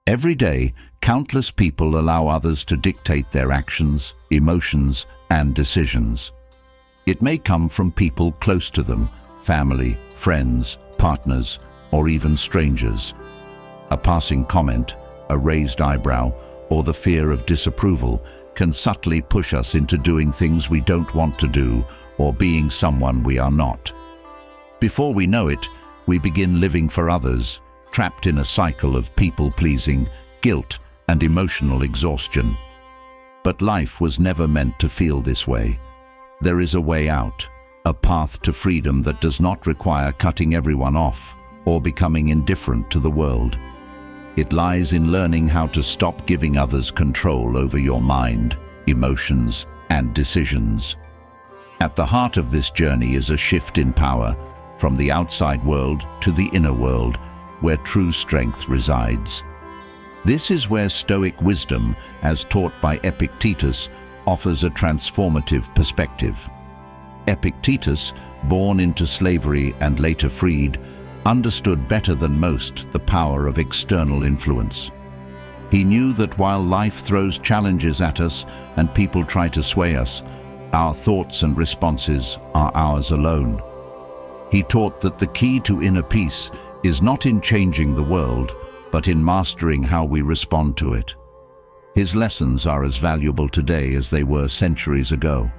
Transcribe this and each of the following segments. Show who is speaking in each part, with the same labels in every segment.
Speaker 1: Every day, countless people allow others to dictate their actions, emotions, and decisions. It may come from people close to them, family, friends, partners, or even strangers. A passing comment, a raised eyebrow, or the fear of disapproval can subtly push us into doing things we don't want to do or being someone we are not. Before we know it, we begin living for others, trapped in a cycle of people-pleasing, guilt, and emotional exhaustion. But life was never meant to feel this way. There is a way out, a path to freedom that does not require cutting everyone off or becoming indifferent to the world. It lies in learning how to stop giving others control over your mind, emotions, and decisions. At the heart of this journey is a shift in power, from the outside world to the inner world, where true strength resides. This is where Stoic wisdom, as taught by Epictetus, offers a transformative perspective. Epictetus, born into slavery and later freed, understood better than most the power of external influence. He knew that while life throws challenges at us and people try to sway us, our thoughts and responses are ours alone. He taught that the key to inner peace is not in changing the world, but in mastering how we respond to it. His lessons are as valuable today as they were centuries ago.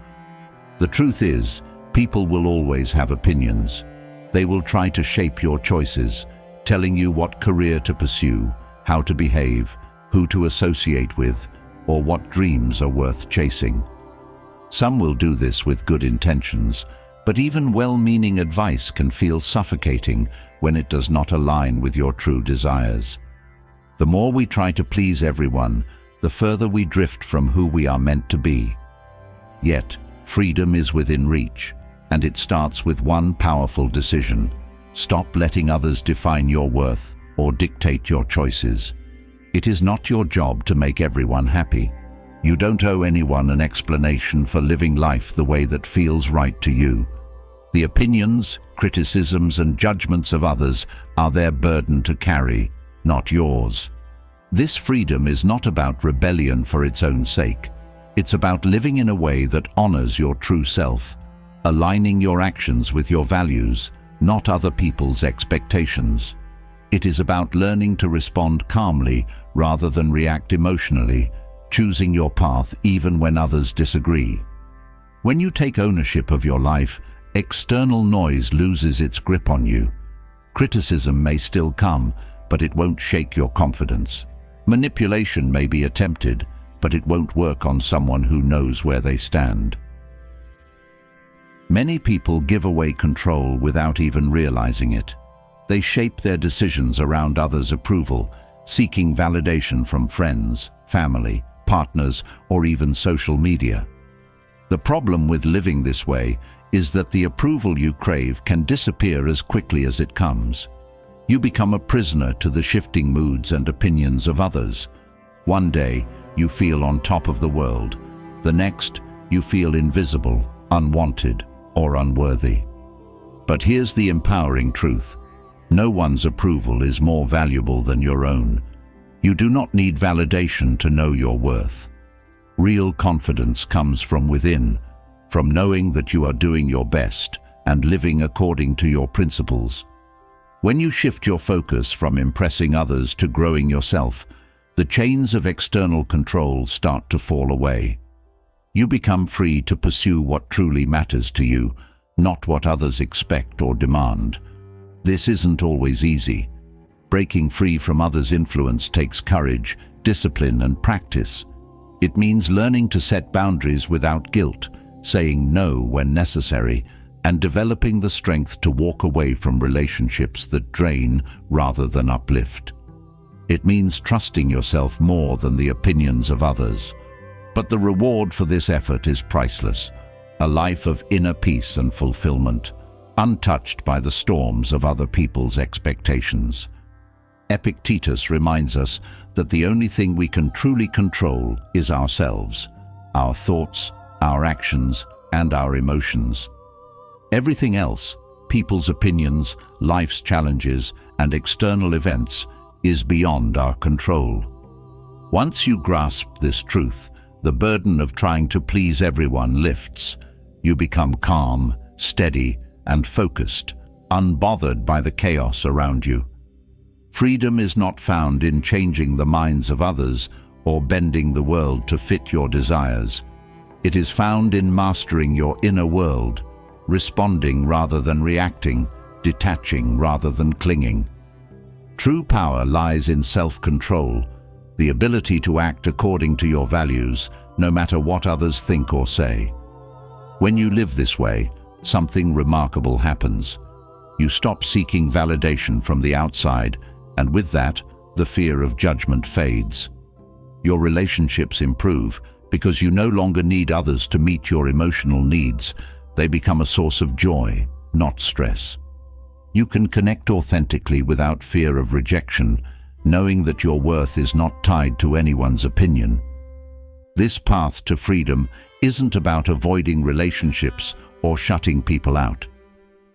Speaker 1: The truth is, people will always have opinions. They will try to shape your choices, telling you what career to pursue, how to behave, who to associate with, or what dreams are worth chasing. Some will do this with good intentions, but even well-meaning advice can feel suffocating when it does not align with your true desires. The more we try to please everyone, the further we drift from who we are meant to be. Yet, freedom is within reach, and it starts with one powerful decision. Stop letting others define your worth or dictate your choices. It is not your job to make everyone happy. You don't owe anyone an explanation for living life the way that feels right to you. The opinions, criticisms, and judgments of others are their burden to carry, not yours. This freedom is not about rebellion for its own sake. It's about living in a way that honors your true self, aligning your actions with your values, not other people's expectations. It is about learning to respond calmly rather than react emotionally, choosing your path even when others disagree. When you take ownership of your life, external noise loses its grip on you. Criticism may still come, but it won't shake your confidence. Manipulation may be attempted, but it won't work on someone who knows where they stand. Many people give away control without even realizing it. They shape their decisions around others' approval, seeking validation from friends, family, partners, or even social media. The problem with living this way is that the approval you crave can disappear as quickly as it comes. You become a prisoner to the shifting moods and opinions of others. One day, you feel on top of the world. The next, you feel invisible, unwanted, or unworthy. But here's the empowering truth. No one's approval is more valuable than your own. You do not need validation to know your worth. Real confidence comes from within, from knowing that you are doing your best and living according to your principles. When you shift your focus from impressing others to growing yourself, the chains of external control start to fall away. You become free to pursue what truly matters to you, not what others expect or demand. This isn't always easy. Breaking free from others' influence takes courage, discipline, and practice. It means learning to set boundaries without guilt, saying no when necessary, and developing the strength to walk away from relationships that drain rather than uplift. It means trusting yourself more than the opinions of others. But the reward for this effort is priceless, a life of inner peace and fulfillment, untouched by the storms of other people's expectations. Epictetus reminds us that the only thing we can truly control is ourselves, our thoughts, our actions, and our emotions. Everything else, people's opinions, life's challenges, and external events, is beyond our control. Once you grasp this truth, the burden of trying to please everyone lifts. You become calm, steady, and focused, unbothered by the chaos around you. Freedom is not found in changing the minds of others or bending the world to fit your desires. It is found in mastering your inner world, responding rather than reacting, detaching rather than clinging. True power lies in self-control, the ability to act according to your values, no matter what others think or say. When you live this way, something remarkable happens. You stop seeking validation from the outside, and with that, the fear of judgment fades. Your relationships improve because you no longer need others to meet your emotional needs. They become a source of joy, not stress. You can connect authentically without fear of rejection, knowing that your worth is not tied to anyone's opinion. This path to freedom isn't about avoiding relationships or shutting people out.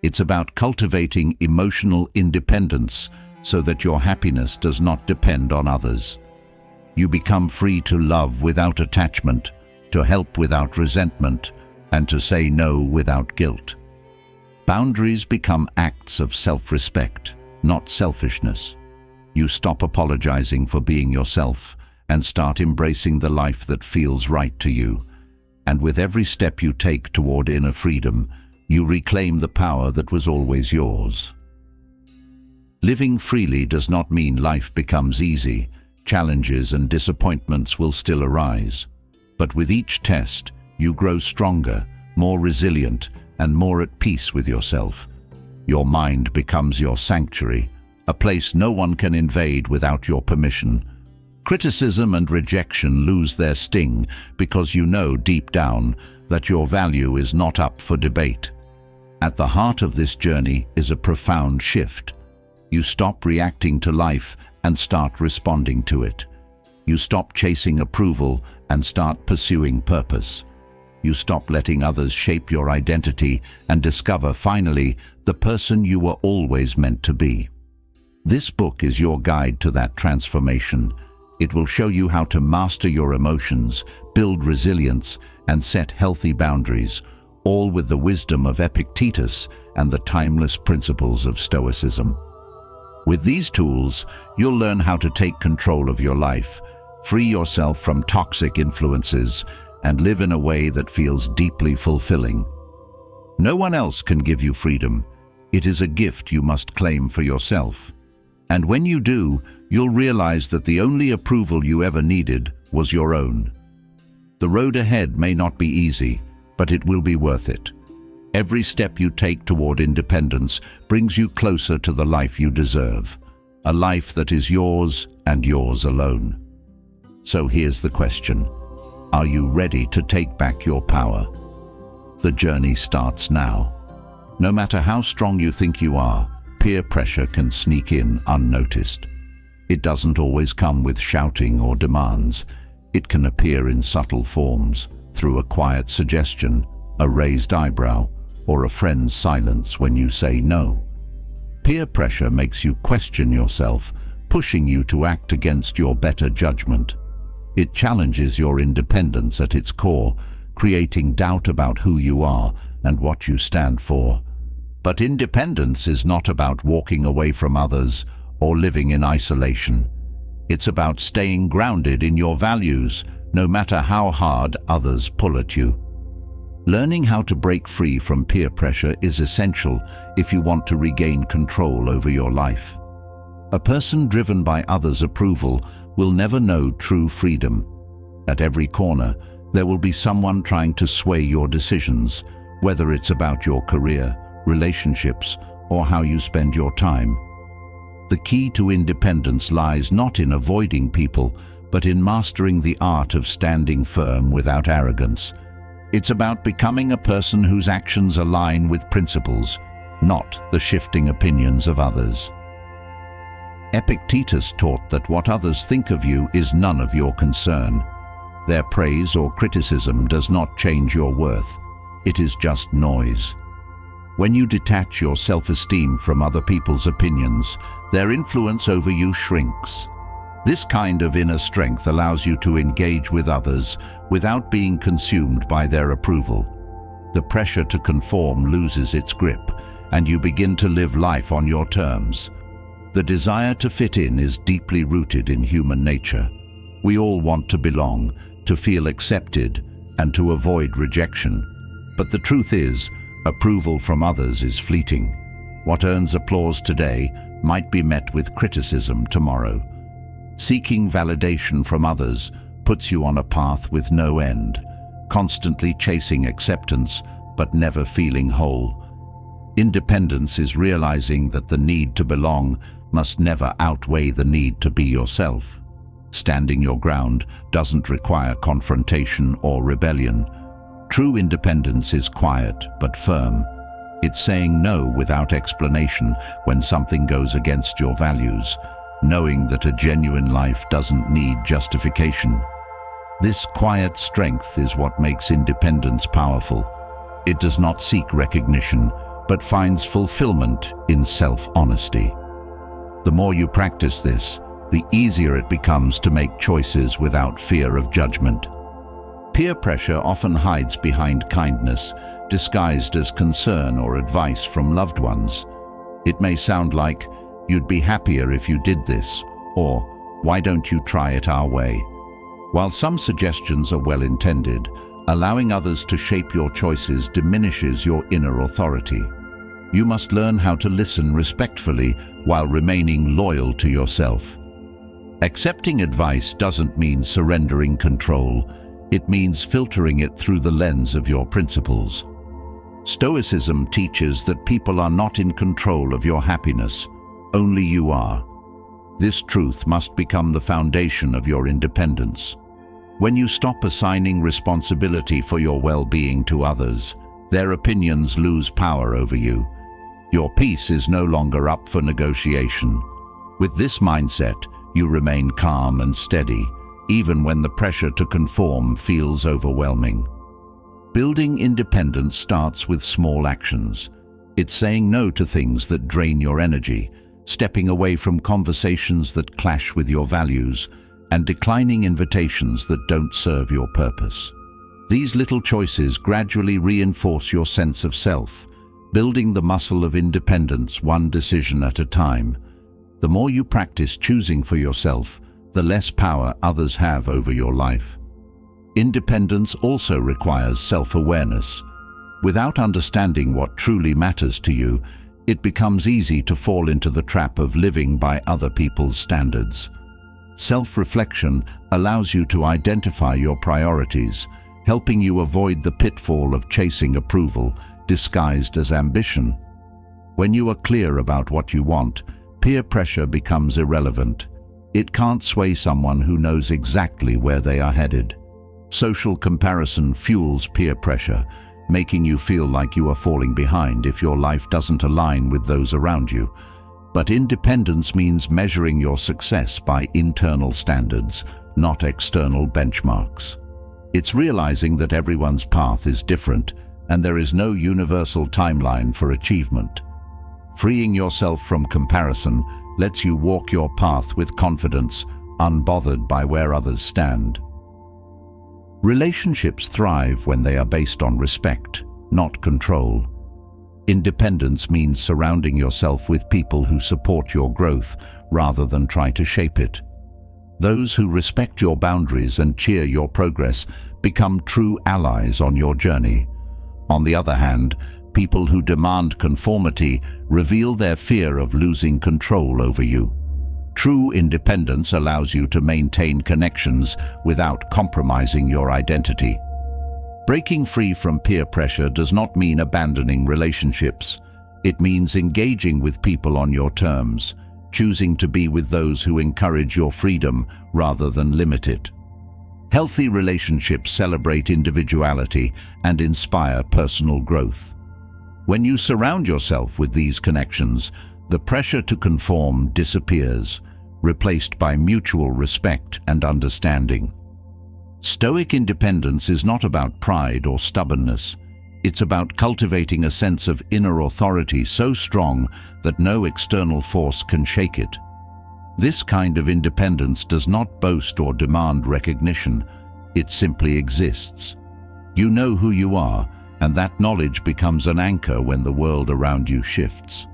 Speaker 1: It's about cultivating emotional independence so that your happiness does not depend on others. You become free to love without attachment, to help without resentment, and to say no without guilt. Boundaries become acts of self-respect, not selfishness. You stop apologizing for being yourself and start embracing the life that feels right to you. And with every step you take toward inner freedom, you reclaim the power that was always yours. Living freely does not mean life becomes easy. Challenges and disappointments will still arise. But with each test, you grow stronger, more resilient, and more at peace with yourself. Your mind becomes your sanctuary, a place no one can invade without your permission. Criticism and rejection lose their sting because you know deep down that your value is not up for debate. At the heart of this journey is a profound shift. You stop reacting to life and start responding to it. You stop chasing approval and start pursuing purpose. You stop letting others shape your identity and discover finally the person you were always meant to be. This book is your guide to that transformation. It will show you how to master your emotions, build resilience, and set healthy boundaries, all with the wisdom of Epictetus and the timeless principles of Stoicism. With these tools, you'll learn how to take control of your life, free yourself from toxic influences, and live in a way that feels deeply fulfilling. No one else can give you freedom. It is a gift you must claim for yourself. And when you do, you'll realize that the only approval you ever needed was your own. The road ahead may not be easy, but it will be worth it. Every step you take toward independence brings you closer to the life you deserve, a life that is yours and yours alone. So here's the question. Are you ready to take back your power? The journey starts now. No matter how strong you think you are, peer pressure can sneak in unnoticed. It doesn't always come with shouting or demands. It can appear in subtle forms, through a quiet suggestion, a raised eyebrow, or a friend's silence when you say no. Peer pressure makes you question yourself, pushing you to act against your better judgment. It challenges your independence at its core, creating doubt about who you are and what you stand for. But independence is not about walking away from others or living in isolation. It's about staying grounded in your values, no matter how hard others pull at you. Learning how to break free from peer pressure is essential if you want to regain control over your life. A person driven by others' approval will never know true freedom. At every corner, there will be someone trying to sway your decisions, whether it's about your career, relationships, or how you spend your time. The key to independence lies not in avoiding people, but in mastering the art of standing firm without arrogance. It's about becoming a person whose actions align with principles, not the shifting opinions of others. Epictetus taught that what others think of you is none of your concern. Their praise or criticism does not change your worth. It is just noise. When you detach your self-esteem from other people's opinions, their influence over you shrinks. This kind of inner strength allows you to engage with others without being consumed by their approval. The pressure to conform loses its grip, and you begin to live life on your terms. The desire to fit in is deeply rooted in human nature. We all want to belong, to feel accepted, and to avoid rejection. But the truth is, approval from others is fleeting. What earns applause today might be met with criticism tomorrow. Seeking validation from others puts you on a path with no end, constantly chasing acceptance but never feeling whole. Independence is realizing that the need to belong must never outweigh the need to be yourself. Standing your ground doesn't require confrontation or rebellion. True independence is quiet but firm. It's saying no without explanation when something goes against your values, knowing that a genuine life doesn't need justification. This quiet strength is what makes independence powerful. It does not seek recognition, but finds fulfillment in self-honesty. The more you practice this, the easier it becomes to make choices without fear of judgment. Peer pressure often hides behind kindness, disguised as concern or advice from loved ones. It may sound like, "You'd be happier if you did this," or "Why don't you try it our way?" While some suggestions are well-intended, allowing others to shape your choices diminishes your inner authority. You must learn how to listen respectfully while remaining loyal to yourself. Accepting advice doesn't mean surrendering control. It means filtering it through the lens of your principles. Stoicism teaches that people are not in control of your happiness, only you are. This truth must become the foundation of your independence. When you stop assigning responsibility for your well-being to others, their opinions lose power over you. Your peace is no longer up for negotiation. With this mindset, you remain calm and steady, even when the pressure to conform feels overwhelming. Building independence starts with small actions. It's saying no to things that drain your energy, stepping away from conversations that clash with your values, and declining invitations that don't serve your purpose. These little choices gradually reinforce your sense of self, building the muscle of independence one decision at a time. The more you practice choosing for yourself, the less power others have over your life. Independence also requires self-awareness. Without understanding what truly matters to you, it becomes easy to fall into the trap of living by other people's standards. Self-reflection allows you to identify your priorities, helping you avoid the pitfall of chasing approval disguised as ambition. When you are clear about what you want, peer pressure becomes irrelevant. It can't sway someone who knows exactly where they are headed. Social comparison fuels peer pressure, making you feel like you are falling behind if your life doesn't align with those around you. But independence means measuring your success by internal standards, not external benchmarks. It's realizing that everyone's path is different, and there is no universal timeline for achievement. Freeing yourself from comparison lets you walk your path with confidence, unbothered by where others stand. Relationships thrive when they are based on respect, not control. Independence means surrounding yourself with people who support your growth rather than try to shape it. Those who respect your boundaries and cheer your progress become true allies on your journey. On the other hand, people who demand conformity reveal their fear of losing control over you. True independence allows you to maintain connections without compromising your identity. Breaking free from peer pressure does not mean abandoning relationships. It means engaging with people on your terms, choosing to be with those who encourage your freedom rather than limit it. Healthy relationships celebrate individuality and inspire personal growth. When you surround yourself with these connections, the pressure to conform disappears, replaced by mutual respect and understanding. Stoic independence is not about pride or stubbornness. It's about cultivating a sense of inner authority so strong that no external force can shake it. This kind of independence does not boast or demand recognition. It simply exists. You know who you are, and that knowledge becomes an anchor when the world around you shifts.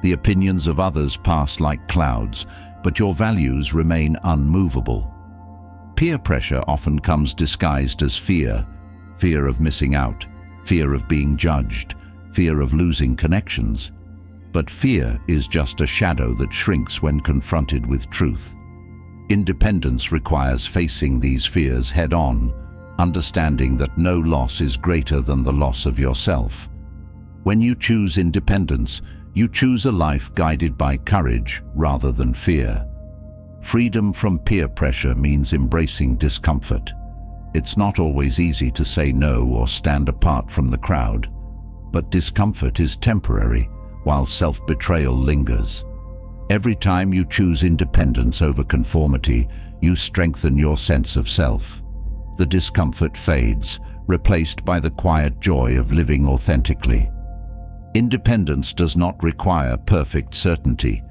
Speaker 1: The opinions of others pass like clouds, but your values remain unmovable. Peer pressure often comes disguised as fear. Fear of missing out, fear of being judged, fear of losing connections. But fear is just a shadow that shrinks when confronted with truth. Independence requires facing these fears head-on, understanding that no loss is greater than the loss of yourself. When you choose independence, you choose a life guided by courage rather than fear. Freedom from peer pressure means embracing discomfort. It's not always easy to say no or stand apart from the crowd, but discomfort is temporary, while self-betrayal lingers. Every time you choose independence over conformity, you strengthen your sense of self. The discomfort fades, replaced by the quiet joy of living authentically. Independence does not require perfect certainty.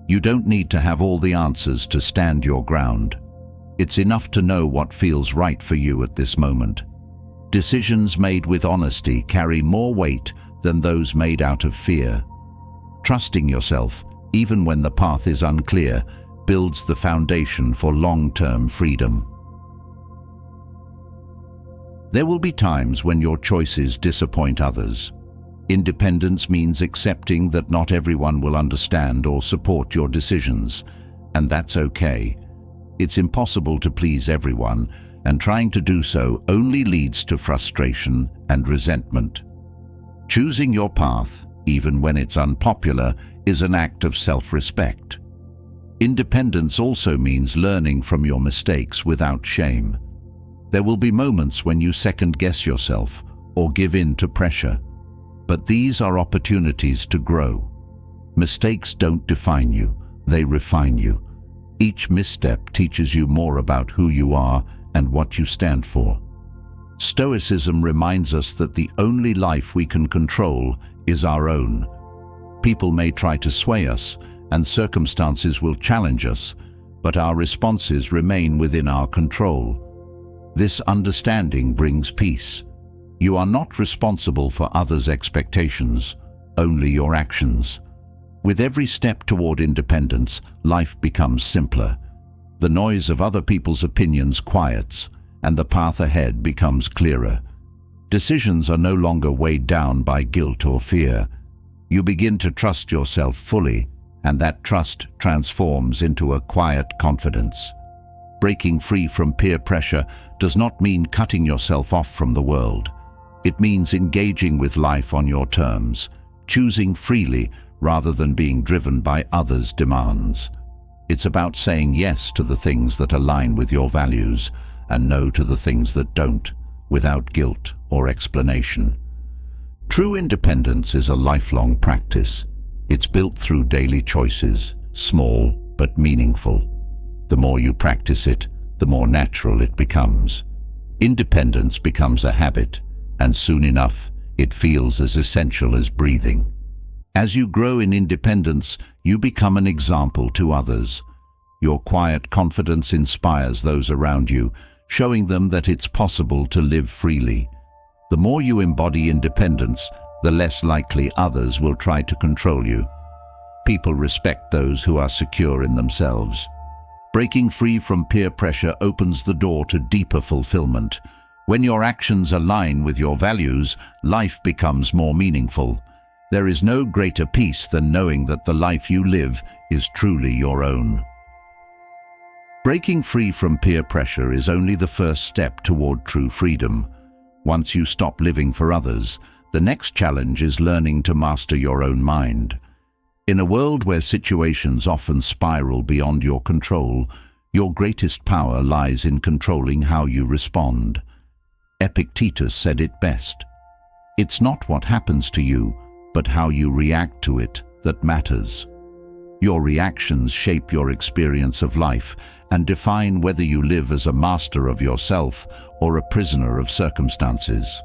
Speaker 1: You don't need to have all the answers to stand your ground. It's enough to know what feels right for you at this moment. Decisions made with honesty carry more weight than those made out of fear. Trusting yourself, even when the path is unclear, builds the foundation for long-term freedom. There will be times when your choices disappoint others. Independence means accepting that not everyone will understand or support your decisions, and that's okay. It's impossible to please everyone, and trying to do so only leads to frustration and resentment. Choosing your path, even when it's unpopular, is an act of self-respect. Independence also means learning from your mistakes without shame. There will be moments when you second-guess yourself or give in to pressure, but these are opportunities to grow. Mistakes don't define you, they refine you. Each misstep teaches you more about who you are and what you stand for. Stoicism reminds us that the only life we can control is our own. People may try to sway us, and circumstances will challenge us, but our responses remain within our control. This understanding brings peace. You are not responsible for others' expectations, only your actions. With every step toward independence, life becomes simpler. The noise of other people's opinions quiets, and the path ahead becomes clearer. Decisions are no longer weighed down by guilt or fear. You begin to trust yourself fully, and that trust transforms into a quiet confidence. Breaking free from peer pressure does not mean cutting yourself off from the world. It means engaging with life on your terms, choosing freely rather than being driven by others' demands. It's about saying yes to the things that align with your values and no to the things that don't, without guilt or explanation. True independence is a lifelong practice. It's built through daily choices, small but meaningful. The more you practice it, the more natural it becomes. Independence becomes a habit, and soon enough, it feels as essential as breathing. As you grow in independence, you become an example to others. Your quiet confidence inspires those around you, showing them that it's possible to live freely. The more you embody independence, the less likely others will try to control you. People respect those who are secure in themselves. Breaking free from peer pressure opens the door to deeper fulfillment. When your actions align with your values, life becomes more meaningful. There is no greater peace than knowing that the life you live is truly your own. Breaking free from peer pressure is only the first step toward true freedom. Once you stop living for others, the next challenge is learning to master your own mind. In a world where situations often spiral beyond your control, your greatest power lies in controlling how you respond. Epictetus said it best. It's not what happens to you, but how you react to it that matters. Your reactions shape your experience of life and define whether you live as a master of yourself or a prisoner of circumstances.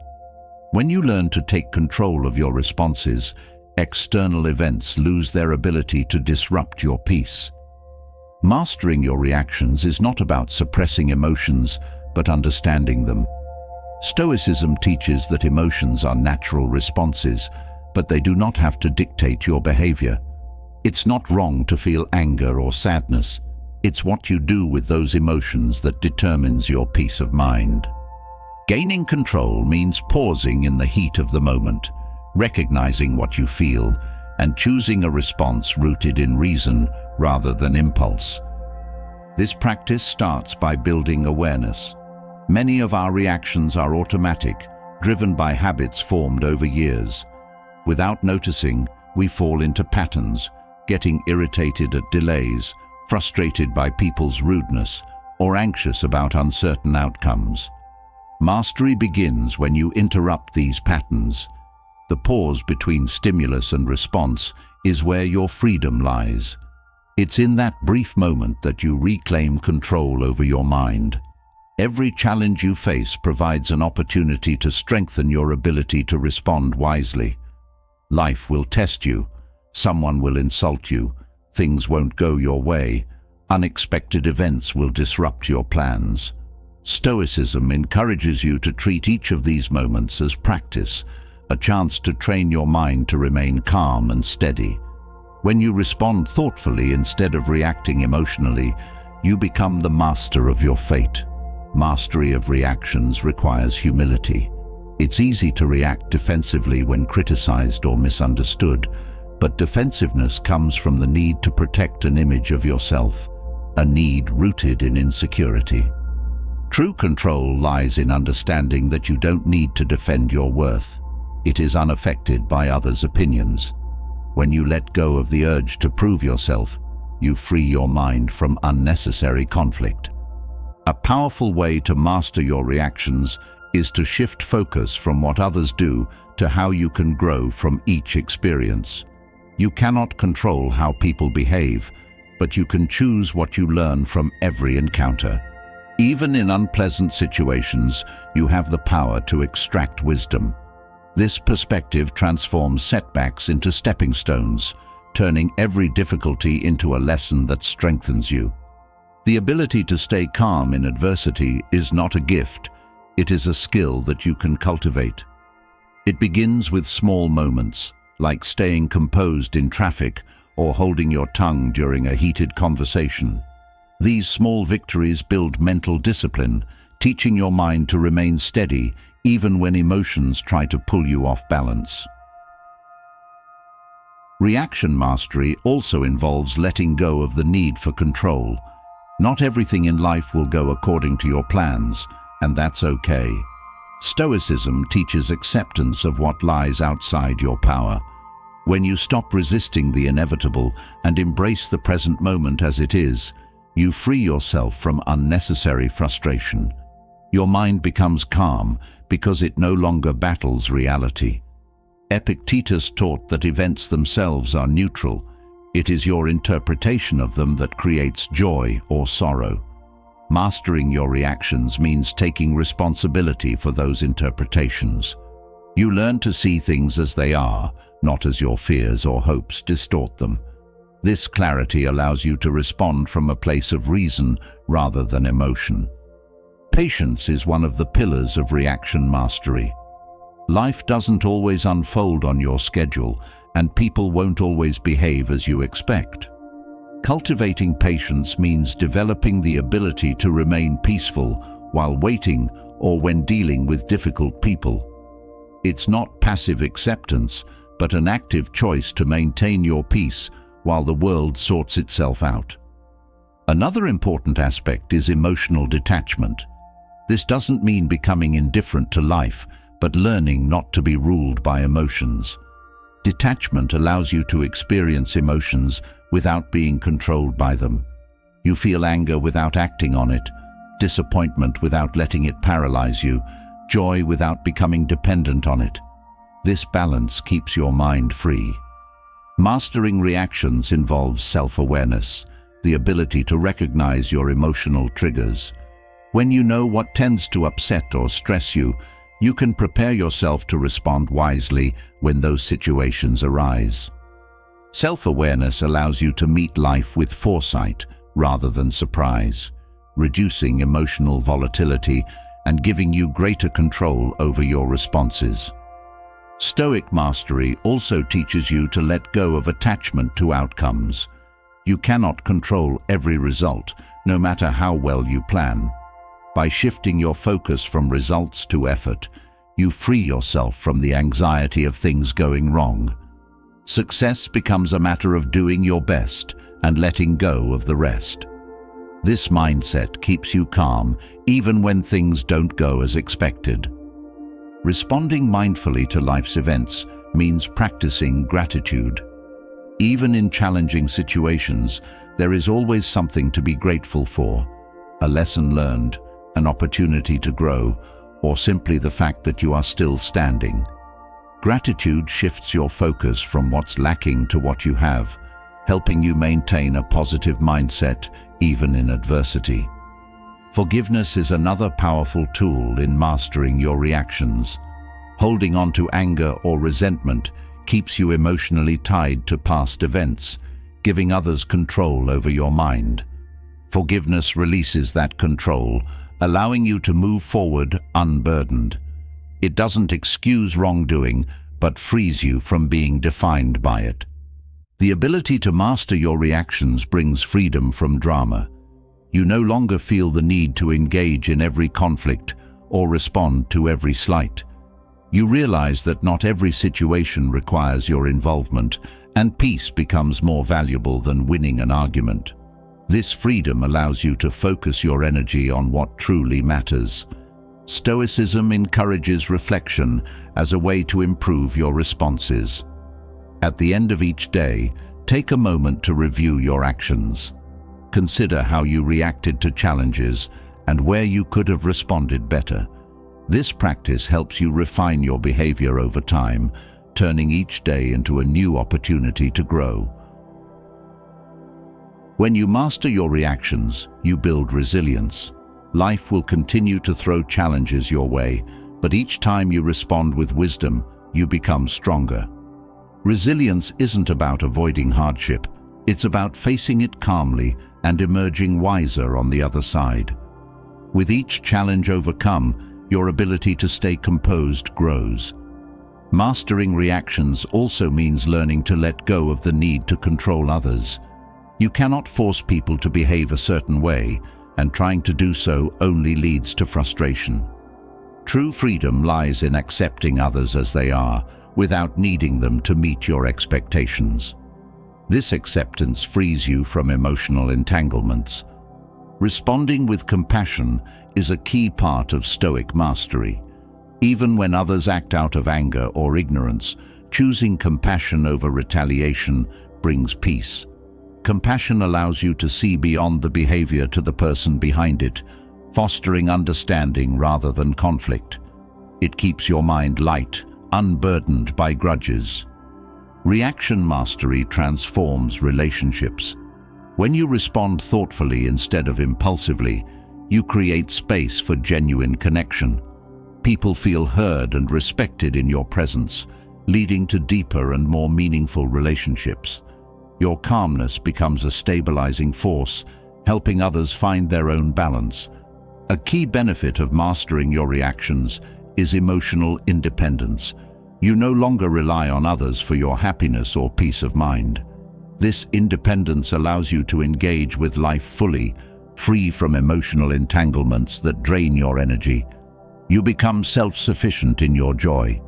Speaker 1: When you learn to take control of your responses, external events lose their ability to disrupt your peace. Mastering your reactions is not about suppressing emotions, but understanding them. Stoicism teaches that emotions are natural responses, but they do not have to dictate your behavior. It's not wrong to feel anger or sadness. It's what you do with those emotions that determines your peace of mind. Gaining control means pausing in the heat of the moment, recognizing what you feel, and choosing a response rooted in reason rather than impulse. This practice starts by building awareness. Many of our reactions are automatic, driven by habits formed over years. Without noticing, we fall into patterns, getting irritated at delays, frustrated by people's rudeness, or anxious about uncertain outcomes. Mastery begins when you interrupt these patterns. The pause between stimulus and response is where your freedom lies. It's in that brief moment that you reclaim control over your mind. Every challenge you face provides an opportunity to strengthen your ability to respond wisely. Life will test you. Someone will insult you. Things won't go your way. Unexpected events will disrupt your plans. Stoicism encourages you to treat each of these moments as practice, a chance to train your mind to remain calm and steady. When you respond thoughtfully instead of reacting emotionally, you become the master of your fate. Mastery of reactions requires humility. It's easy to react defensively when criticized or misunderstood, but defensiveness comes from the need to protect an image of yourself, a need rooted in insecurity. True control lies in understanding that you don't need to defend your worth. It is unaffected by others' opinions. When you let go of the urge to prove yourself, you free your mind from unnecessary conflict. A powerful way to master your reactions is to shift focus from what others do to how you can grow from each experience. You cannot control how people behave, but you can choose what you learn from every encounter. Even in unpleasant situations, you have the power to extract wisdom. This perspective transforms setbacks into stepping stones, turning every difficulty into a lesson that strengthens you. The ability to stay calm in adversity is not a gift, it is a skill that you can cultivate. It begins with small moments, like staying composed in traffic or holding your tongue during a heated conversation. These small victories build mental discipline, teaching your mind to remain steady even when emotions try to pull you off balance. Reaction mastery also involves letting go of the need for control. Not everything in life will go according to your plans, and that's okay. Stoicism teaches acceptance of what lies outside your power. When you stop resisting the inevitable and embrace the present moment as it is, you free yourself from unnecessary frustration. Your mind becomes calm because it no longer battles reality. Epictetus taught that events themselves are neutral. It is your interpretation of them that creates joy or sorrow. Mastering your reactions means taking responsibility for those interpretations. You learn to see things as they are, not as your fears or hopes distort them. This clarity allows you to respond from a place of reason rather than emotion. Patience is one of the pillars of reaction mastery. Life doesn't always unfold on your schedule, and people won't always behave as you expect. Cultivating patience means developing the ability to remain peaceful while waiting or when dealing with difficult people. It's not passive acceptance, but an active choice to maintain your peace while the world sorts itself out. Another important aspect is emotional detachment. This doesn't mean becoming indifferent to life, but learning not to be ruled by emotions. Detachment allows you to experience emotions without being controlled by them. You feel anger without acting on it, disappointment without letting it paralyze you, joy without becoming dependent on it. This balance keeps your mind free. Mastering reactions involves self-awareness, the ability to recognize your emotional triggers. When you know what tends to upset or stress you, You can prepare yourself to respond wisely when those situations arise. Self-awareness allows you to meet life with foresight rather than surprise, reducing emotional volatility and giving you greater control over your responses. Stoic mastery also teaches you to let go of attachment to outcomes. You cannot control every result, no matter how well you plan. By shifting your focus from results to effort, you free yourself from the anxiety of things going wrong. Success becomes a matter of doing your best and letting go of the rest. This mindset keeps you calm even when things don't go as expected. Responding mindfully to life's events means practicing gratitude. Even in challenging situations, there is always something to be grateful for: a lesson learned, an opportunity to grow, or simply the fact that you are still standing. Gratitude shifts your focus from what's lacking to what you have, helping you maintain a positive mindset even in adversity. Forgiveness is another powerful tool in mastering your reactions. Holding on to anger or resentment keeps you emotionally tied to past events, giving others control over your mind. Forgiveness releases that control, allowing you to move forward unburdened. It doesn't excuse wrongdoing, but frees you from being defined by it. The ability to master your reactions brings freedom from drama. You no longer feel the need to engage in every conflict or respond to every slight. You realize that not every situation requires your involvement, and peace becomes more valuable than winning an argument. This freedom allows you to focus your energy on what truly matters. Stoicism encourages reflection as a way to improve your responses. At the end of each day, take a moment to review your actions. Consider how you reacted to challenges and where you could have responded better. This practice helps you refine your behavior over time, turning each day into a new opportunity to grow. When you master your reactions, you build resilience. Life will continue to throw challenges your way, but each time you respond with wisdom, you become stronger. Resilience isn't about avoiding hardship. It's about facing it calmly and emerging wiser on the other side. With each challenge overcome, your ability to stay composed grows. Mastering reactions also means learning to let go of the need to control others. You cannot force people to behave a certain way, and trying to do so only leads to frustration. True freedom lies in accepting others as they are, without needing them to meet your expectations. This acceptance frees you from emotional entanglements. Responding with compassion is a key part of Stoic mastery. Even when others act out of anger or ignorance, choosing compassion over retaliation brings peace. Compassion allows you to see beyond the behavior to the person behind it, fostering understanding rather than conflict. It keeps your mind light, unburdened by grudges. Reaction mastery transforms relationships. When you respond thoughtfully instead of impulsively, you create space for genuine connection. People feel heard and respected in your presence, leading to deeper and more meaningful relationships. Your calmness becomes a stabilizing force, helping others find their own balance. A key benefit of mastering your reactions is emotional independence. You no longer rely on others for your happiness or peace of mind. This independence allows you to engage with life fully, free from emotional entanglements that drain your energy. You become self-sufficient in your joy.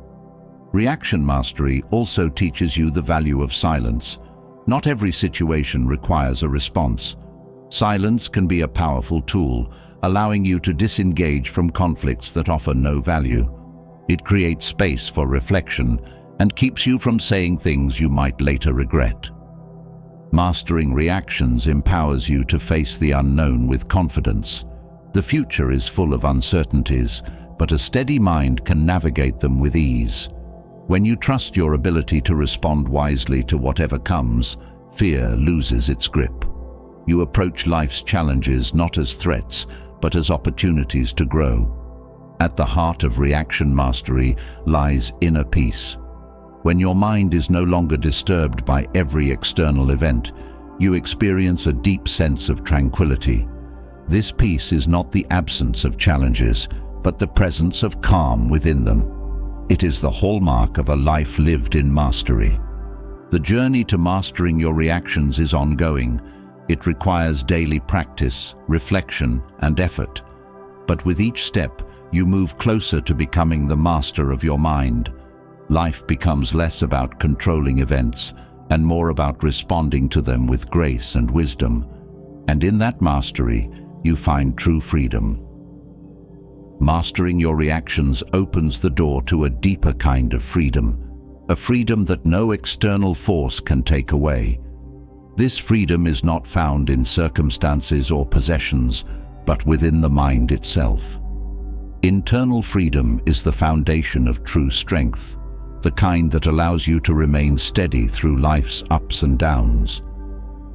Speaker 1: Reaction mastery also teaches you the value of silence. Not every situation requires a response. Silence can be a powerful tool, allowing you to disengage from conflicts that offer no value. It creates space for reflection and keeps you from saying things you might later regret. Mastering reactions empowers you to face the unknown with confidence. The future is full of uncertainties, but a steady mind can navigate them with ease. When you trust your ability to respond wisely to whatever comes, fear loses its grip. You approach life's challenges not as threats, but as opportunities to grow. At the heart of reaction mastery lies inner peace. When your mind is no longer disturbed by every external event, you experience a deep sense of tranquility. This peace is not the absence of challenges, but the presence of calm within them. It is the hallmark of a life lived in mastery. The journey to mastering your reactions is ongoing. It requires daily practice, reflection, and effort. But with each step, you move closer to becoming the master of your mind. Life becomes less about controlling events and more about responding to them with grace and wisdom. And in that mastery, you find true freedom. Mastering your reactions opens the door to a deeper kind of freedom, a freedom that no external force can take away. This freedom is not found in circumstances or possessions, but within the mind itself. Internal freedom is the foundation of true strength, the kind that allows you to remain steady through life's ups and downs.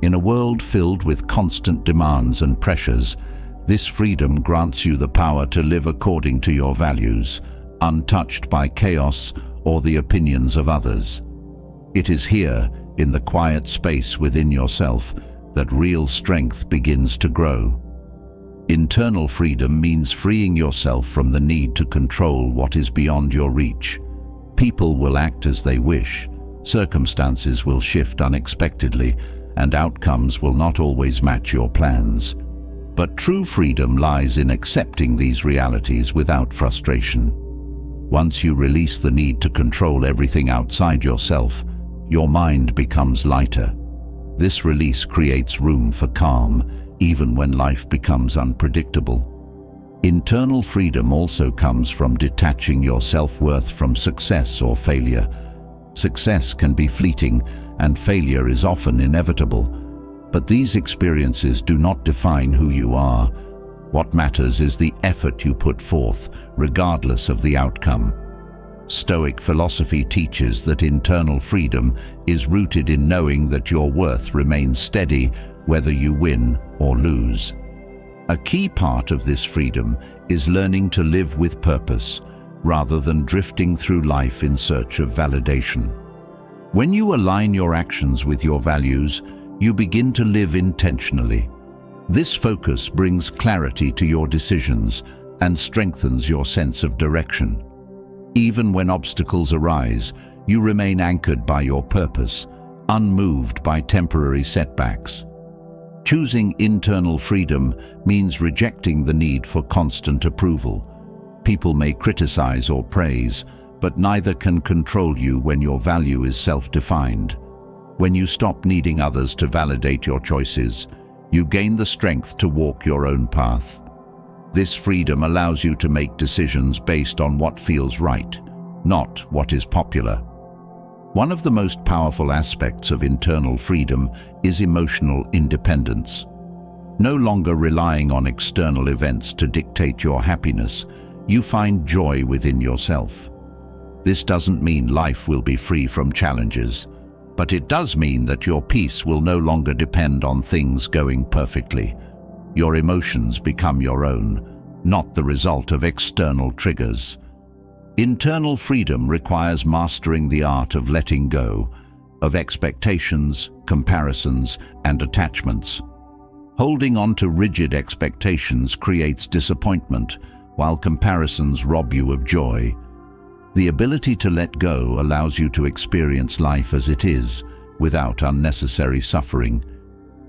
Speaker 1: In a world filled with constant demands and pressures, this freedom grants you the power to live according to your values, untouched by chaos or the opinions of others. It is here, in the quiet space within yourself, that real strength begins to grow. Internal freedom means freeing yourself from the need to control what is beyond your reach. People will act as they wish, circumstances will shift unexpectedly, and outcomes will not always match your plans. But true freedom lies in accepting these realities without frustration. Once you release the need to control everything outside yourself, your mind becomes lighter. This release creates room for calm, even when life becomes unpredictable. Internal freedom also comes from detaching your self-worth from success or failure. Success can be fleeting, and failure is often inevitable. But these experiences do not define who you are. What matters is the effort you put forth, regardless of the outcome. Stoic philosophy teaches that internal freedom is rooted in knowing that your worth remains steady, whether you win or lose. A key part of this freedom is learning to live with purpose, rather than drifting through life in search of validation. When you align your actions with your values, you begin to live intentionally. This focus brings clarity to your decisions and strengthens your sense of direction. Even when obstacles arise, you remain anchored by your purpose, unmoved by temporary setbacks. Choosing internal freedom means rejecting the need for constant approval. People may criticize or praise, but neither can control you when your value is self-defined. When you stop needing others to validate your choices, you gain the strength to walk your own path. This freedom allows you to make decisions based on what feels right, not what is popular. One of the most powerful aspects of internal freedom is emotional independence. No longer relying on external events to dictate your happiness, you find joy within yourself. This doesn't mean life will be free from challenges, but it does mean that your peace will no longer depend on things going perfectly. Your emotions become your own, not the result of external triggers. Internal freedom requires mastering the art of letting go, of expectations, comparisons, and attachments. Holding on to rigid expectations creates disappointment, while comparisons rob you of joy. The ability to let go allows you to experience life as it is, without unnecessary suffering.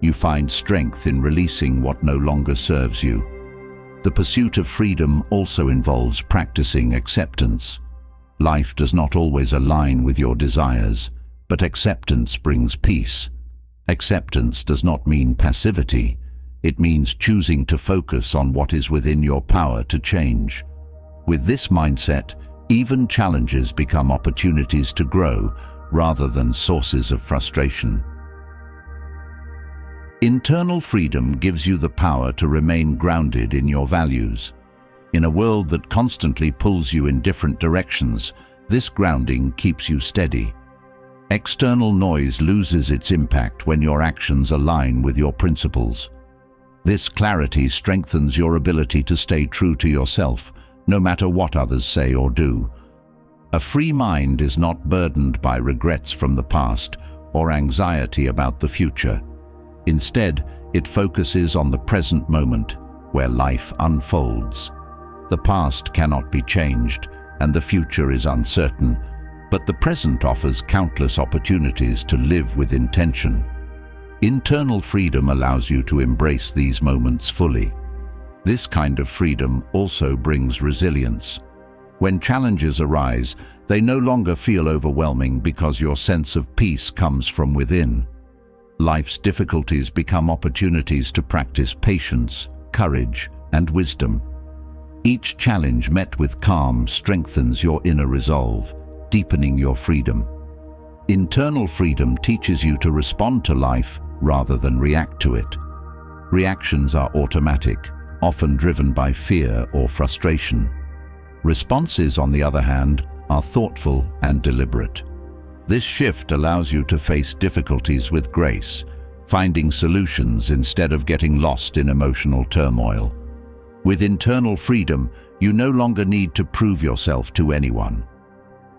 Speaker 1: You find strength in releasing what no longer serves you. The pursuit of freedom also involves practicing acceptance. Life does not always align with your desires, but acceptance brings peace. Acceptance does not mean passivity. It means choosing to focus on what is within your power to change. With this mindset, even challenges become opportunities to grow rather than sources of frustration. Internal freedom gives you the power to remain grounded in your values. In a world that constantly pulls you in different directions, this grounding keeps you steady. External noise loses its impact when your actions align with your principles. This clarity strengthens your ability to stay true to yourself, no matter what others say or do. A free mind is not burdened by regrets from the past or anxiety about the future. Instead, it focuses on the present moment, where life unfolds. The past cannot be changed, and the future is uncertain, but the present offers countless opportunities to live with intention. Internal freedom allows you to embrace these moments fully. This kind of freedom also brings resilience. When challenges arise, they no longer feel overwhelming because your sense of peace comes from within. Life's difficulties become opportunities to practice patience, courage, and wisdom. Each challenge met with calm strengthens your inner resolve, deepening your freedom. Internal freedom teaches you to respond to life rather than react to it. Reactions are automatic, often driven by fear or frustration. Responses, on the other hand, are thoughtful and deliberate. This shift allows you to face difficulties with grace, finding solutions instead of getting lost in emotional turmoil. With internal freedom, you no longer need to prove yourself to anyone.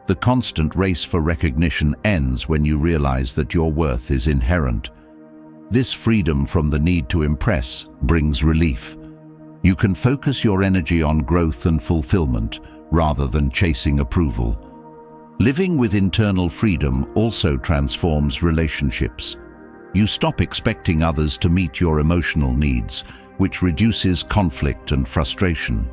Speaker 1: The constant race for recognition ends when you realize that your worth is inherent. This freedom from the need to impress brings relief. You can focus your energy on growth and fulfillment rather than chasing approval. Living with internal freedom also transforms relationships. You stop expecting others to meet your emotional needs, which reduces conflict and frustration.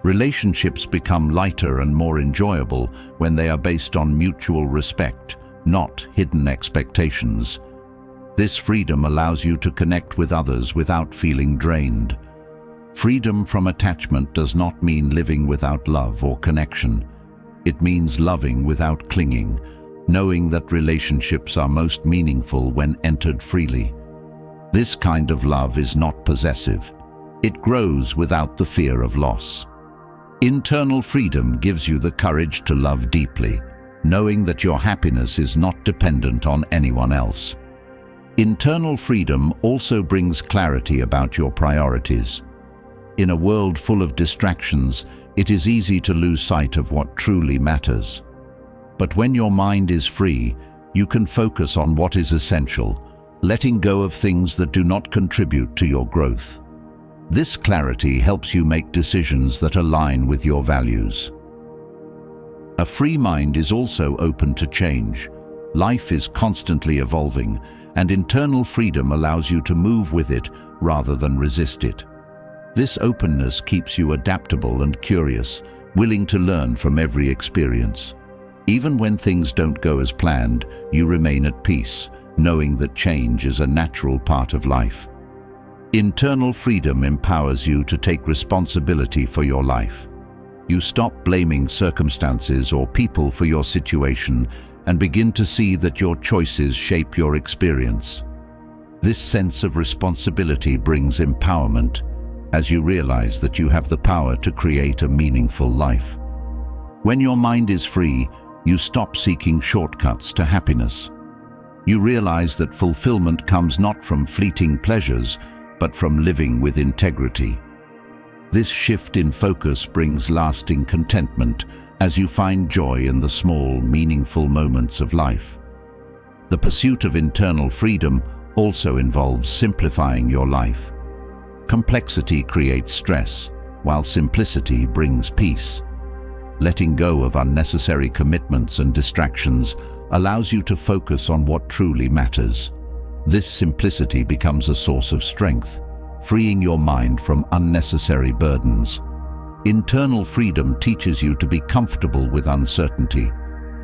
Speaker 1: Relationships become lighter and more enjoyable when they are based on mutual respect, not hidden expectations. This freedom allows you to connect with others without feeling drained. Freedom from attachment does not mean living without love or connection. It means loving without clinging, knowing that relationships are most meaningful when entered freely. This kind of love is not possessive. It grows without the fear of loss. Internal freedom gives you the courage to love deeply, knowing that your happiness is not dependent on anyone else. Internal freedom also brings clarity about your priorities. In a world full of distractions, it is easy to lose sight of what truly matters. But when your mind is free, you can focus on what is essential, letting go of things that do not contribute to your growth. This clarity helps you make decisions that align with your values. A free mind is also open to change. Life is constantly evolving, and internal freedom allows you to move with it rather than resist it. This openness keeps you adaptable and curious, willing to learn from every experience. Even when things don't go as planned, you remain at peace, knowing that change is a natural part of life. Internal freedom empowers you to take responsibility for your life. You stop blaming circumstances or people for your situation and begin to see that your choices shape your experience. This sense of responsibility brings empowerment, as you realize that you have the power to create a meaningful life. When your mind is free, you stop seeking shortcuts to happiness. You realize that fulfillment comes not from fleeting pleasures, but from living with integrity. This shift in focus brings lasting contentment as you find joy in the small, meaningful moments of life. The pursuit of internal freedom also involves simplifying your life. Complexity creates stress, while simplicity brings peace. Letting go of unnecessary commitments and distractions allows you to focus on what truly matters. This simplicity becomes a source of strength, freeing your mind from unnecessary burdens. Internal freedom teaches you to be comfortable with uncertainty.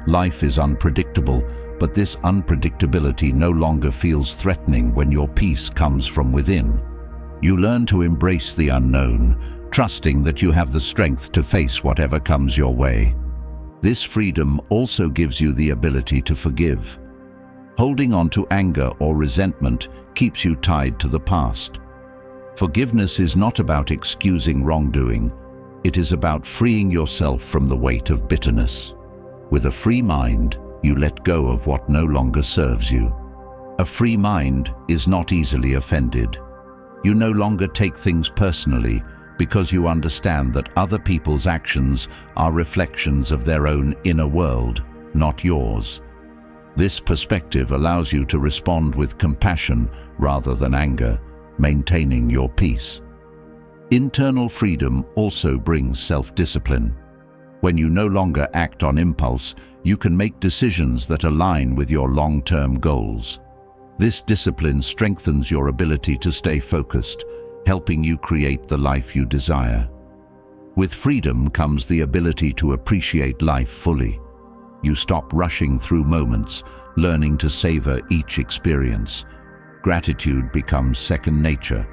Speaker 1: Life is unpredictable, but this unpredictability no longer feels threatening when your peace comes from within. You learn to embrace the unknown, trusting that you have the strength to face whatever comes your way. This freedom also gives you the ability to forgive. Holding on to anger or resentment keeps you tied to the past. Forgiveness is not about excusing wrongdoing. It is about freeing yourself from the weight of bitterness. With a free mind, you let go of what no longer serves you. A free mind is not easily offended. You no longer take things personally because you understand that other people's actions are reflections of their own inner world, not yours. This perspective allows you to respond with compassion rather than anger, maintaining your peace. Internal freedom also brings self-discipline. When you no longer act on impulse, you can make decisions that align with your long-term goals. This discipline strengthens your ability to stay focused, helping you create the life you desire. With freedom comes the ability to appreciate life fully. You stop rushing through moments, learning to savor each experience. Gratitude becomes second nature,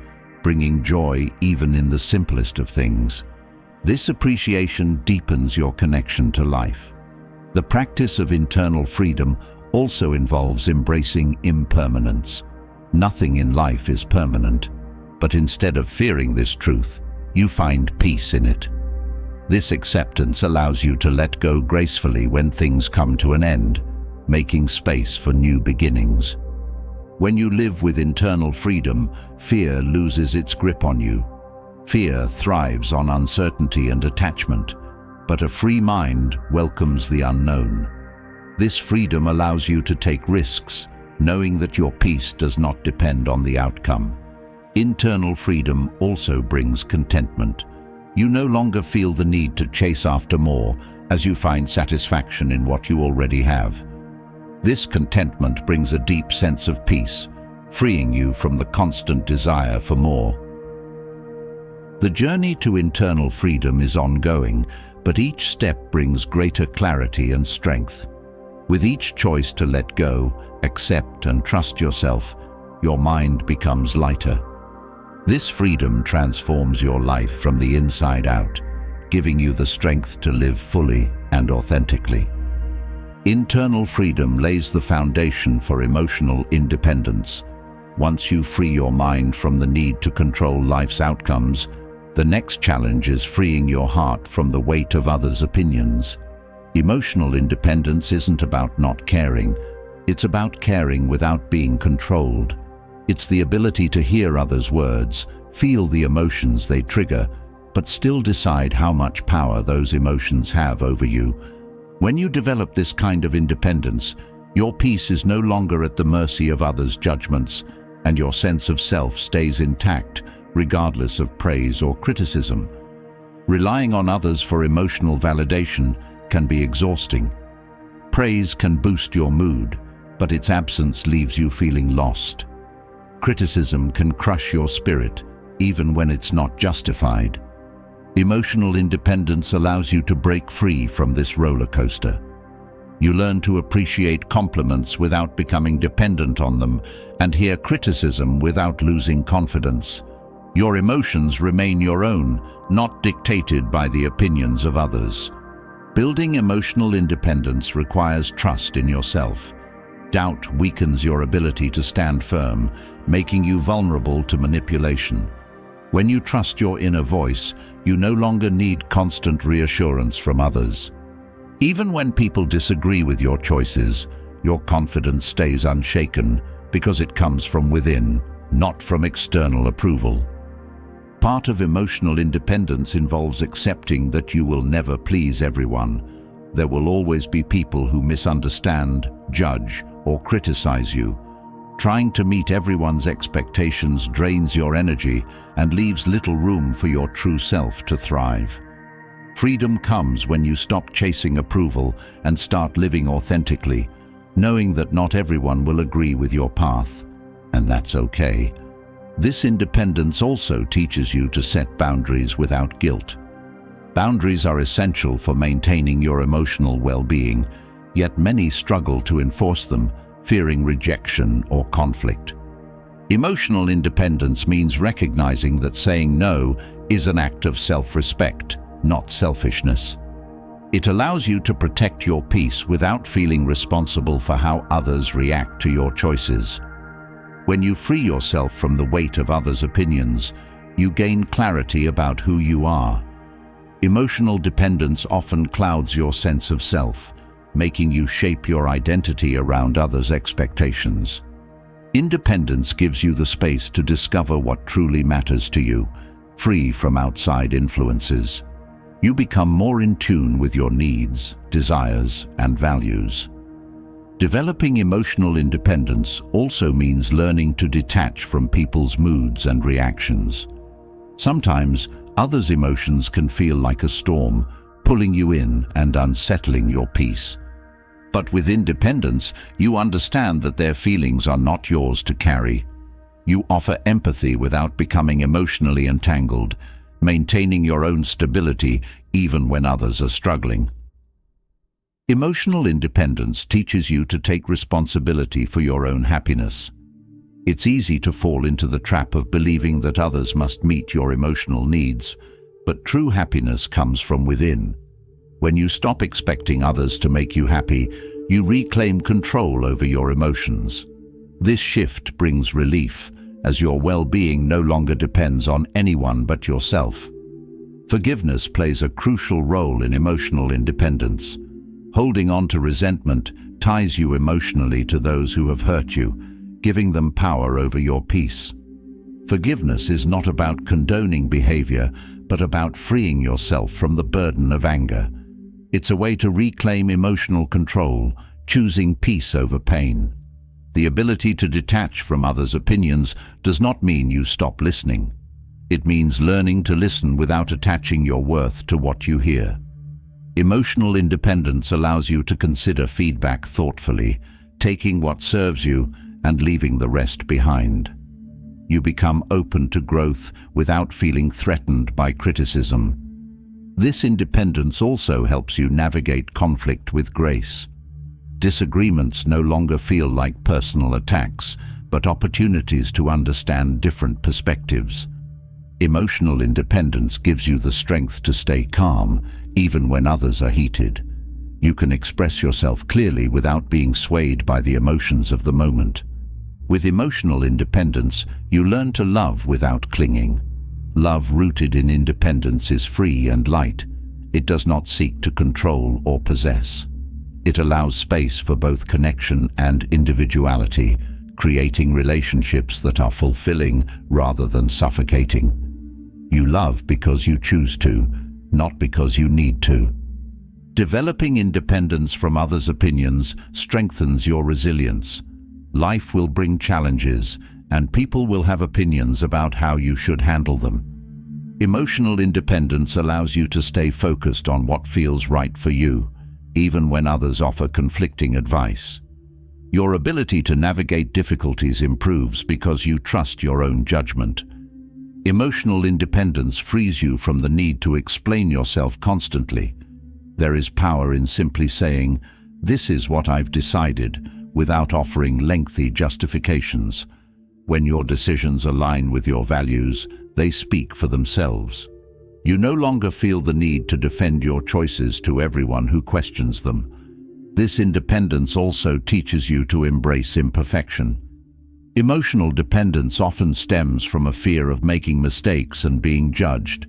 Speaker 1: bringing joy even in the simplest of things. This appreciation deepens your connection to life. The practice of internal freedom also involves embracing impermanence. Nothing in life is permanent, but instead of fearing this truth, you find peace in it. This acceptance allows you to let go gracefully when things come to an end, making space for new beginnings. When you live with internal freedom, fear loses its grip on you. Fear thrives on uncertainty and attachment, but a free mind welcomes the unknown. This freedom allows you to take risks, knowing that your peace does not depend on the outcome. Internal freedom also brings contentment. You no longer feel the need to chase after more, as you find satisfaction in what you already have. This contentment brings a deep sense of peace, freeing you from the constant desire for more. The journey to internal freedom is ongoing, but each step brings greater clarity and strength. With each choice to let go, accept and trust yourself, your mind becomes lighter. This freedom transforms your life from the inside out, giving you the strength to live fully and authentically. Internal freedom lays the foundation for emotional independence. Once you free your mind from the need to control life's outcomes, the next challenge is freeing your heart from the weight of others' opinions. Emotional independence isn't about not caring, it's about caring without being controlled. It's the ability to hear others' words, feel the emotions they trigger, but still decide how much power those emotions have over you. When you develop this kind of independence, your peace is no longer at the mercy of others' judgments, and your sense of self stays intact, regardless of praise or criticism. Relying on others for emotional validation can be exhausting. Praise can boost your mood, but its absence leaves you feeling lost. Criticism can crush your spirit, even when it's not justified. Emotional independence allows you to break free from this roller coaster. You learn to appreciate compliments without becoming dependent on them, and hear criticism without losing confidence. Your emotions remain your own, not dictated by the opinions of others. Building emotional independence requires trust in yourself. Doubt weakens your ability to stand firm, making you vulnerable to manipulation. When you trust your inner voice, you no longer need constant reassurance from others. Even when people disagree with your choices, your confidence stays unshaken because it comes from within, not from external approval. Part of emotional independence involves accepting that you will never please everyone. There will always be people who misunderstand, judge, or criticize you. Trying to meet everyone's expectations drains your energy and leaves little room for your true self to thrive. Freedom comes when you stop chasing approval and start living authentically, knowing that not everyone will agree with your path, and that's okay. This independence also teaches you to set boundaries without guilt. Boundaries are essential for maintaining your emotional well-being, yet many struggle to enforce them, fearing rejection or conflict. Emotional independence means recognizing that saying no is an act of self-respect, not selfishness. It allows you to protect your peace without feeling responsible for how others react to your choices. When you free yourself from the weight of others' opinions, you gain clarity about who you are. Emotional dependence often clouds your sense of self, making you shape your identity around others' expectations. Independence gives you the space to discover what truly matters to you, free from outside influences. You become more in tune with your needs, desires, and values. Developing emotional independence also means learning to detach from people's moods and reactions. Sometimes, others' emotions can feel like a storm, pulling you in and unsettling your peace. But with independence, you understand that their feelings are not yours to carry. You offer empathy without becoming emotionally entangled, maintaining your own stability even when others are struggling. Emotional independence teaches you to take responsibility for your own happiness. It's easy to fall into the trap of believing that others must meet your emotional needs, but true happiness comes from within. When you stop expecting others to make you happy, you reclaim control over your emotions. This shift brings relief, as your well-being no longer depends on anyone but yourself. Forgiveness plays a crucial role in emotional independence. Holding on to resentment ties you emotionally to those who have hurt you, giving them power over your peace. Forgiveness is not about condoning behavior, but about freeing yourself from the burden of anger. It's a way to reclaim emotional control, choosing peace over pain. The ability to detach from others' opinions does not mean you stop listening. It means learning to listen without attaching your worth to what you hear. Emotional independence allows you to consider feedback thoughtfully, taking what serves you and leaving the rest behind. You become open to growth without feeling threatened by criticism. This independence also helps you navigate conflict with grace. Disagreements no longer feel like personal attacks, but opportunities to understand different perspectives. Emotional independence gives you the strength to stay calm, even when others are heated. You can express yourself clearly without being swayed by the emotions of the moment. With emotional independence, you learn to love without clinging. Love rooted in independence is free and light. It does not seek to control or possess. It allows space for both connection and individuality, creating relationships that are fulfilling rather than suffocating. You love because you choose to, not because you need to. Developing independence from others' opinions strengthens your resilience. Life will bring challenges, and people will have opinions about how you should handle them. Emotional independence allows you to stay focused on what feels right for you, even when others offer conflicting advice. Your ability to navigate difficulties improves because you trust your own judgment. Emotional independence frees you from the need to explain yourself constantly. There is power in simply saying, "This is what I've decided," without offering lengthy justifications. When your decisions align with your values, they speak for themselves. You no longer feel the need to defend your choices to everyone who questions them. This independence also teaches you to embrace imperfection. Emotional dependence often stems from a fear of making mistakes and being judged.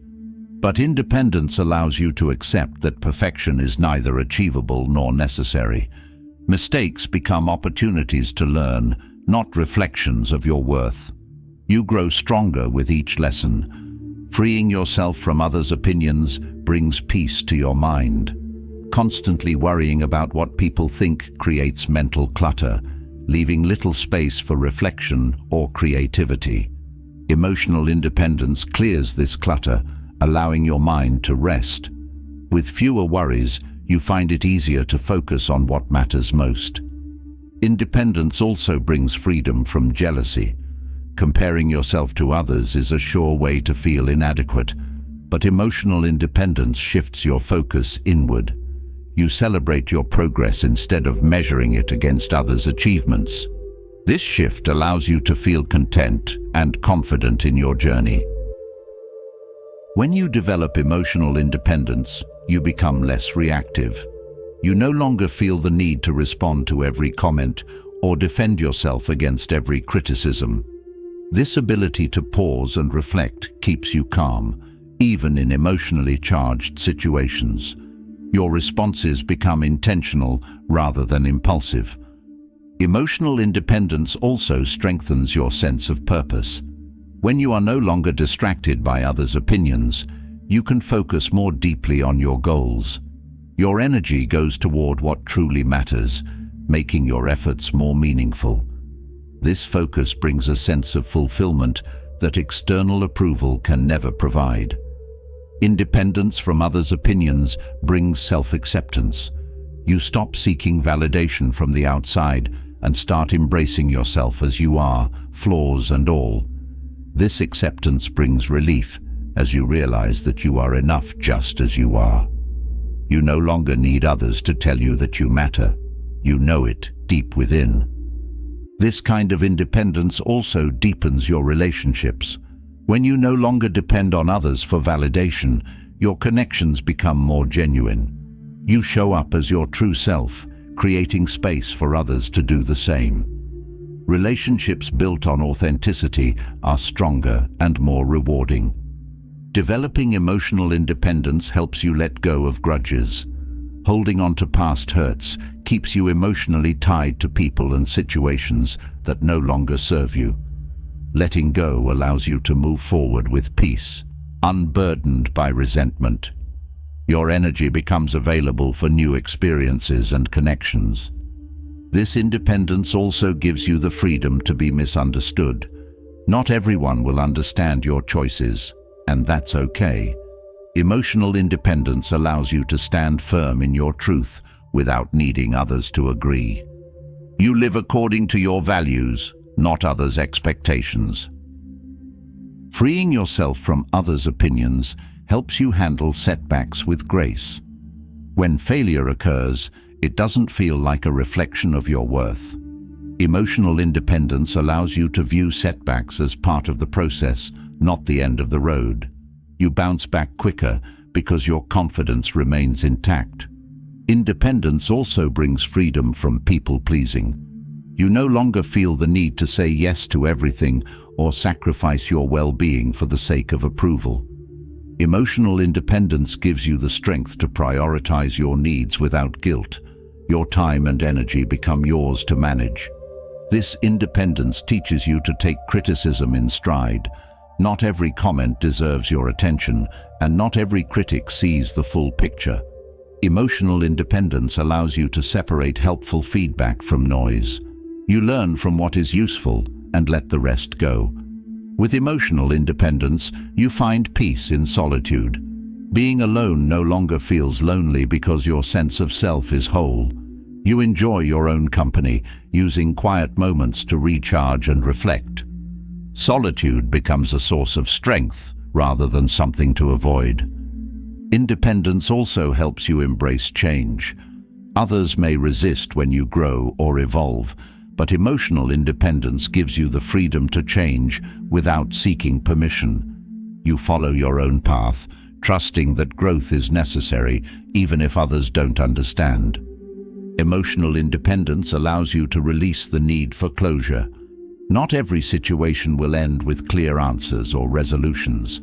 Speaker 1: But independence allows you to accept that perfection is neither achievable nor necessary. Mistakes become opportunities to learn, not reflections of your worth. You grow stronger with each lesson. Freeing yourself from others' opinions brings peace to your mind. Constantly worrying about what people think creates mental clutter, leaving little space for reflection or creativity. Emotional independence clears this clutter, allowing your mind to rest. With fewer worries, you find it easier to focus on what matters most. Independence also brings freedom from jealousy. Comparing yourself to others is a sure way to feel inadequate, but emotional independence shifts your focus inward. You celebrate your progress instead of measuring it against others' achievements. This shift allows you to feel content and confident in your journey. When you develop emotional independence, you become less reactive. You no longer feel the need to respond to every comment or defend yourself against every criticism. This ability to pause and reflect keeps you calm, even in emotionally charged situations. Your responses become intentional rather than impulsive. Emotional independence also strengthens your sense of purpose. When you are no longer distracted by others' opinions, you can focus more deeply on your goals. Your energy goes toward what truly matters, making your efforts more meaningful. This focus brings a sense of fulfillment that external approval can never provide. Independence from others' opinions brings self-acceptance. You stop seeking validation from the outside and start embracing yourself as you are, flaws and all. This acceptance brings relief as you realize that you are enough just as you are. You no longer need others to tell you that you matter. You know it deep within. This kind of independence also deepens your relationships. When you no longer depend on others for validation, your connections become more genuine. You show up as your true self, creating space for others to do the same. Relationships built on authenticity are stronger and more rewarding. Developing emotional independence helps you let go of grudges. Holding on to past hurts keeps you emotionally tied to people and situations that no longer serve you. Letting go allows you to move forward with peace, unburdened by resentment. Your energy becomes available for new experiences and connections. This independence also gives you the freedom to be misunderstood. Not everyone will understand your choices, and that's okay. Emotional independence allows you to stand firm in your truth without needing others to agree. You live according to your values, not others' expectations. Freeing yourself from others' opinions helps you handle setbacks with grace. When failure occurs, it doesn't feel like a reflection of your worth. Emotional independence allows you to view setbacks as part of the process, not the end of the road. You bounce back quicker because your confidence remains intact. Independence also brings freedom from people-pleasing. You no longer feel the need to say yes to everything or sacrifice your well-being for the sake of approval. Emotional independence gives you the strength to prioritize your needs without guilt. Your time and energy become yours to manage. This independence teaches you to take criticism in stride. Not every comment deserves your attention, and not every critic sees the full picture. Emotional independence allows you to separate helpful feedback from noise. You learn from what is useful and let the rest go. With emotional independence, you find peace in solitude. Being alone no longer feels lonely because your sense of self is whole. You enjoy your own company, using quiet moments to recharge and reflect. Solitude becomes a source of strength rather than something to avoid. Independence also helps you embrace change. Others may resist when you grow or evolve, but emotional independence gives you the freedom to change without seeking permission. You follow your own path, trusting that growth is necessary even if others don't understand. Emotional independence allows you to release the need for closure. Not every situation will end with clear answers or resolutions.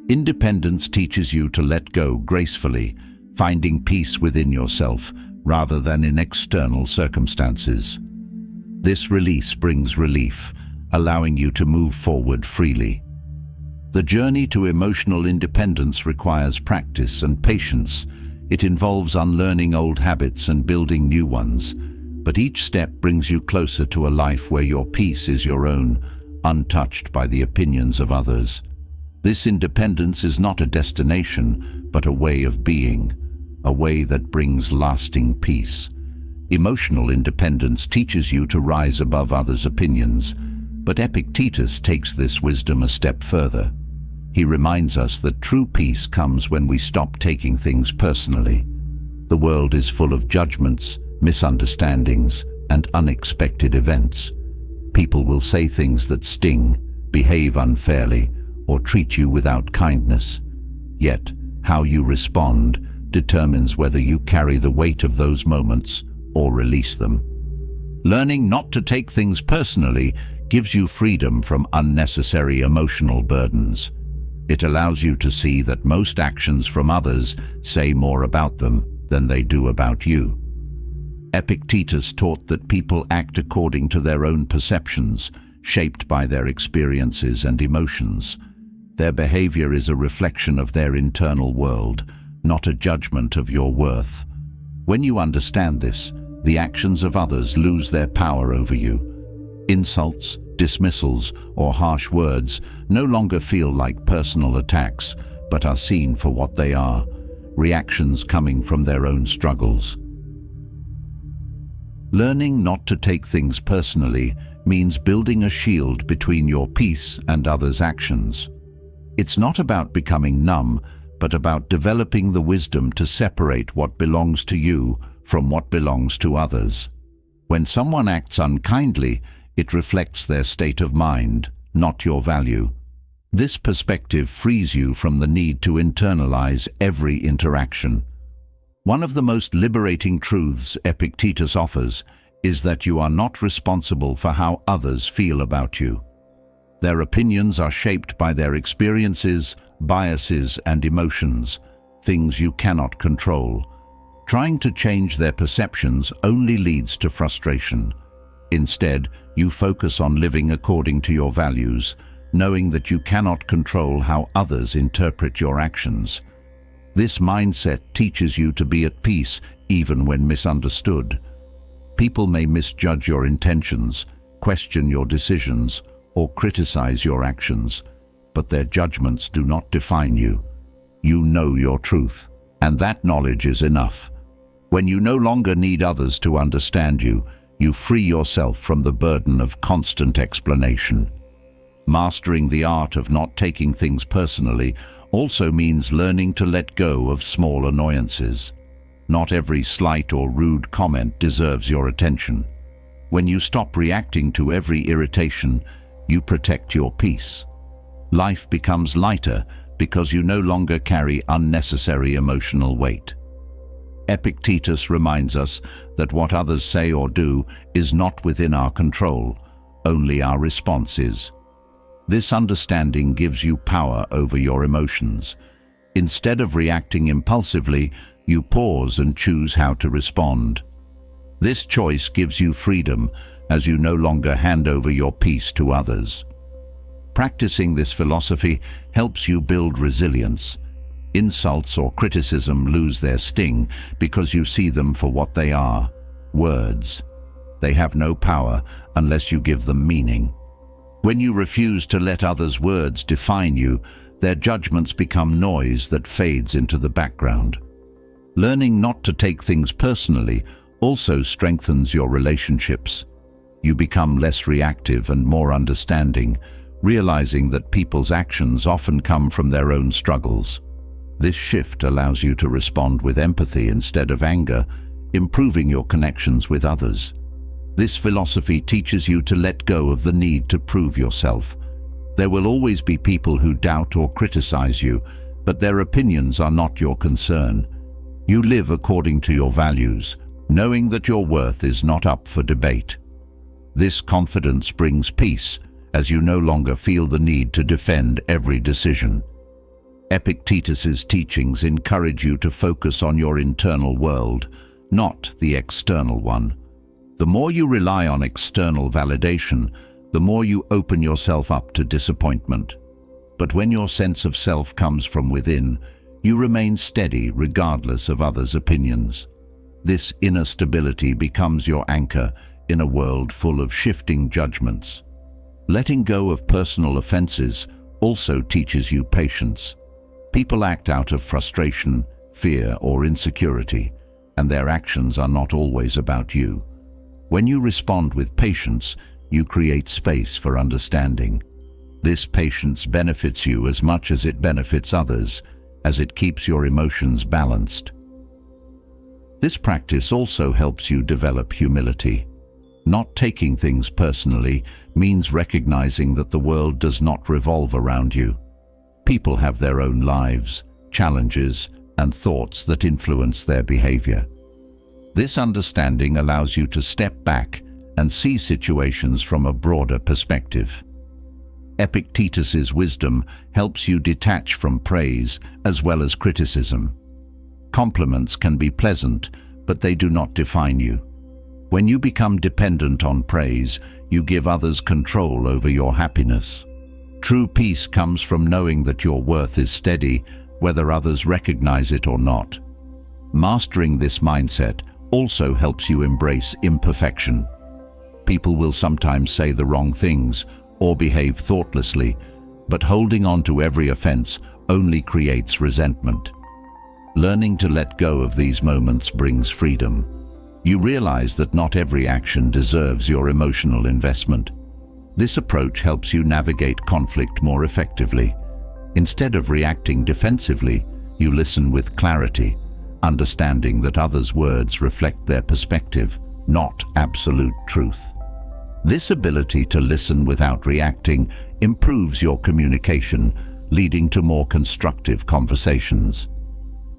Speaker 1: Independence teaches you to let go gracefully, finding peace within yourself rather than in external circumstances. This release brings relief, allowing you to move forward freely. The journey to emotional independence requires practice and patience. It involves unlearning old habits and building new ones, but each step brings you closer to a life where your peace is your own, untouched by the opinions of others. This independence is not a destination, but a way of being, a way that brings lasting peace. Emotional independence teaches you to rise above others' opinions, but Epictetus takes this wisdom a step further. He reminds us that true peace comes when we stop taking things personally. The world is full of judgments, misunderstandings, and unexpected events. People will say things that sting, behave unfairly, or treat you without kindness. Yet, how you respond determines whether you carry the weight of those moments or release them. Learning not to take things personally gives you freedom from unnecessary emotional burdens. It allows you to see that most actions from others say more about them than they do about you. Epictetus taught that people act according to their own perceptions, shaped by their experiences and emotions. Their behavior is a reflection of their internal world, not a judgment of your worth. When you understand this, the actions of others lose their power over you. Insults, dismissals, or harsh words no longer feel like personal attacks, but are seen for what they are, reactions coming from their own struggles. Learning not to take things personally means building a shield between your peace and others' actions. It's not about becoming numb, but about developing the wisdom to separate what belongs to you from what belongs to others. When someone acts unkindly, it reflects their state of mind, not your value. This perspective frees you from the need to internalize every interaction. One of the most liberating truths Epictetus offers is that you are not responsible for how others feel about you. Their opinions are shaped by their experiences, biases, and emotions, things you cannot control. Trying to change their perceptions only leads to frustration. Instead, you focus on living according to your values, knowing that you cannot control how others interpret your actions. This mindset teaches you to be at peace even when misunderstood. People may misjudge your intentions, question your decisions, or criticize your actions, but their judgments do not define you. You know your truth, and that knowledge is enough. When you no longer need others to understand you, you free yourself from the burden of constant explanation. Mastering the art of not taking things personally also means learning to let go of small annoyances. Not every slight or rude comment deserves your attention. When you stop reacting to every irritation, you protect your peace. Life becomes lighter because you no longer carry unnecessary emotional weight. Epictetus reminds us that what others say or do is not within our control, only our response is. This understanding gives you power over your emotions. Instead of reacting impulsively, you pause and choose how to respond. This choice gives you freedom, as you no longer hand over your peace to others. Practicing this philosophy helps you build resilience. Insults or criticism lose their sting because you see them for what they are: words. They have no power unless you give them meaning. When you refuse to let others' words define you, their judgments become noise that fades into the background. Learning not to take things personally also strengthens your relationships. You become less reactive and more understanding, realizing that people's actions often come from their own struggles. This shift allows you to respond with empathy instead of anger, improving your connections with others. This philosophy teaches you to let go of the need to prove yourself. There will always be people who doubt or criticize you, but their opinions are not your concern. You live according to your values, knowing that your worth is not up for debate. This confidence brings peace, as you no longer feel the need to defend every decision. Epictetus's teachings encourage you to focus on your internal world, not the external one. The more you rely on external validation, the more you open yourself up to disappointment. But when your sense of self comes from within, you remain steady regardless of others' opinions. This inner stability becomes your anchor in a world full of shifting judgments. Letting go of personal offenses also teaches you patience. People act out of frustration, fear, or insecurity, and their actions are not always about you. When you respond with patience, you create space for understanding. This patience benefits you as much as it benefits others, as it keeps your emotions balanced. This practice also helps you develop humility. Not taking things personally means recognizing that the world does not revolve around you. People have their own lives, challenges, and thoughts that influence their behavior. This understanding allows you to step back and see situations from a broader perspective. Epictetus's wisdom helps you detach from praise as well as criticism. Compliments can be pleasant, but they do not define you. When you become dependent on praise, you give others control over your happiness. True peace comes from knowing that your worth is steady, whether others recognize it or not. Mastering this mindset also helps you embrace imperfection. People will sometimes say the wrong things or behave thoughtlessly, but holding on to every offense only creates resentment. Learning to let go of these moments brings freedom. You realize that not every action deserves your emotional investment. This approach helps you navigate conflict more effectively. Instead of reacting defensively, you listen with clarity, understanding that others' words reflect their perspective, not absolute truth. This ability to listen without reacting improves your communication, leading to more constructive conversations.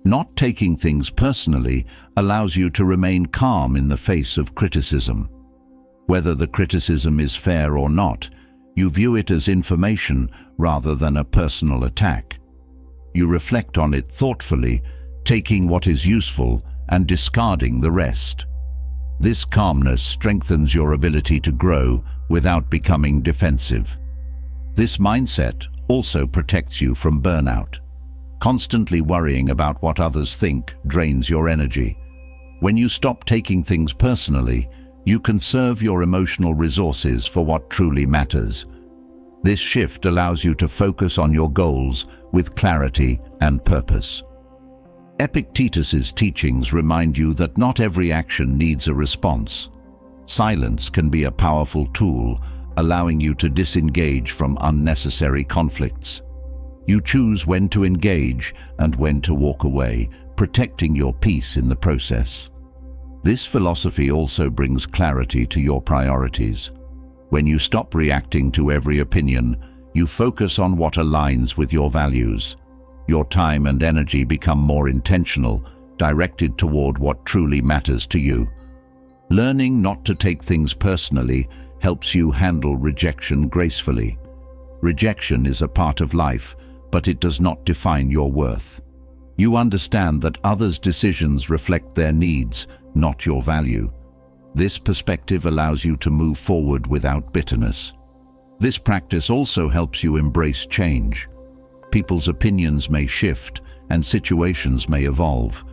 Speaker 1: Not taking things personally allows you to remain calm in the face of criticism. Whether the criticism is fair or not, you view it as information rather than a personal attack. You reflect on it thoughtfully, taking what is useful and discarding the rest. This calmness strengthens your ability to grow without becoming defensive. This mindset also protects you from burnout. Constantly worrying about what others think drains your energy. When you stop taking things personally, you conserve your emotional resources for what truly matters. This shift allows you to focus on your goals with clarity and purpose. Epictetus's teachings remind you that not every action needs a response. Silence can be a powerful tool, allowing you to disengage from unnecessary conflicts. You choose when to engage and when to walk away, protecting your peace in the process. This philosophy also brings clarity to your priorities. When you stop reacting to every opinion, you focus on what aligns with your values. Your time and energy become more intentional, directed toward what truly matters to you. Learning not to take things personally helps you handle rejection gracefully. Rejection is a part of life, but it does not define your worth. You understand that others' decisions reflect their needs, not your value. This perspective allows you to move forward without bitterness. This practice also helps you embrace change. People's opinions may shift and situations may evolve,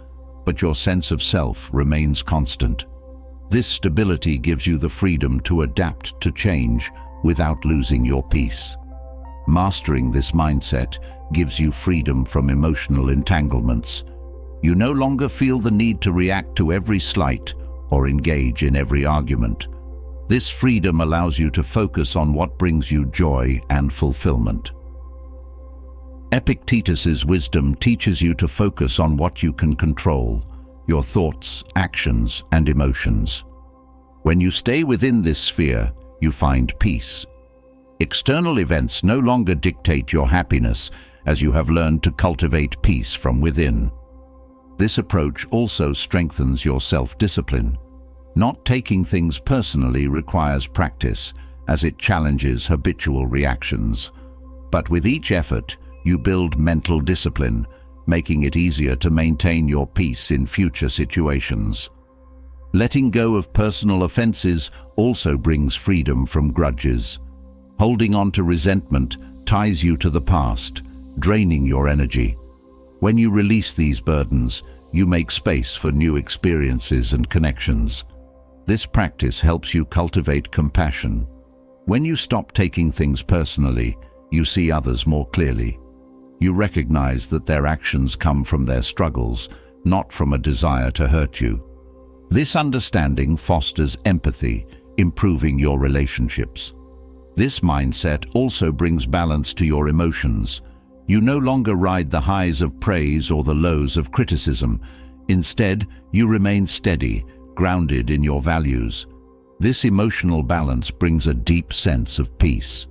Speaker 1: but your sense of self remains constant. This stability gives you the freedom to adapt to change without losing your peace. Mastering this mindset gives you freedom from emotional entanglements. You no longer feel the need to react to every slight or engage in every argument. This freedom allows you to focus on what brings you joy and fulfillment. Epictetus's wisdom teaches you to focus on what you can control, your thoughts, actions, and emotions. When you stay within this sphere, you find peace. External events no longer dictate your happiness, as you have learned to cultivate peace from within. This approach also strengthens your self-discipline. Not taking things personally requires practice, as it challenges habitual reactions. But with each effort, you build mental discipline, making it easier to maintain your peace in future situations. Letting go of personal offenses also brings freedom from grudges. Holding on to resentment ties you to the past, draining your energy. When you release these burdens, you make space for new experiences and connections. This practice helps you cultivate compassion. When you stop taking things personally, you see others more clearly. You recognize that their actions come from their struggles, not from a desire to hurt you. This understanding fosters empathy, improving your relationships. This mindset also brings balance to your emotions. You no longer ride the highs of praise or the lows of criticism. Instead, you remain steady, grounded in your values. This emotional balance brings a deep sense of peace.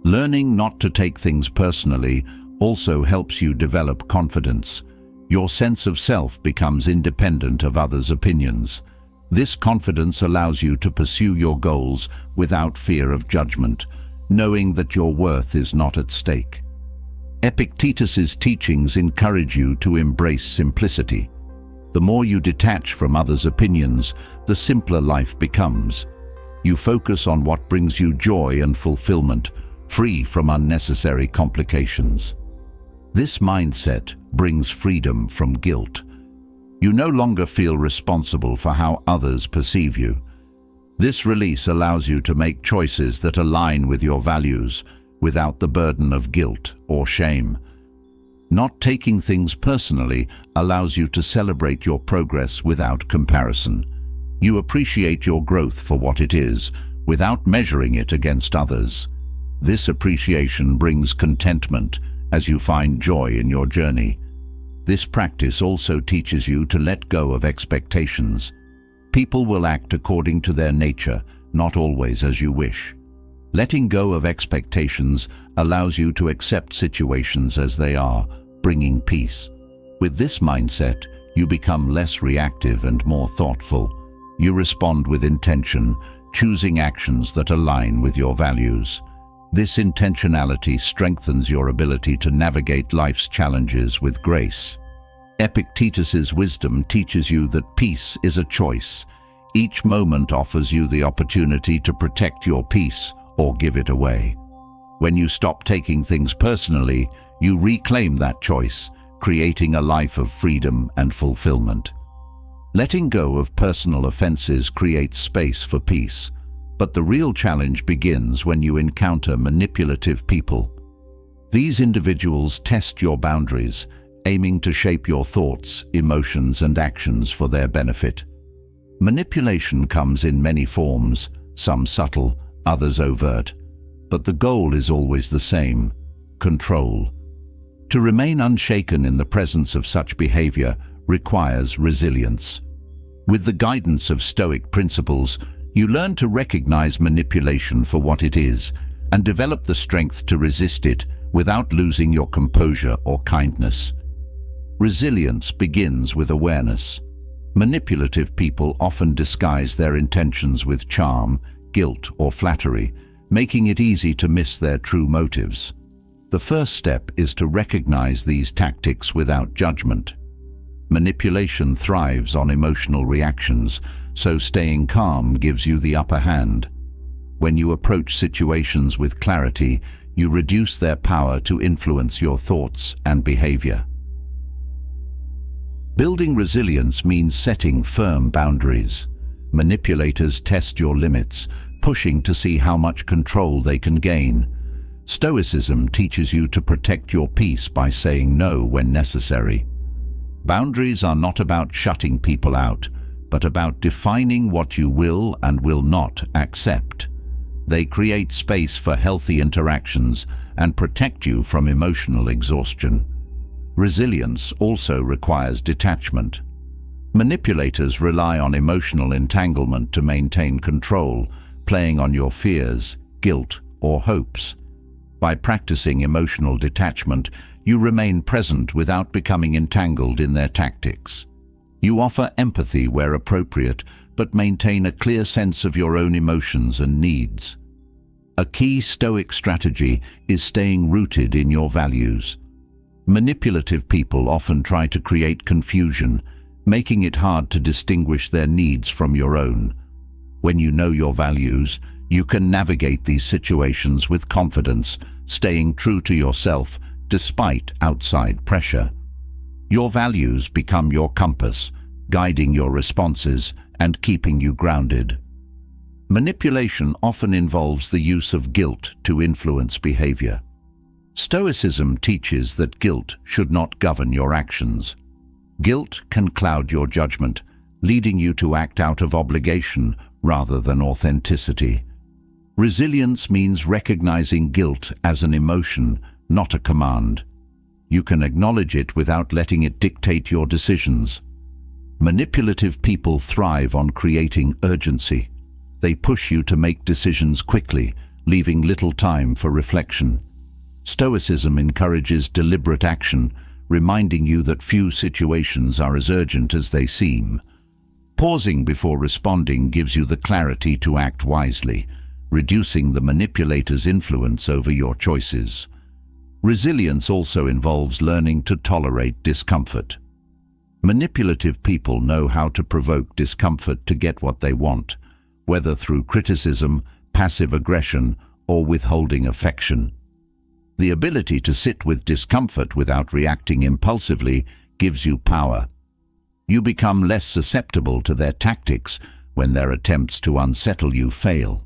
Speaker 1: Learning not to take things personally also helps you develop confidence. Your sense of self becomes independent of others' opinions. This confidence allows you to pursue your goals without fear of judgment, knowing that your worth is not at stake. Epictetus's teachings encourage you to embrace simplicity. The more you detach from others' opinions, the simpler life becomes. You focus on what brings you joy and fulfillment, free from unnecessary complications. This mindset brings freedom from guilt. You no longer feel responsible for how others perceive you. This release allows you to make choices that align with your values without the burden of guilt or shame. Not taking things personally allows you to celebrate your progress without comparison. You appreciate your growth for what it is, without measuring it against others. This appreciation brings contentment as you find joy in your journey. This practice also teaches you to let go of expectations. People will act according to their nature, not always as you wish. Letting go of expectations allows you to accept situations as they are, bringing peace. With this mindset, you become less reactive and more thoughtful. You respond with intention, choosing actions that align with your values. This intentionality strengthens your ability to navigate life's challenges with grace. Epictetus's wisdom teaches you that peace is a choice. Each moment offers you the opportunity to protect your peace or give it away. When you stop taking things personally, you reclaim that choice, creating a life of freedom and fulfillment. Letting go of personal offenses creates space for peace. But the real challenge begins when you encounter manipulative people. These individuals test your boundaries, aiming to shape your thoughts, emotions, and actions for their benefit. Manipulation comes in many forms, some subtle, others overt. But the goal is always the same: control. To remain unshaken in the presence of such behavior requires resilience. With the guidance of Stoic principles, you learn to recognize manipulation for what it is and develop the strength to resist it without losing your composure or kindness. Resilience begins with awareness. Manipulative people often disguise their intentions with charm, guilt, or flattery, making it easy to miss their true motives. The first step is to recognize these tactics without judgment. Manipulation thrives on emotional reactions, so staying calm gives you the upper hand. When you approach situations with clarity, you reduce their power to influence your thoughts and behavior. Building resilience means setting firm boundaries. Manipulators test your limits, pushing to see how much control they can gain. Stoicism teaches you to protect your peace by saying no when necessary. Boundaries are not about shutting people out, but about defining what you will and will not accept. They create space for healthy interactions and protect you from emotional exhaustion. Resilience also requires detachment. Manipulators rely on emotional entanglement to maintain control, playing on your fears, guilt, or hopes. By practicing emotional detachment, you remain present without becoming entangled in their tactics. You offer empathy where appropriate, but maintain a clear sense of your own emotions and needs. A key Stoic strategy is staying rooted in your values. Manipulative people often try to create confusion, making it hard to distinguish their needs from your own. When you know your values, you can navigate these situations with confidence, staying true to yourself despite outside pressure. Your values become your compass, guiding your responses and keeping you grounded. Manipulation often involves the use of guilt to influence behavior. Stoicism teaches that guilt should not govern your actions. Guilt can cloud your judgment, leading you to act out of obligation rather than authenticity. Resilience means recognizing guilt as an emotion, not a command. You can acknowledge it without letting it dictate your decisions. Manipulative people thrive on creating urgency. They push you to make decisions quickly, leaving little time for reflection. Stoicism encourages deliberate action, reminding you that few situations are as urgent as they seem. Pausing before responding gives you the clarity to act wisely, reducing the manipulator's influence over your choices. Resilience also involves learning to tolerate discomfort. Manipulative people know how to provoke discomfort to get what they want, whether through criticism, passive aggression, or withholding affection. The ability to sit with discomfort without reacting impulsively gives you power. You become less susceptible to their tactics when their attempts to unsettle you fail.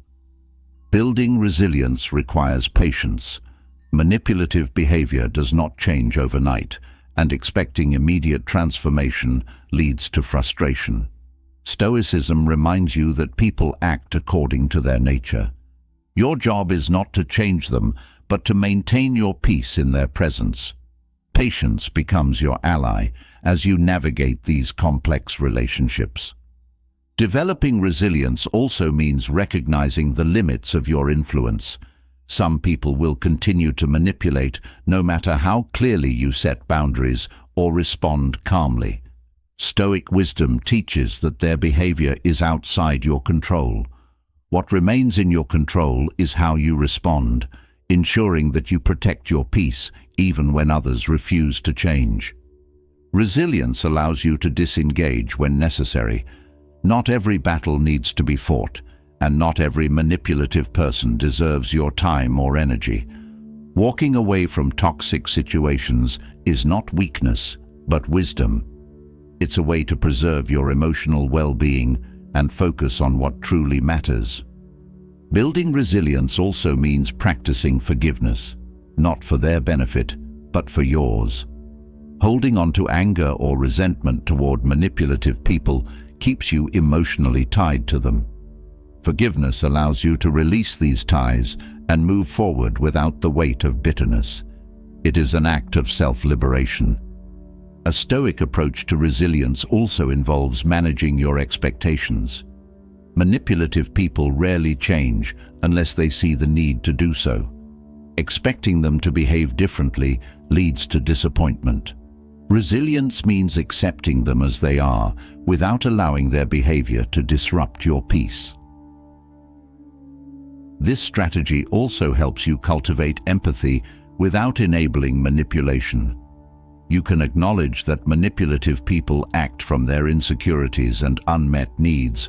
Speaker 1: Building resilience requires patience. Manipulative behavior does not change overnight, and expecting immediate transformation leads to frustration. Stoicism reminds you that people act according to their nature. Your job is not to change them, but to maintain your peace in their presence. Patience becomes your ally as you navigate these complex relationships. Developing resilience also means recognizing the limits of your influence. Some people will continue to manipulate no matter how clearly you set boundaries or respond calmly. Stoic wisdom teaches that their behavior is outside your control. What remains in your control is how you respond, ensuring that you protect your peace even when others refuse to change. Resilience allows you to disengage when necessary. Not every battle needs to be fought, and not every manipulative person deserves your time or energy. Walking away from toxic situations is not weakness, but wisdom. It's a way to preserve your emotional well-being and focus on what truly matters. Building resilience also means practicing forgiveness, not for their benefit, but for yours. Holding on to anger or resentment toward manipulative people keeps you emotionally tied to them. Forgiveness allows you to release these ties and move forward without the weight of bitterness. It is an act of self-liberation. A Stoic approach to resilience also involves managing your expectations. Manipulative people rarely change unless they see the need to do so. Expecting them to behave differently leads to disappointment. Resilience means accepting them as they are without allowing their behavior to disrupt your peace. This strategy also helps you cultivate empathy without enabling manipulation. You can acknowledge that manipulative people act from their insecurities and unmet needs,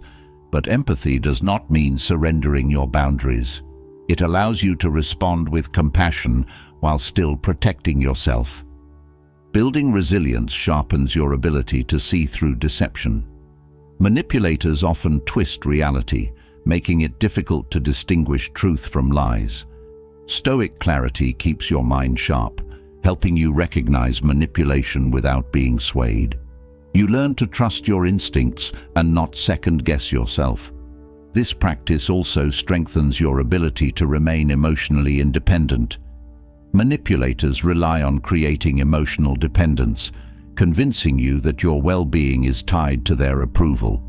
Speaker 1: but empathy does not mean surrendering your boundaries. It allows you to respond with compassion while still protecting yourself. Building resilience sharpens your ability to see through deception. Manipulators often twist reality, making it difficult to distinguish truth from lies. Stoic clarity keeps your mind sharp, helping you recognize manipulation without being swayed. You learn to trust your instincts and not second-guess yourself. This practice also strengthens your ability to remain emotionally independent. Manipulators rely on creating emotional dependence, convincing you that your well-being is tied to their approval.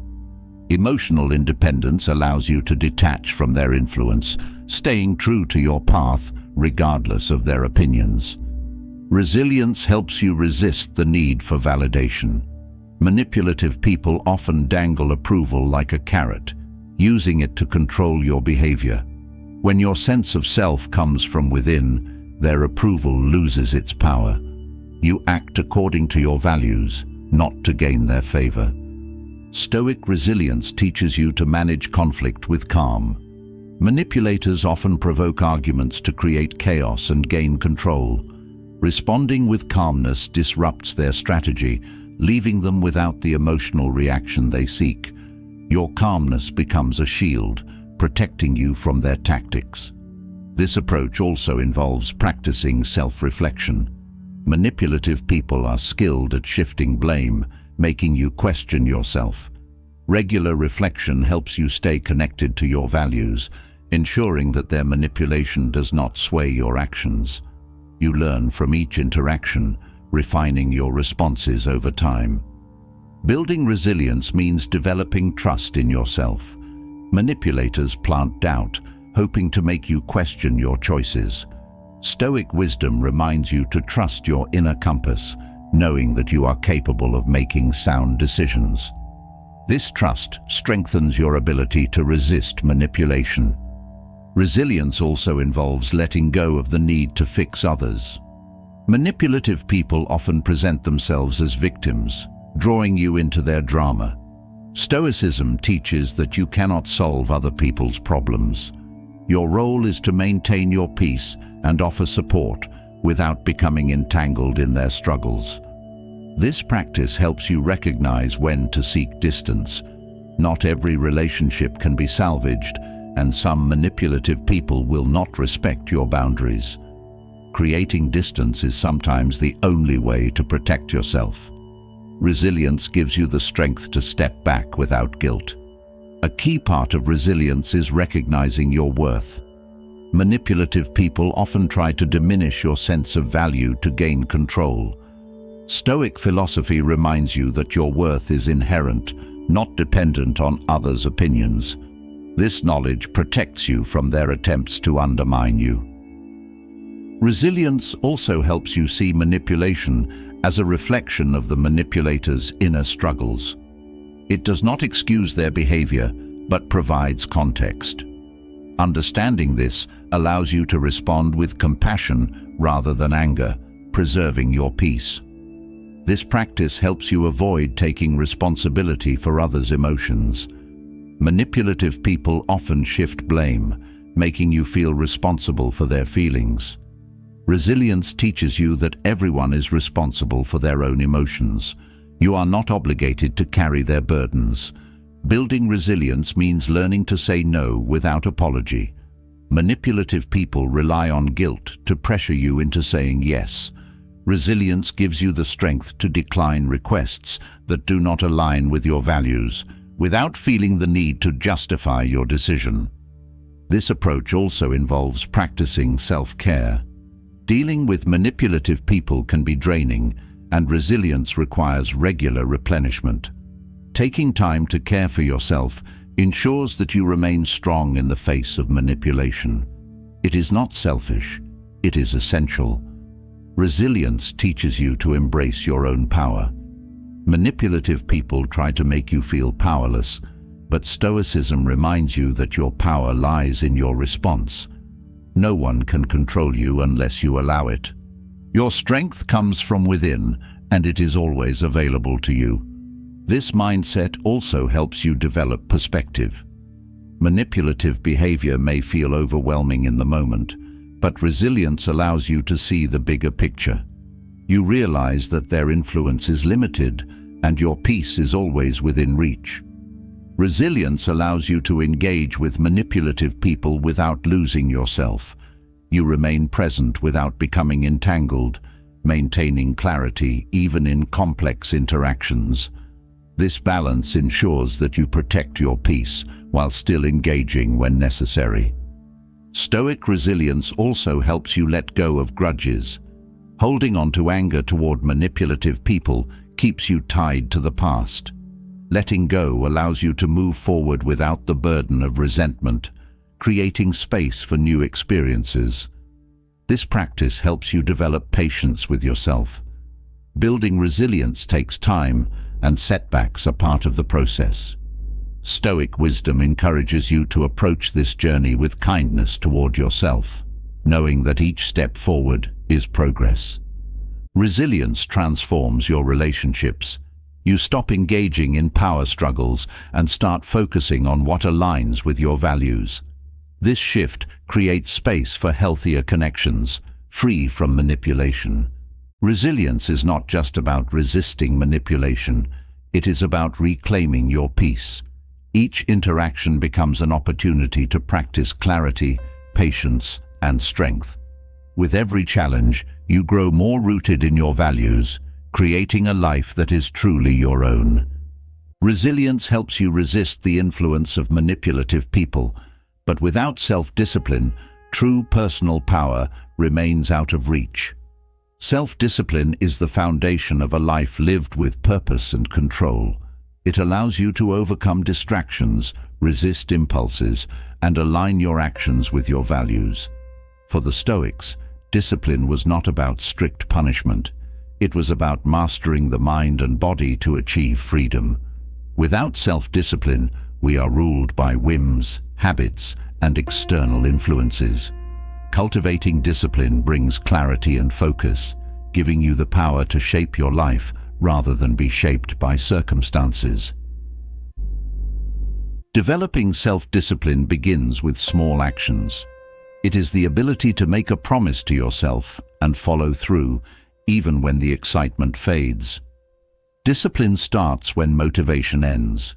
Speaker 1: Emotional independence allows you to detach from their influence, staying true to your path regardless of their opinions. Resilience helps you resist the need for validation. Manipulative people often dangle approval like a carrot, using it to control your behavior. When your sense of self comes from within, their approval loses its power. You act according to your values, not to gain their favor. Stoic resilience teaches you to manage conflict with calm. Manipulators often provoke arguments to create chaos and gain control. Responding with calmness disrupts their strategy, leaving them without the emotional reaction they seek. Your calmness becomes a shield, protecting you from their tactics. This approach also involves practicing self-reflection. Manipulative people are skilled at shifting blame, making you question yourself. Regular reflection helps you stay connected to your values, ensuring that their manipulation does not sway your actions. You learn from each interaction, refining your responses over time. Building resilience means developing trust in yourself. Manipulators plant doubt, hoping to make you question your choices. Stoic wisdom reminds you to trust your inner compass, knowing that you are capable of making sound decisions. This trust strengthens your ability to resist manipulation. Resilience also involves letting go of the need to fix others. Manipulative people often present themselves as victims, drawing you into their drama. Stoicism teaches that you cannot solve other people's problems. Your role is to maintain your peace and offer support without becoming entangled in their struggles. This practice helps you recognize when to seek distance. Not every relationship can be salvaged, and some manipulative people will not respect your boundaries. Creating distance is sometimes the only way to protect yourself. Resilience gives you the strength to step back without guilt. A key part of resilience is recognizing your worth. Manipulative people often try to diminish your sense of value to gain control. Stoic philosophy reminds you that your worth is inherent, not dependent on others' opinions. This knowledge protects you from their attempts to undermine you. Resilience also helps you see manipulation as a reflection of the manipulator's inner struggles. It does not excuse their behavior, but provides context. Understanding this allows you to respond with compassion rather than anger, preserving your peace. This practice helps you avoid taking responsibility for others' emotions. Manipulative people often shift blame, making you feel responsible for their feelings. Resilience teaches you that everyone is responsible for their own emotions. You are not obligated to carry their burdens. Building resilience means learning to say no without apology. Manipulative people rely on guilt to pressure you into saying yes. Resilience gives you the strength to decline requests that do not align with your values, without feeling the need to justify your decision. This approach also involves practicing self-care. Dealing with manipulative people can be draining, and resilience requires regular replenishment. Taking time to care for yourself ensures that you remain strong in the face of manipulation. It is not selfish, it is essential. Resilience teaches you to embrace your own power. Manipulative people try to make you feel powerless, but Stoicism reminds you that your power lies in your response. No one can control you unless you allow it. Your strength comes from within, and it is always available to you. This mindset also helps you develop perspective. Manipulative behavior may feel overwhelming in the moment, but resilience allows you to see the bigger picture. You realize that their influence is limited, and your peace is always within reach. Resilience allows you to engage with manipulative people without losing yourself. You remain present without becoming entangled, maintaining clarity even in complex interactions. This balance ensures that you protect your peace while still engaging when necessary. Stoic resilience also helps you let go of grudges. Holding on to anger toward manipulative people keeps you tied to the past. Letting go allows you to move forward without the burden of resentment, creating space for new experiences. This practice helps you develop patience with yourself. Building resilience takes time, and setbacks are part of the process. Stoic wisdom encourages you to approach this journey with kindness toward yourself, knowing that each step forward is progress. Resilience transforms your relationships. You stop engaging in power struggles and start focusing on what aligns with your values. This shift creates space for healthier connections, free from manipulation. Resilience is not just about resisting manipulation, it is about reclaiming your peace. Each interaction becomes an opportunity to practice clarity, patience, and strength. With every challenge, you grow more rooted in your values, creating a life that is truly your own. Resilience helps you resist the influence of manipulative people, but without self-discipline, true personal power remains out of reach. Self-discipline is the foundation of a life lived with purpose and control. It allows you to overcome distractions, resist impulses, and align your actions with your values. For the Stoics, discipline was not about strict punishment. It was about mastering the mind and body to achieve freedom. Without self-discipline, we are ruled by whims, habits, and external influences. Cultivating discipline brings clarity and focus, giving you the power to shape your life rather than be shaped by circumstances. Developing self-discipline begins with small actions. It is the ability to make a promise to yourself and follow through, even when the excitement fades. Discipline starts when motivation ends.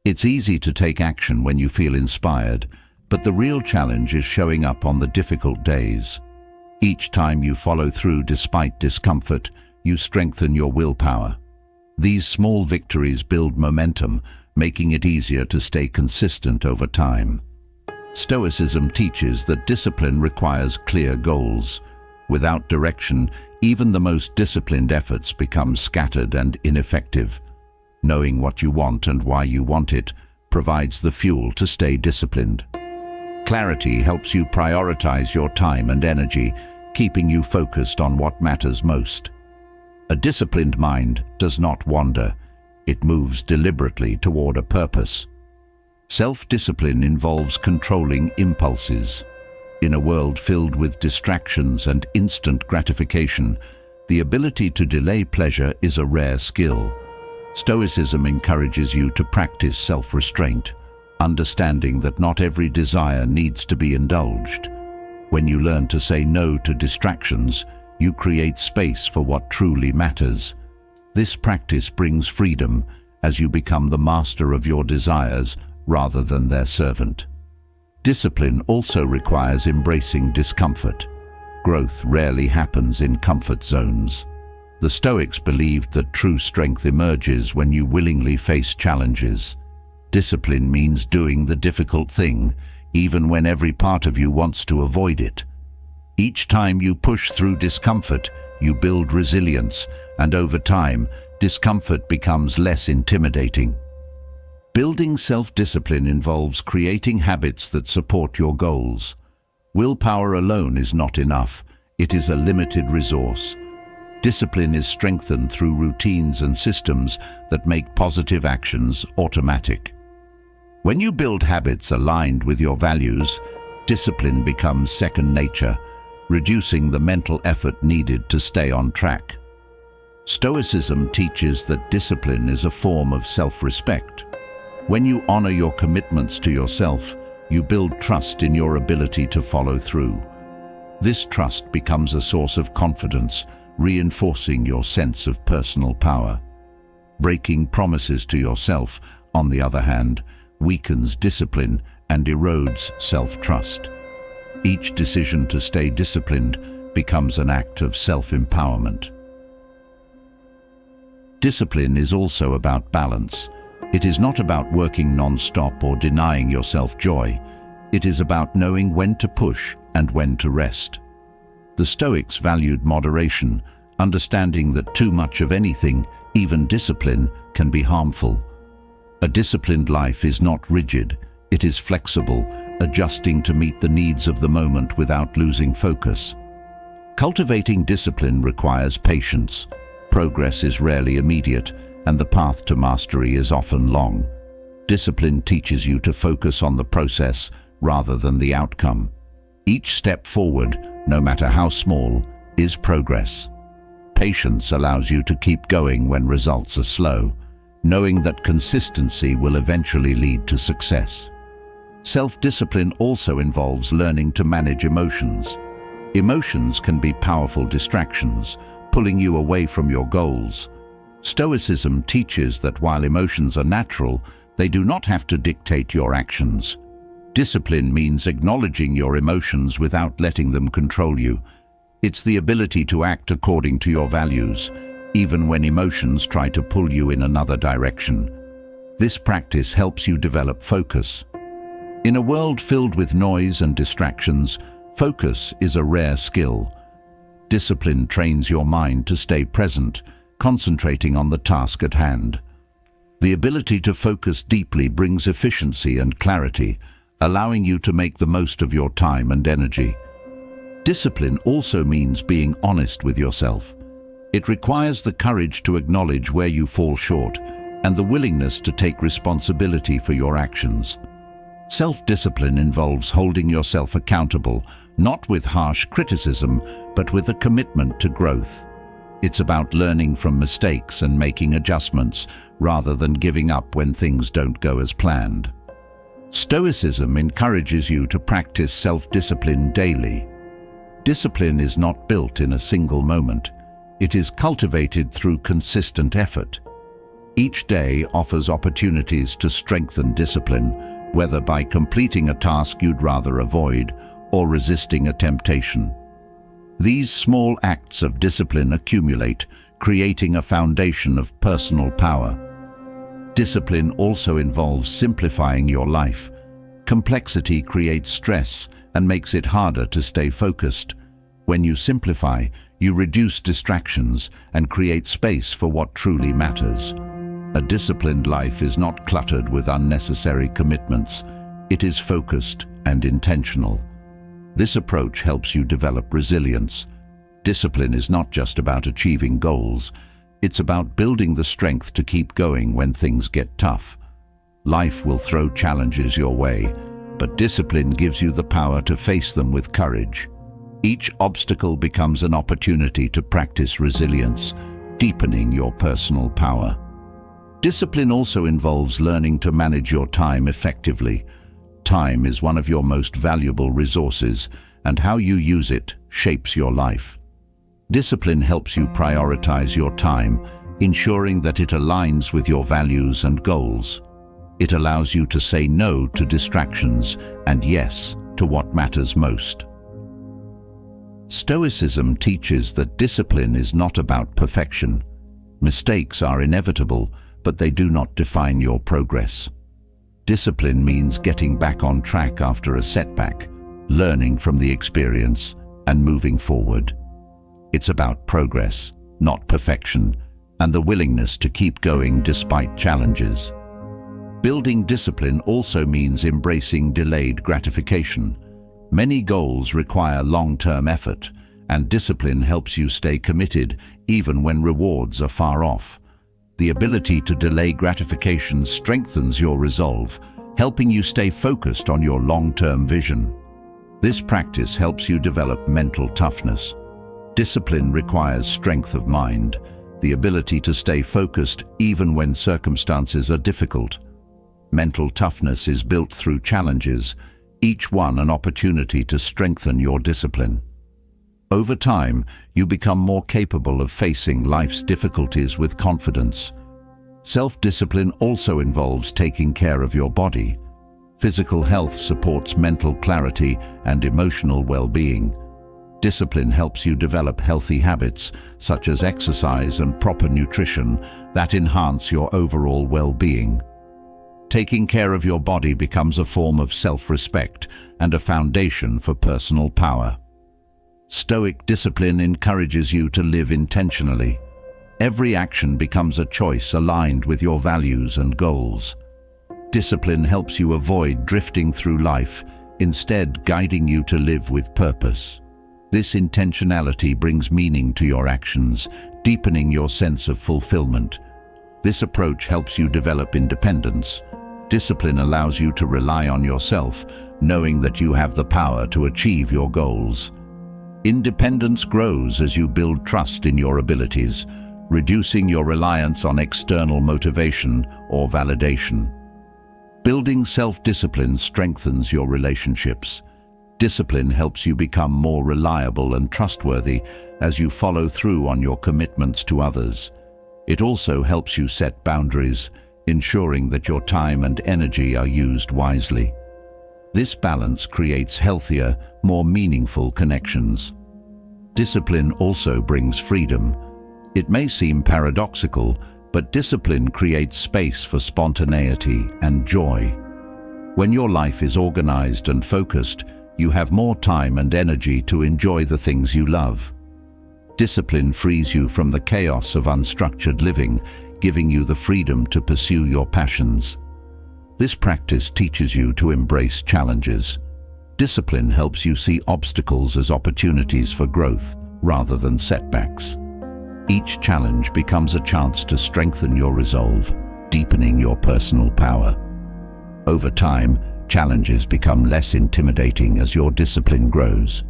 Speaker 1: It's easy to take action when you feel inspired, but the real challenge is showing up on the difficult days. Each time you follow through despite discomfort, you strengthen your willpower. These small victories build momentum, making it easier to stay consistent over time. Stoicism teaches that discipline requires clear goals. Without direction, even the most disciplined efforts become scattered and ineffective. Knowing what you want and why you want it provides the fuel to stay disciplined. Clarity helps you prioritize your time and energy, keeping you focused on what matters most. A disciplined mind does not wander. It moves deliberately toward a purpose. Self-discipline involves controlling impulses. In a world filled with distractions and instant gratification, the ability to delay pleasure is a rare skill. Stoicism encourages you to practice self-restraint, understanding that not every desire needs to be indulged. When you learn to say no to distractions, you create space for what truly matters. This practice brings freedom as you become the master of your desires rather than their servant. Discipline also requires embracing discomfort. Growth rarely happens in comfort zones. The Stoics believed that true strength emerges when you willingly face challenges. Discipline means doing the difficult thing, even when every part of you wants to avoid it. Each time you push through discomfort, you build resilience, and over time, discomfort becomes less intimidating. Building self-discipline involves creating habits that support your goals. Willpower alone is not enough. It is a limited resource. Discipline is strengthened through routines and systems that make positive actions automatic. When you build habits aligned with your values, discipline becomes second nature, reducing the mental effort needed to stay on track. Stoicism teaches that discipline is a form of self-respect. When you honor your commitments to yourself, you build trust in your ability to follow through. This trust becomes a source of confidence, reinforcing your sense of personal power. Breaking promises to yourself, on the other hand, weakens discipline and erodes self-trust. Each decision to stay disciplined becomes an act of self-empowerment. Discipline is also about balance. It is not about working non-stop or denying yourself joy. It is about knowing when to push and when to rest. The Stoics valued moderation, understanding that too much of anything, even discipline, can be harmful. A disciplined life is not rigid, it is flexible, adjusting to meet the needs of the moment without losing focus. Cultivating discipline requires patience. Progress is rarely immediate, and the path to mastery is often long. Discipline teaches you to focus on the process rather than the outcome. Each step forward, no matter how small, is progress. Patience allows you to keep going when results are slow, knowing that consistency will eventually lead to success. Self-discipline also involves learning to manage emotions. Emotions can be powerful distractions, pulling you away from your goals. Stoicism teaches that while emotions are natural, they do not have to dictate your actions. Discipline means acknowledging your emotions without letting them control you. It's the ability to act according to your values, even when emotions try to pull you in another direction. This practice helps you develop focus. In a world filled with noise and distractions, focus is a rare skill. Discipline trains your mind to stay present, concentrating on the task at hand. The ability to focus deeply brings efficiency and clarity, allowing you to make the most of your time and energy. Discipline also means being honest with yourself. It requires the courage to acknowledge where you fall short and the willingness to take responsibility for your actions. Self-discipline involves holding yourself accountable, not with harsh criticism, but with a commitment to growth. It's about learning from mistakes and making adjustments rather than giving up when things don't go as planned. Stoicism encourages you to practice self-discipline daily. Discipline is not built in a single moment. It is cultivated through consistent effort. Each day offers opportunities to strengthen discipline, whether by completing a task you'd rather avoid or resisting a temptation. These small acts of discipline accumulate, creating a foundation of personal power. Discipline also involves simplifying your life. Complexity creates stress and makes it harder to stay focused. When you simplify, you reduce distractions and create space for what truly matters. A disciplined life is not cluttered with unnecessary commitments. It is focused and intentional. This approach helps you develop resilience. Discipline is not just about achieving goals. It's about building the strength to keep going when things get tough. Life will throw challenges your way, but discipline gives you the power to face them with courage. Each obstacle becomes an opportunity to practice resilience, deepening your personal power. Discipline also involves learning to manage your time effectively. Time is one of your most valuable resources, and how you use it shapes your life. Discipline helps you prioritize your time, ensuring that it aligns with your values and goals. It allows you to say no to distractions and yes to what matters most. Stoicism teaches that discipline is not about perfection. Mistakes are inevitable, but they do not define your progress. Discipline means getting back on track after a setback, learning from the experience, and moving forward. It's about progress, not perfection, and the willingness to keep going despite challenges. Building discipline also means embracing delayed gratification. Many goals require long-term effort, and discipline helps you stay committed even when rewards are far off. The ability to delay gratification strengthens your resolve, helping you stay focused on your long-term vision. This practice helps you develop mental toughness. Discipline requires strength of mind, the ability to stay focused even when circumstances are difficult. Mental toughness is built through challenges, each one an opportunity to strengthen your discipline. Over time, you become more capable of facing life's difficulties with confidence. Self-discipline also involves taking care of your body. Physical health supports mental clarity and emotional well-being. Discipline helps you develop healthy habits, such as exercise and proper nutrition, that enhance your overall well-being. Taking care of your body becomes a form of self-respect and a foundation for personal power. Stoic discipline encourages you to live intentionally. Every action becomes a choice aligned with your values and goals. Discipline helps you avoid drifting through life, instead guiding you to live with purpose. This intentionality brings meaning to your actions, deepening your sense of fulfillment. This approach helps you develop independence. Discipline allows you to rely on yourself, knowing that you have the power to achieve your goals. Independence grows as you build trust in your abilities, reducing your reliance on external motivation or validation. Building self-discipline strengthens your relationships. Discipline helps you become more reliable and trustworthy as you follow through on your commitments to others. It also helps you set boundaries, ensuring that your time and energy are used wisely. This balance creates healthier, more meaningful connections. Discipline also brings freedom. It may seem paradoxical, but discipline creates space for spontaneity and joy. When your life is organized and focused, you have more time and energy to enjoy the things you love. Discipline frees you from the chaos of unstructured living, giving you the freedom to pursue your passions. This practice teaches you to embrace challenges. Discipline helps you see obstacles as opportunities for growth rather than setbacks. Each challenge becomes a chance to strengthen your resolve, deepening your personal power. Over time, challenges become less intimidating as your discipline grows.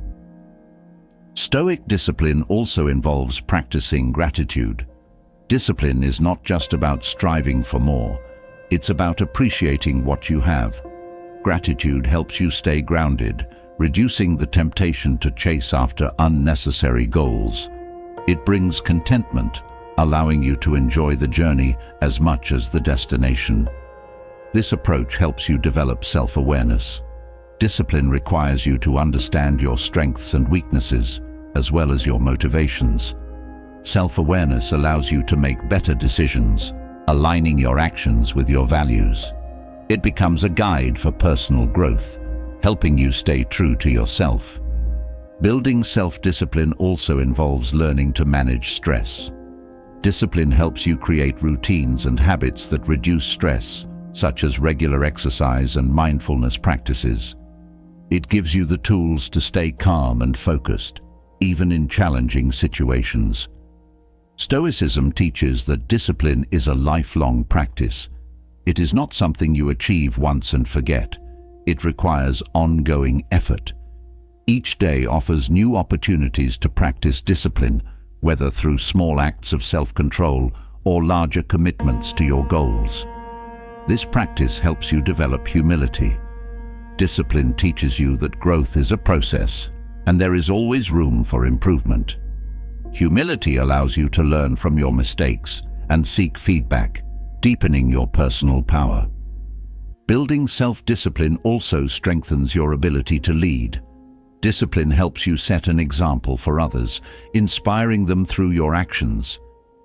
Speaker 1: Stoic discipline also involves practicing gratitude. Discipline is not just about striving for more, it's about appreciating what you have. Gratitude helps you stay grounded, reducing the temptation to chase after unnecessary goals. It brings contentment, allowing you to enjoy the journey as much as the destination. This approach helps you develop self-awareness. Discipline requires you to understand your strengths and weaknesses, as well as your motivations. Self-awareness allows you to make better decisions, aligning your actions with your values. It becomes a guide for personal growth, helping you stay true to yourself. Building self-discipline also involves learning to manage stress. Discipline helps you create routines and habits that reduce stress, such as regular exercise and mindfulness practices. It gives you the tools to stay calm and focused, even in challenging situations. Stoicism teaches that discipline is a lifelong practice. It is not something you achieve once and forget. It requires ongoing effort. Each day offers new opportunities to practice discipline, whether through small acts of self-control or larger commitments to your goals. This practice helps you develop humility. Discipline teaches you that growth is a process, and there is always room for improvement. Humility allows you to learn from your mistakes and seek feedback, deepening your personal power. Building self-discipline also strengthens your ability to lead. Discipline helps you set an example for others, inspiring them through your actions.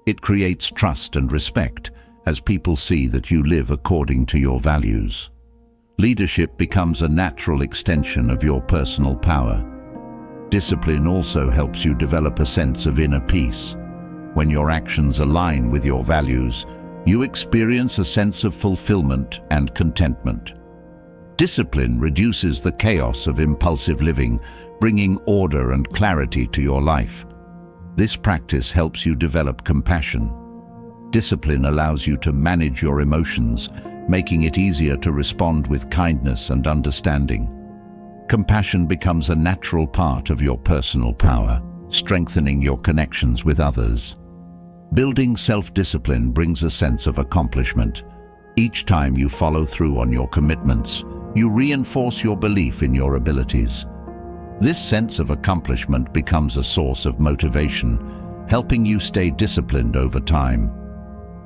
Speaker 1: It creates trust and respect, as people see that you live according to your values. Leadership becomes a natural extension of your personal power. Discipline also helps you develop a sense of inner peace. When your actions align with your values, you experience a sense of fulfillment and contentment. Discipline reduces the chaos of impulsive living, bringing order and clarity to your life. This practice helps you develop compassion. Discipline allows you to manage your emotions, making it easier to respond with kindness and understanding. Compassion becomes a natural part of your personal power, strengthening your connections with others. Building self-discipline brings a sense of accomplishment. Each time you follow through on your commitments, you reinforce your belief in your abilities. This sense of accomplishment becomes a source of motivation, helping you stay disciplined over time.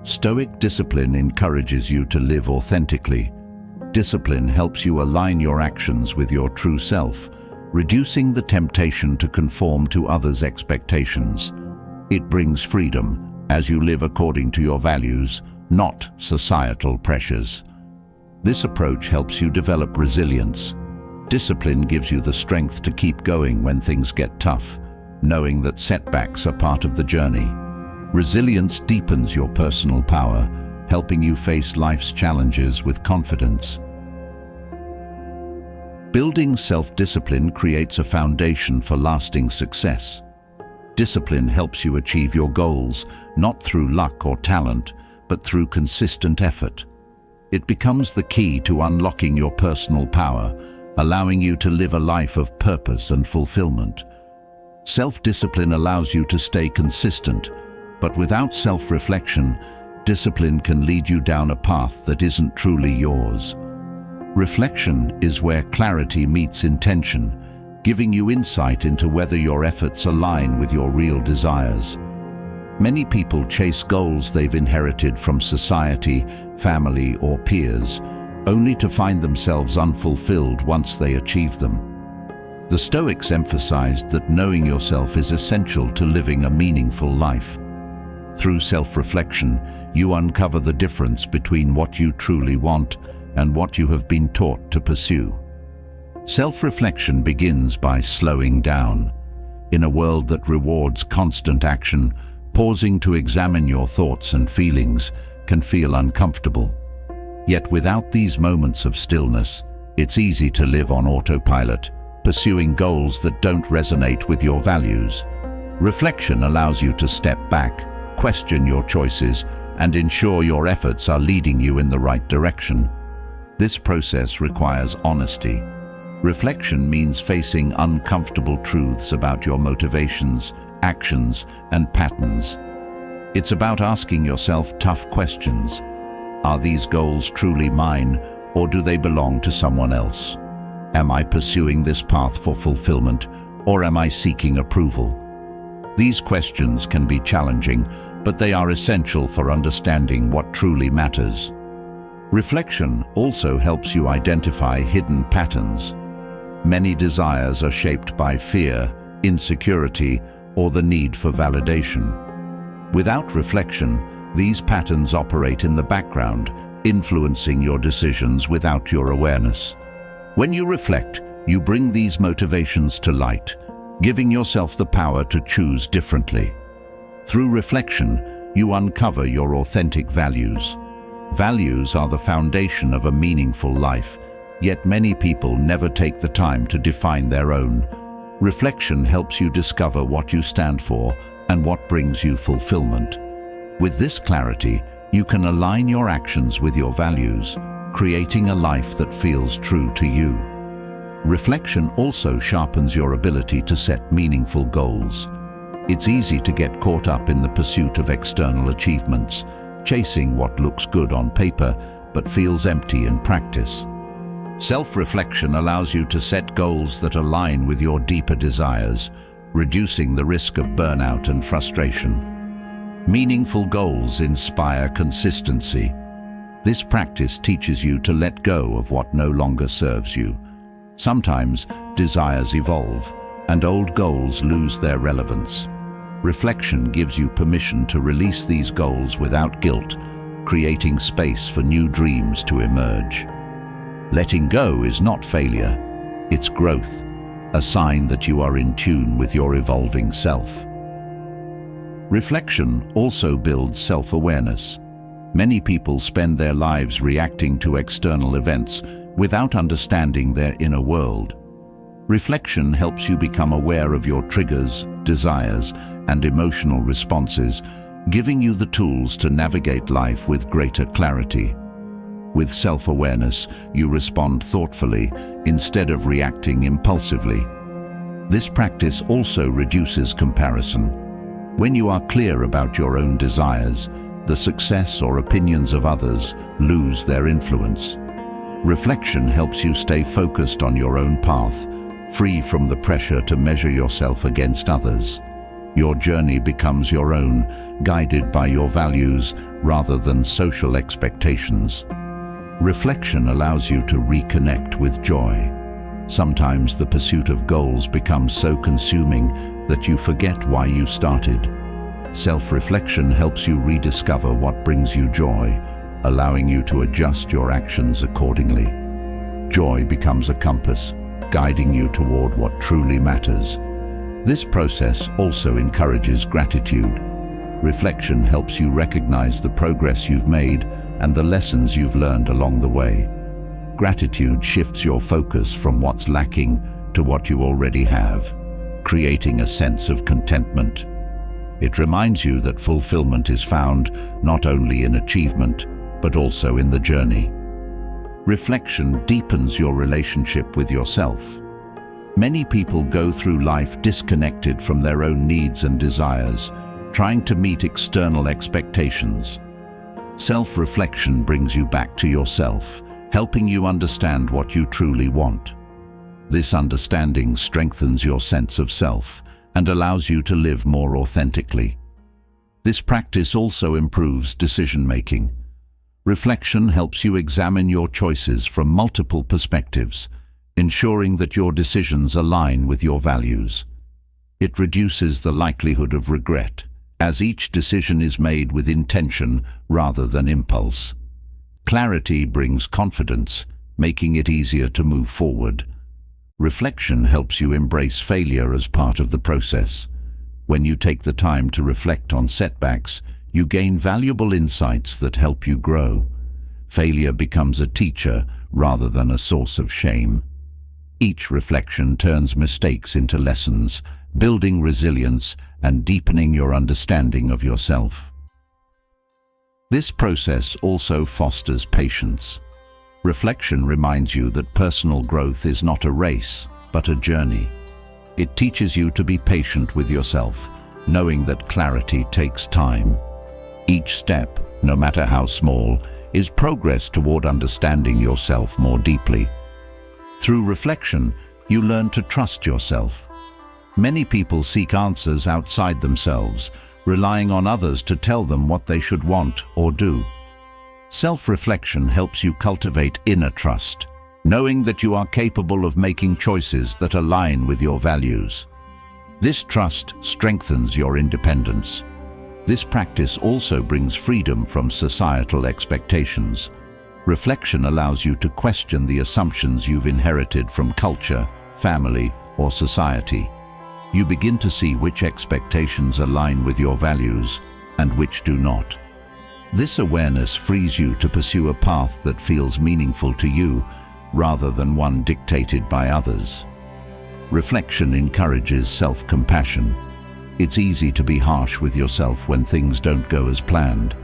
Speaker 1: Stoic discipline encourages you to live authentically. Discipline helps you align your actions with your true self, reducing the temptation to conform to others' expectations. It brings freedom as you live according to your values, not societal pressures. This approach helps you develop resilience. Discipline gives you the strength to keep going when things get tough, knowing that setbacks are part of the journey. Resilience deepens your personal power, helping you face life's challenges with confidence. Building self-discipline creates a foundation for lasting success. Discipline helps you achieve your goals, not through luck or talent, but through consistent effort. It becomes the key to unlocking your personal power, allowing you to live a life of purpose and fulfillment. Self-discipline allows you to stay consistent, but without self-reflection, discipline can lead you down a path that isn't truly yours. Reflection is where clarity meets intention, giving you insight into whether your efforts align with your real desires. Many people chase goals they've inherited from society, family, or peers, only to find themselves unfulfilled once they achieve them. The Stoics emphasized that knowing yourself is essential to living a meaningful life. Through self-reflection, you uncover the difference between what you truly want and what you have been taught to pursue. Self-reflection begins by slowing down. In a world that rewards constant action, pausing to examine your thoughts and feelings can feel uncomfortable. Yet without these moments of stillness, it's easy to live on autopilot, pursuing goals that don't resonate with your values. Reflection allows you to step back, question your choices, and ensure your efforts are leading you in the right direction. This process requires honesty. Reflection means facing uncomfortable truths about your motivations, actions, and patterns. It's about asking yourself tough questions. Are these goals truly mine, or do they belong to someone else? Am I pursuing this path for fulfillment, or am I seeking approval? These questions can be challenging, but they are essential for understanding what truly matters. Reflection also helps you identify hidden patterns. Many desires are shaped by fear, insecurity, or the need for validation. Without reflection, these patterns operate in the background, influencing your decisions without your awareness. When you reflect, you bring these motivations to light, giving yourself the power to choose differently. Through reflection, you uncover your authentic values. Values are the foundation of a meaningful life, yet many people never take the time to define their own. Reflection helps you discover what you stand for and what brings you fulfillment. With this clarity, you can align your actions with your values, creating a life that feels true to you. Reflection also sharpens your ability to set meaningful goals. It's easy to get caught up in the pursuit of external achievements, chasing what looks good on paper but feels empty in practice. Self-reflection allows you to set goals that align with your deeper desires, reducing the risk of burnout and frustration. Meaningful goals inspire consistency. This practice teaches you to let go of what no longer serves you. Sometimes desires evolve, and old goals lose their relevance. Reflection gives you permission to release these goals without guilt, creating space for new dreams to emerge. Letting go is not failure, it's growth, a sign that you are in tune with your evolving self. Reflection also builds self-awareness. Many people spend their lives reacting to external events without understanding their inner world. Reflection helps you become aware of your triggers, desires, and emotional responses, giving you the tools to navigate life with greater clarity. With self-awareness, you respond thoughtfully instead of reacting impulsively. This practice also reduces comparison. When you are clear about your own desires, the success or opinions of others lose their influence. Reflection helps you stay focused on your own path, free from the pressure to measure yourself against others. Your journey becomes your own, guided by your values rather than social expectations. Reflection allows you to reconnect with joy. Sometimes the pursuit of goals becomes so consuming that you forget why you started. Self-reflection helps you rediscover what brings you joy, allowing you to adjust your actions accordingly. Joy becomes a compass, guiding you toward what truly matters. This process also encourages gratitude. Reflection helps you recognize the progress you've made and the lessons you've learned along the way. Gratitude shifts your focus from what's lacking to what you already have, creating a sense of contentment. It reminds you that fulfillment is found not only in achievement, but also in the journey. Reflection deepens your relationship with yourself. Many people go through life disconnected from their own needs and desires, trying to meet external expectations. Self-reflection brings you back to yourself, helping you understand what you truly want. This understanding strengthens your sense of self and allows you to live more authentically. This practice also improves decision-making. Reflection helps you examine your choices from multiple perspectives, ensuring that your decisions align with your values. It reduces the likelihood of regret, as each decision is made with intention rather than impulse. Clarity brings confidence, making it easier to move forward. Reflection helps you embrace failure as part of the process. When you take the time to reflect on setbacks, you gain valuable insights that help you grow. Failure becomes a teacher rather than a source of shame. Each reflection turns mistakes into lessons, building resilience and deepening your understanding of yourself. This process also fosters patience. Reflection reminds you that personal growth is not a race, but a journey. It teaches you to be patient with yourself, knowing that clarity takes time. Each step, no matter how small, is progress toward understanding yourself more deeply. Through reflection, you learn to trust yourself. Many people seek answers outside themselves, relying on others to tell them what they should want or do. Self-reflection helps you cultivate inner trust, knowing that you are capable of making choices that align with your values. This trust strengthens your independence. This practice also brings freedom from societal expectations. Reflection allows you to question the assumptions you've inherited from culture, family, or society. You begin to see which expectations align with your values and which do not. This awareness frees you to pursue a path that feels meaningful to you, rather than one dictated by others. Reflection encourages self-compassion. It's easy to be harsh with yourself when things don't go as planned.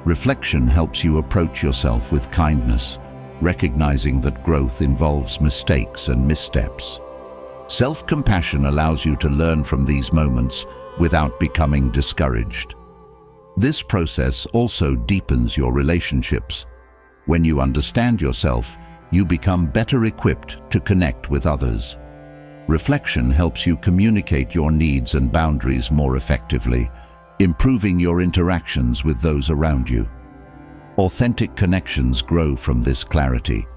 Speaker 1: Reflection helps you approach yourself with kindness, recognizing that growth involves mistakes and missteps. Self-compassion allows you to learn from these moments without becoming discouraged. This process also deepens your relationships. When you understand yourself, you become better equipped to connect with others. Reflection helps you communicate your needs and boundaries more effectively, improving your interactions with those around you. Authentic connections grow from this clarity.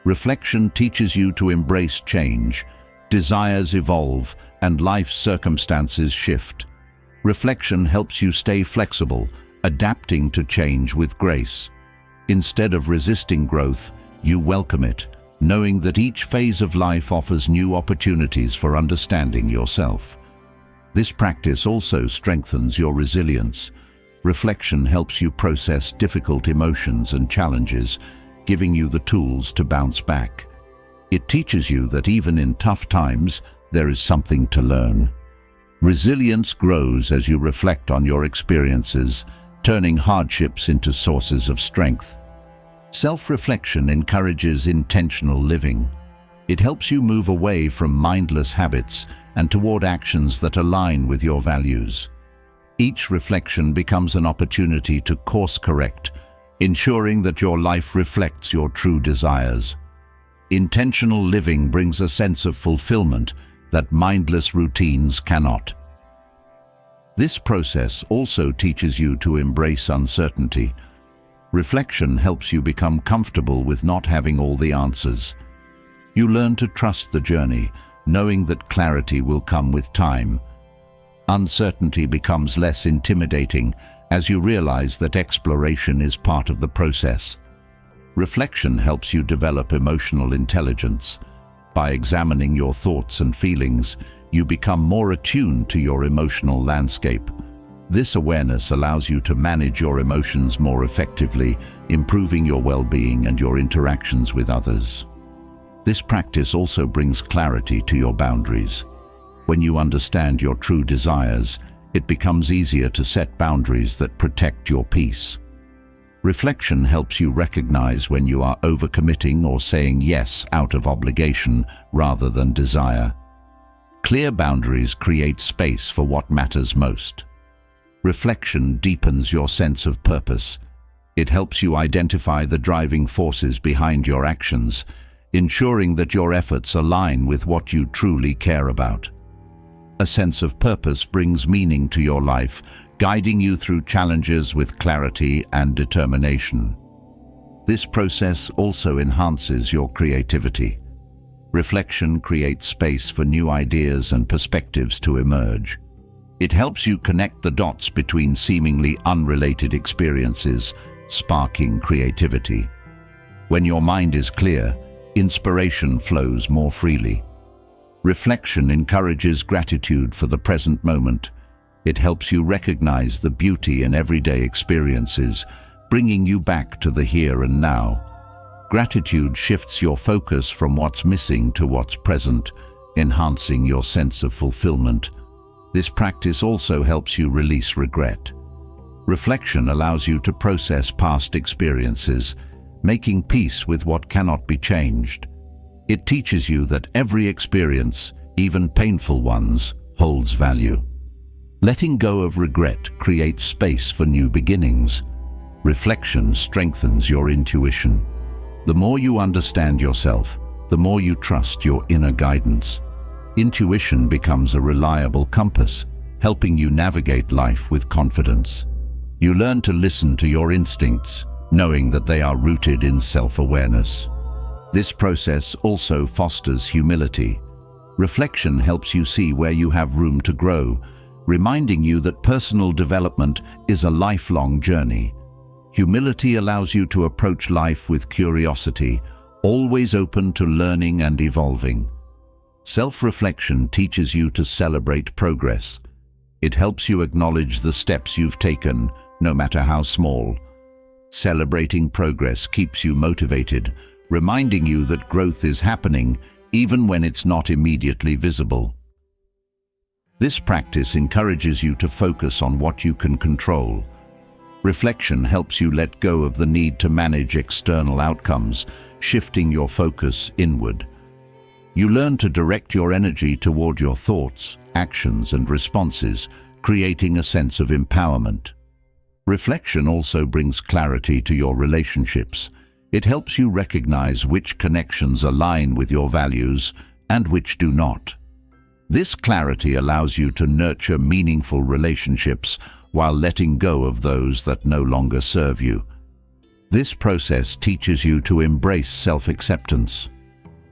Speaker 1: Reflection teaches you to embrace change. Desires evolve and life's circumstances shift. Reflection helps you stay flexible, adapting to change with grace. Instead of resisting growth, you welcome it, knowing that each phase of life offers new opportunities for understanding yourself. This practice also strengthens your resilience. Reflection helps you process difficult emotions and challenges, giving you the tools to bounce back. It teaches you that even in tough times, there is something to learn. Resilience grows as you reflect on your experiences, turning hardships into sources of strength. Self-reflection encourages intentional living. It helps you move away from mindless habits and toward actions that align with your values. Each reflection becomes an opportunity to course-correct, ensuring that your life reflects your true desires. Intentional living brings a sense of fulfillment that mindless routines cannot. This process also teaches you to embrace uncertainty. Reflection helps you become comfortable with not having all the answers. You learn to trust the journey, knowing that clarity will come with time. Uncertainty becomes less intimidating as you realize that exploration is part of the process. Reflection helps you develop emotional intelligence. By examining your thoughts and feelings, you become more attuned to your emotional landscape. This awareness allows you to manage your emotions more effectively, improving your well-being and your interactions with others. This practice also brings clarity to your boundaries. When you understand your true desires, it becomes easier to set boundaries that protect your peace. Reflection helps you recognize when you are overcommitting or saying yes out of obligation rather than desire. Clear boundaries create space for what matters most. Reflection deepens your sense of purpose. It helps you identify the driving forces behind your actions, ensuring that your efforts align with what you truly care about. A sense of purpose brings meaning to your life, guiding you through challenges with clarity and determination. This process also enhances your creativity. Reflection creates space for new ideas and perspectives to emerge. It helps you connect the dots between seemingly unrelated experiences, sparking creativity. When your mind is clear, inspiration flows more freely. Reflection encourages gratitude for the present moment. It helps you recognize the beauty in everyday experiences, bringing you back to the here and now. Gratitude shifts your focus from what's missing to what's present, enhancing your sense of fulfillment. This practice also helps you release regret. Reflection allows you to process past experiences, making peace with what cannot be changed. It teaches you that every experience, even painful ones, holds value. Letting go of regret creates space for new beginnings. Reflection strengthens your intuition. The more you understand yourself, the more you trust your inner guidance. Intuition becomes a reliable compass, helping you navigate life with confidence. You learn to listen to your instincts, knowing that they are rooted in self-awareness. This process also fosters humility. Reflection helps you see where you have room to grow, reminding you that personal development is a lifelong journey. Humility allows you to approach life with curiosity, always open to learning and evolving. Self-reflection teaches you to celebrate progress. It helps you acknowledge the steps you've taken, no matter how small. Celebrating progress keeps you motivated, reminding you that growth is happening even when it's not immediately visible. This practice encourages you to focus on what you can control. Reflection helps you let go of the need to manage external outcomes, shifting your focus inward. You learn to direct your energy toward your thoughts, actions, and responses, creating a sense of empowerment. Reflection also brings clarity to your relationships. It helps you recognize which connections align with your values and which do not. This clarity allows you to nurture meaningful relationships while letting go of those that no longer serve you. This process teaches you to embrace self-acceptance.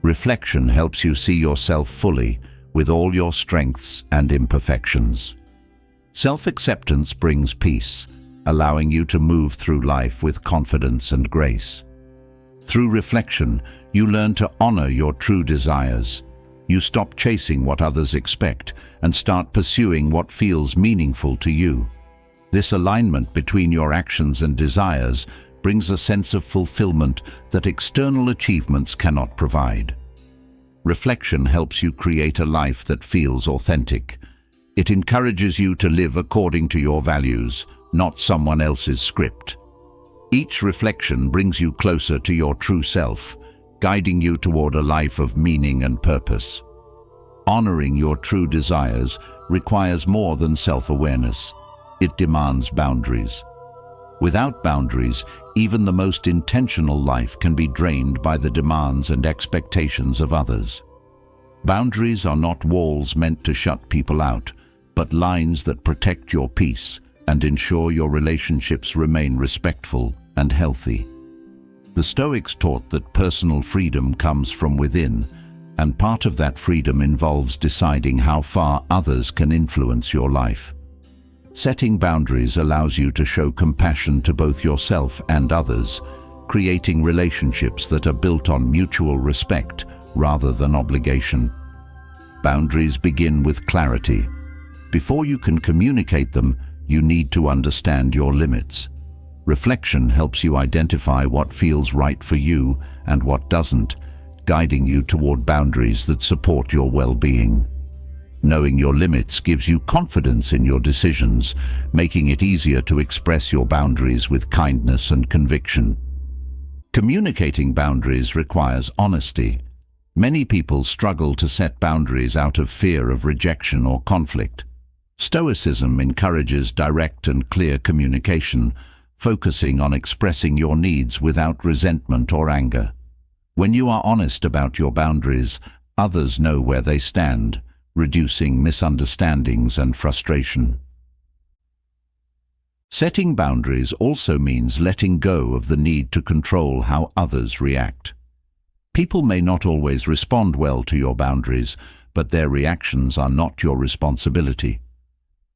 Speaker 1: Reflection helps you see yourself fully, with all your strengths and imperfections. Self-acceptance brings peace, allowing you to move through life with confidence and grace. Through reflection, you learn to honor your true desires. You stop chasing what others expect and start pursuing what feels meaningful to you. This alignment between your actions and desires brings a sense of fulfillment that external achievements cannot provide. Reflection helps you create a life that feels authentic. It encourages you to live according to your values, not someone else's script. Each reflection brings you closer to your true self, guiding you toward a life of meaning and purpose. Honoring your true desires requires more than self-awareness. It demands boundaries. Without boundaries, even the most intentional life can be drained by the demands and expectations of others. Boundaries are not walls meant to shut people out, but lines that protect your peace and ensure your relationships remain respectful and healthy. The Stoics taught that personal freedom comes from within, and part of that freedom involves deciding how far others can influence your life. Setting boundaries allows you to show compassion to both yourself and others, creating relationships that are built on mutual respect rather than obligation. Boundaries begin with clarity. Before you can communicate them, you need to understand your limits. Reflection helps you identify what feels right for you and what doesn't, guiding you toward boundaries that support your well-being. Knowing your limits gives you confidence in your decisions, making it easier to express your boundaries with kindness and conviction. Communicating boundaries requires honesty. Many people struggle to set boundaries out of fear of rejection or conflict. Stoicism encourages direct and clear communication, focusing on expressing your needs without resentment or anger. When you are honest about your boundaries, others know where they stand, reducing misunderstandings and frustration. Setting boundaries also means letting go of the need to control how others react. People may not always respond well to your boundaries, but their reactions are not your responsibility.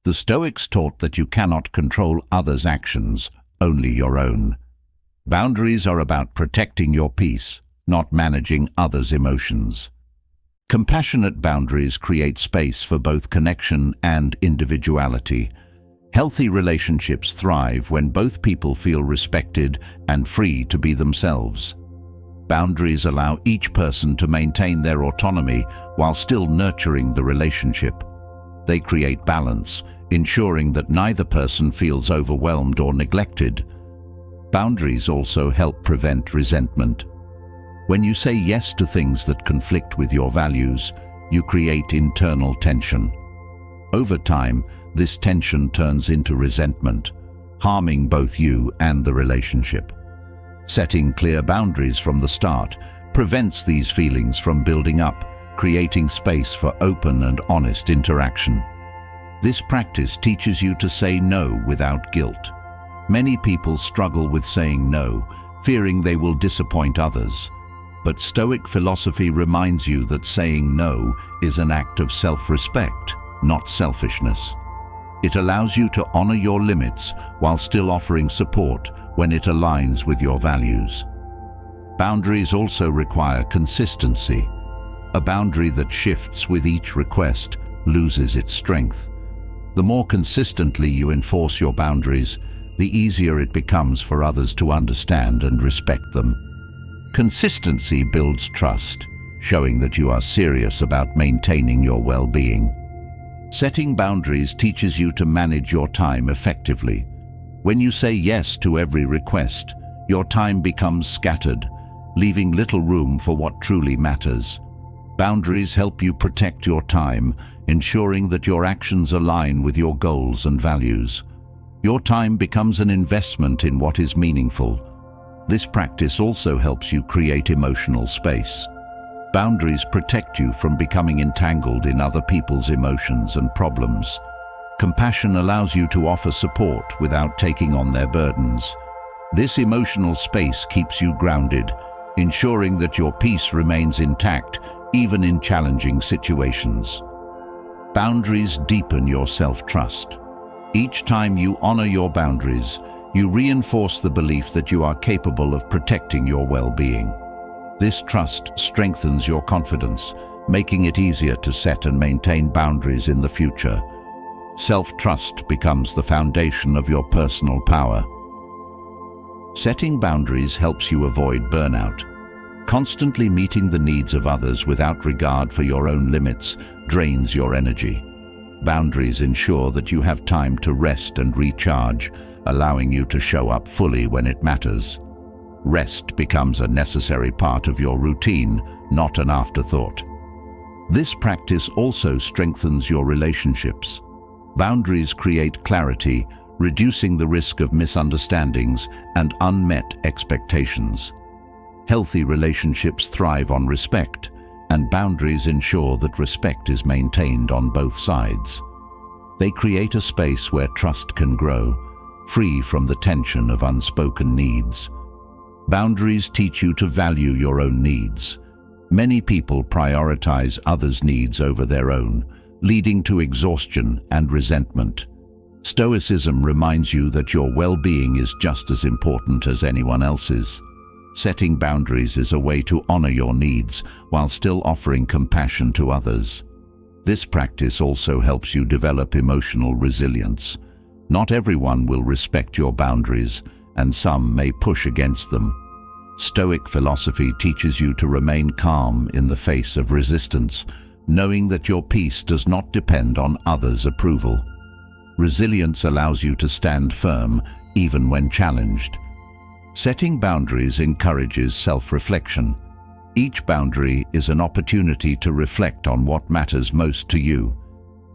Speaker 1: The Stoics taught that you cannot control others' actions, only your own. Boundaries are about protecting your peace, not managing others' emotions. Compassionate boundaries create space for both connection and individuality. Healthy relationships thrive when both people feel respected and free to be themselves. Boundaries allow each person to maintain their autonomy while still nurturing the relationship. They create balance, ensuring that neither person feels overwhelmed or neglected. Boundaries also help prevent resentment. When you say yes to things that conflict with your values, you create internal tension. Over time, this tension turns into resentment, harming both you and the relationship. Setting clear boundaries from the start prevents these feelings from building up, creating space for open and honest interaction. This practice teaches you to say no without guilt. Many people struggle with saying no, fearing they will disappoint others. But Stoic philosophy reminds you that saying no is an act of self-respect, not selfishness. It allows you to honor your limits while still offering support when it aligns with your values. Boundaries also require consistency. A boundary that shifts with each request loses its strength. The more consistently you enforce your boundaries, the easier it becomes for others to understand and respect them. Consistency builds trust, showing that you are serious about maintaining your well-being. Setting boundaries teaches you to manage your time effectively. When you say yes to every request, your time becomes scattered, leaving little room for what truly matters. Boundaries help you protect your time, ensuring that your actions align with your goals and values. Your time becomes an investment in what is meaningful. This practice also helps you create emotional space. Boundaries protect you from becoming entangled in other people's emotions and problems. Compassion allows you to offer support without taking on their burdens. This emotional space keeps you grounded, ensuring that your peace remains intact even in challenging situations. Boundaries deepen your self-trust. Each time you honor your boundaries, you reinforce the belief that you are capable of protecting your well-being. This trust strengthens your confidence, making it easier to set and maintain boundaries in the future. Self-trust becomes the foundation of your personal power. Setting boundaries helps you avoid burnout. Constantly meeting the needs of others without regard for your own limits drains your energy. Boundaries ensure that you have time to rest and recharge, allowing you to show up fully when it matters. Rest becomes a necessary part of your routine, not an afterthought. This practice also strengthens your relationships. Boundaries create clarity, reducing the risk of misunderstandings and unmet expectations. Healthy relationships thrive on respect, and boundaries ensure that respect is maintained on both sides. They create a space where trust can grow, free from the tension of unspoken needs. Boundaries teach you to value your own needs. Many people prioritize others' needs over their own, leading to exhaustion and resentment. Stoicism reminds you that your well-being is just as important as anyone else's. Setting boundaries is a way to honor your needs while still offering compassion to others. This practice also helps you develop emotional resilience. Not everyone will respect your boundaries, and some may push against them. Stoic philosophy teaches you to remain calm in the face of resistance, knowing that your peace does not depend on others' approval. Resilience allows you to stand firm even when challenged. Setting boundaries encourages self-reflection. Each boundary is an opportunity to reflect on what matters most to you.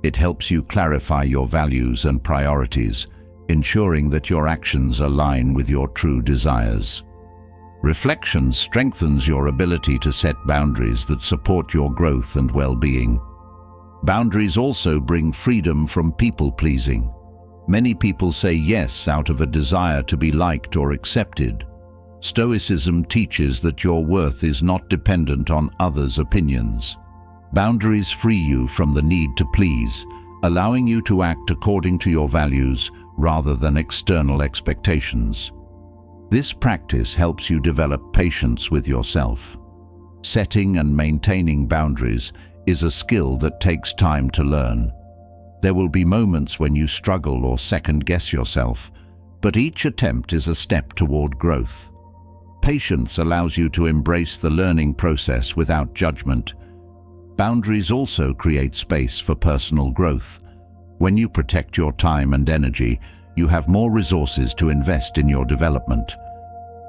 Speaker 1: It helps you clarify your values and priorities, ensuring that your actions align with your true desires. Reflection strengthens your ability to set boundaries that support your growth and well-being. Boundaries also bring freedom from people-pleasing. Many people say yes out of a desire to be liked or accepted. Stoicism teaches that your worth is not dependent on others' opinions. Boundaries free you from the need to please, allowing you to act according to your values rather than external expectations. This practice helps you develop patience with yourself. Setting and maintaining boundaries is a skill that takes time to learn. There will be moments when you struggle or second-guess yourself, but each attempt is a step toward growth. Patience allows you to embrace the learning process without judgment. Boundaries also create space for personal growth. When you protect your time and energy, you have more resources to invest in your development.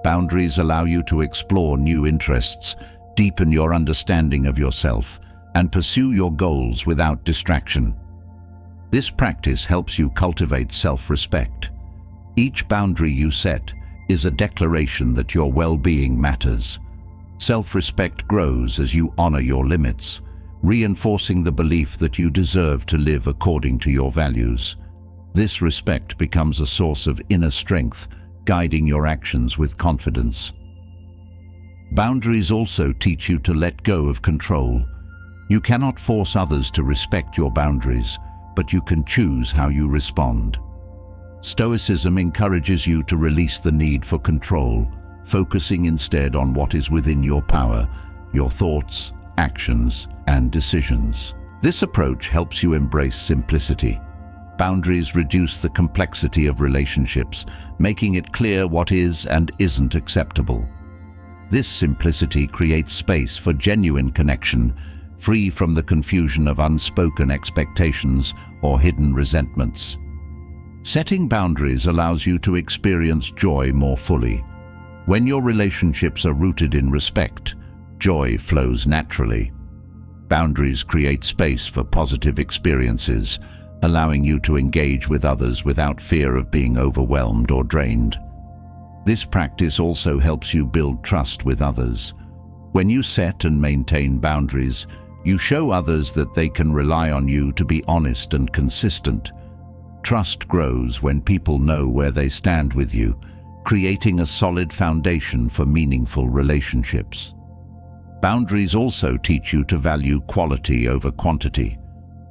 Speaker 1: Boundaries allow you to explore new interests, deepen your understanding of yourself, and pursue your goals without distraction. This practice helps you cultivate self-respect. Each boundary you set is a declaration that your well-being matters. Self-respect grows as you honor your limits, reinforcing the belief that you deserve to live according to your values. This respect becomes a source of inner strength, guiding your actions with confidence. Boundaries also teach you to let go of control. You cannot force others to respect your boundaries, but you can choose how you respond. Stoicism encourages you to release the need for control, focusing instead on what is within your power, your thoughts, actions, and decisions. This approach helps you embrace simplicity. Boundaries reduce the complexity of relationships, making it clear what is and isn't acceptable. This simplicity creates space for genuine connection, free from the confusion of unspoken expectations or hidden resentments. Setting boundaries allows you to experience joy more fully. When your relationships are rooted in respect, joy flows naturally. Boundaries create space for positive experiences, allowing you to engage with others without fear of being overwhelmed or drained. This practice also helps you build trust with others. When you set and maintain boundaries, you show others that they can rely on you to be honest and consistent. Trust grows when people know where they stand with you, creating a solid foundation for meaningful relationships. Boundaries also teach you to value quality over quantity.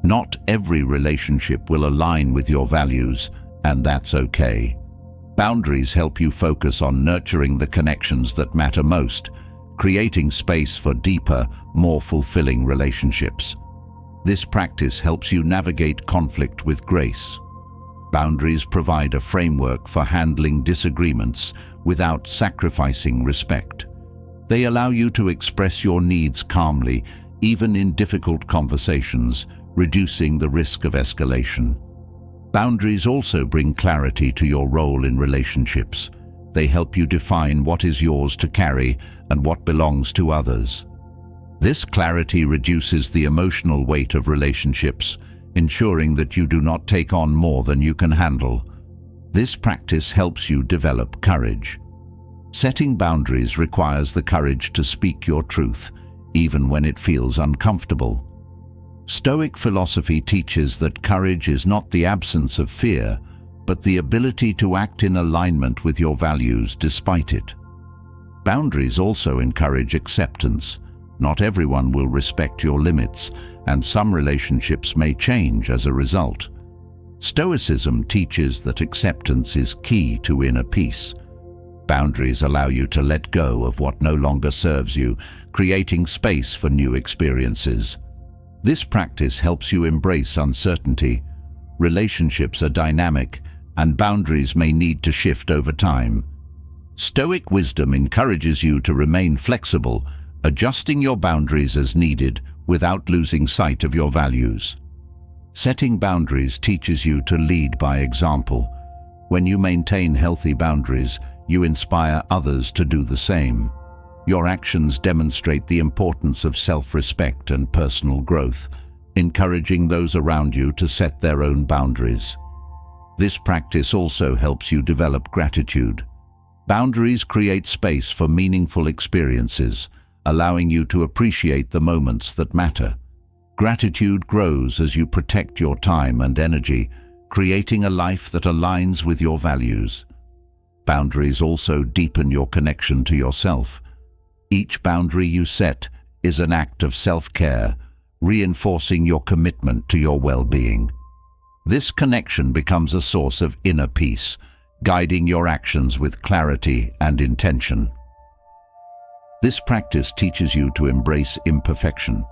Speaker 1: Not every relationship will align with your values, and that's okay. Boundaries help you focus on nurturing the connections that matter most, creating space for deeper, more fulfilling relationships. This practice helps you navigate conflict with grace. Boundaries provide a framework for handling disagreements without sacrificing respect. They allow you to express your needs calmly, even in difficult conversations, reducing the risk of escalation. Boundaries also bring clarity to your role in relationships. They help you define what is yours to carry and what belongs to others. This clarity reduces the emotional weight of relationships, ensuring that you do not take on more than you can handle. This practice helps you develop courage. Setting boundaries requires the courage to speak your truth, even when it feels uncomfortable. Stoic philosophy teaches that courage is not the absence of fear, but the ability to act in alignment with your values despite it. Boundaries also encourage acceptance. Not everyone will respect your limits, and some relationships may change as a result. Stoicism teaches that acceptance is key to inner peace. Boundaries allow you to let go of what no longer serves you, creating space for new experiences. This practice helps you embrace uncertainty. Relationships are dynamic, and boundaries may need to shift over time. Stoic wisdom encourages you to remain flexible, adjusting your boundaries as needed without losing sight of your values. Setting boundaries teaches you to lead by example. When you maintain healthy boundaries, you inspire others to do the same. Your actions demonstrate the importance of self-respect and personal growth, encouraging those around you to set their own boundaries. This practice also helps you develop gratitude. Boundaries create space for meaningful experiences, allowing you to appreciate the moments that matter. Gratitude grows as you protect your time and energy, creating a life that aligns with your values. Boundaries also deepen your connection to yourself. Each boundary you set is an act of self-care, reinforcing your commitment to your well-being. This connection becomes a source of inner peace, guiding your actions with clarity and intention. This practice teaches you to embrace imperfection.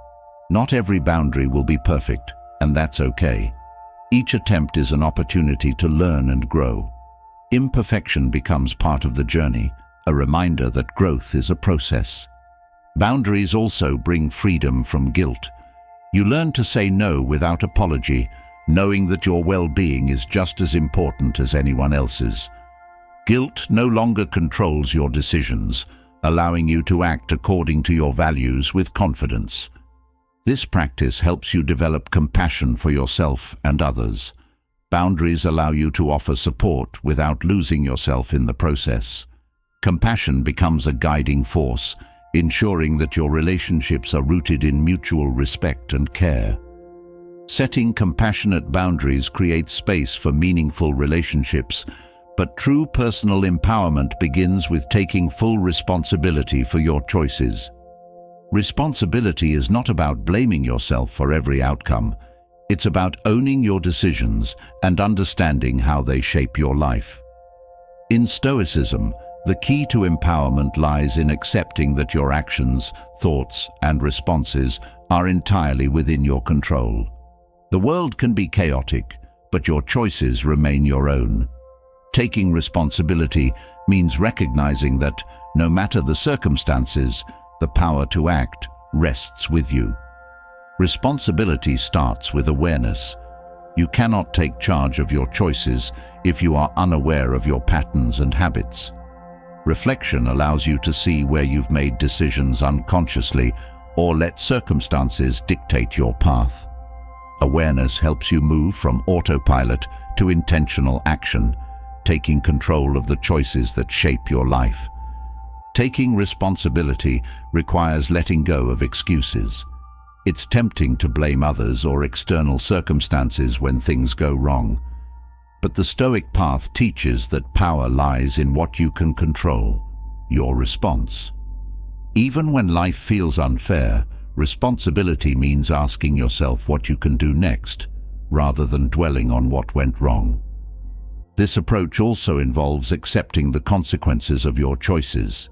Speaker 1: Not every boundary will be perfect, and that's okay. Each attempt is an opportunity to learn and grow. Imperfection becomes part of the journey, a reminder that growth is a process. Boundaries also bring freedom from guilt. You learn to say no without apology, knowing that your well-being is just as important as anyone else's. Guilt no longer controls your decisions, allowing you to act according to your values with confidence. This practice helps you develop compassion for yourself and others. Boundaries allow you to offer support without losing yourself in the process. Compassion becomes a guiding force, ensuring that your relationships are rooted in mutual respect and care. Setting compassionate boundaries creates space for meaningful relationships, but true personal empowerment begins with taking full responsibility for your choices. Responsibility is not about blaming yourself for every outcome. It's about owning your decisions and understanding how they shape your life. In Stoicism, the key to empowerment lies in accepting that your actions, thoughts, and responses are entirely within your control. The world can be chaotic, but your choices remain your own. Taking responsibility means recognizing that, no matter the circumstances, the power to act rests with you. Responsibility starts with awareness. You cannot take charge of your choices if you are unaware of your patterns and habits. Reflection allows you to see where you've made decisions unconsciously or let circumstances dictate your path. Awareness helps you move from autopilot to intentional action, taking control of the choices that shape your life. Taking responsibility requires letting go of excuses. It's tempting to blame others or external circumstances when things go wrong. But the Stoic path teaches that power lies in what you can control, your response. Even when life feels unfair, responsibility means asking yourself what you can do next, rather than dwelling on what went wrong. This approach also involves accepting the consequences of your choices.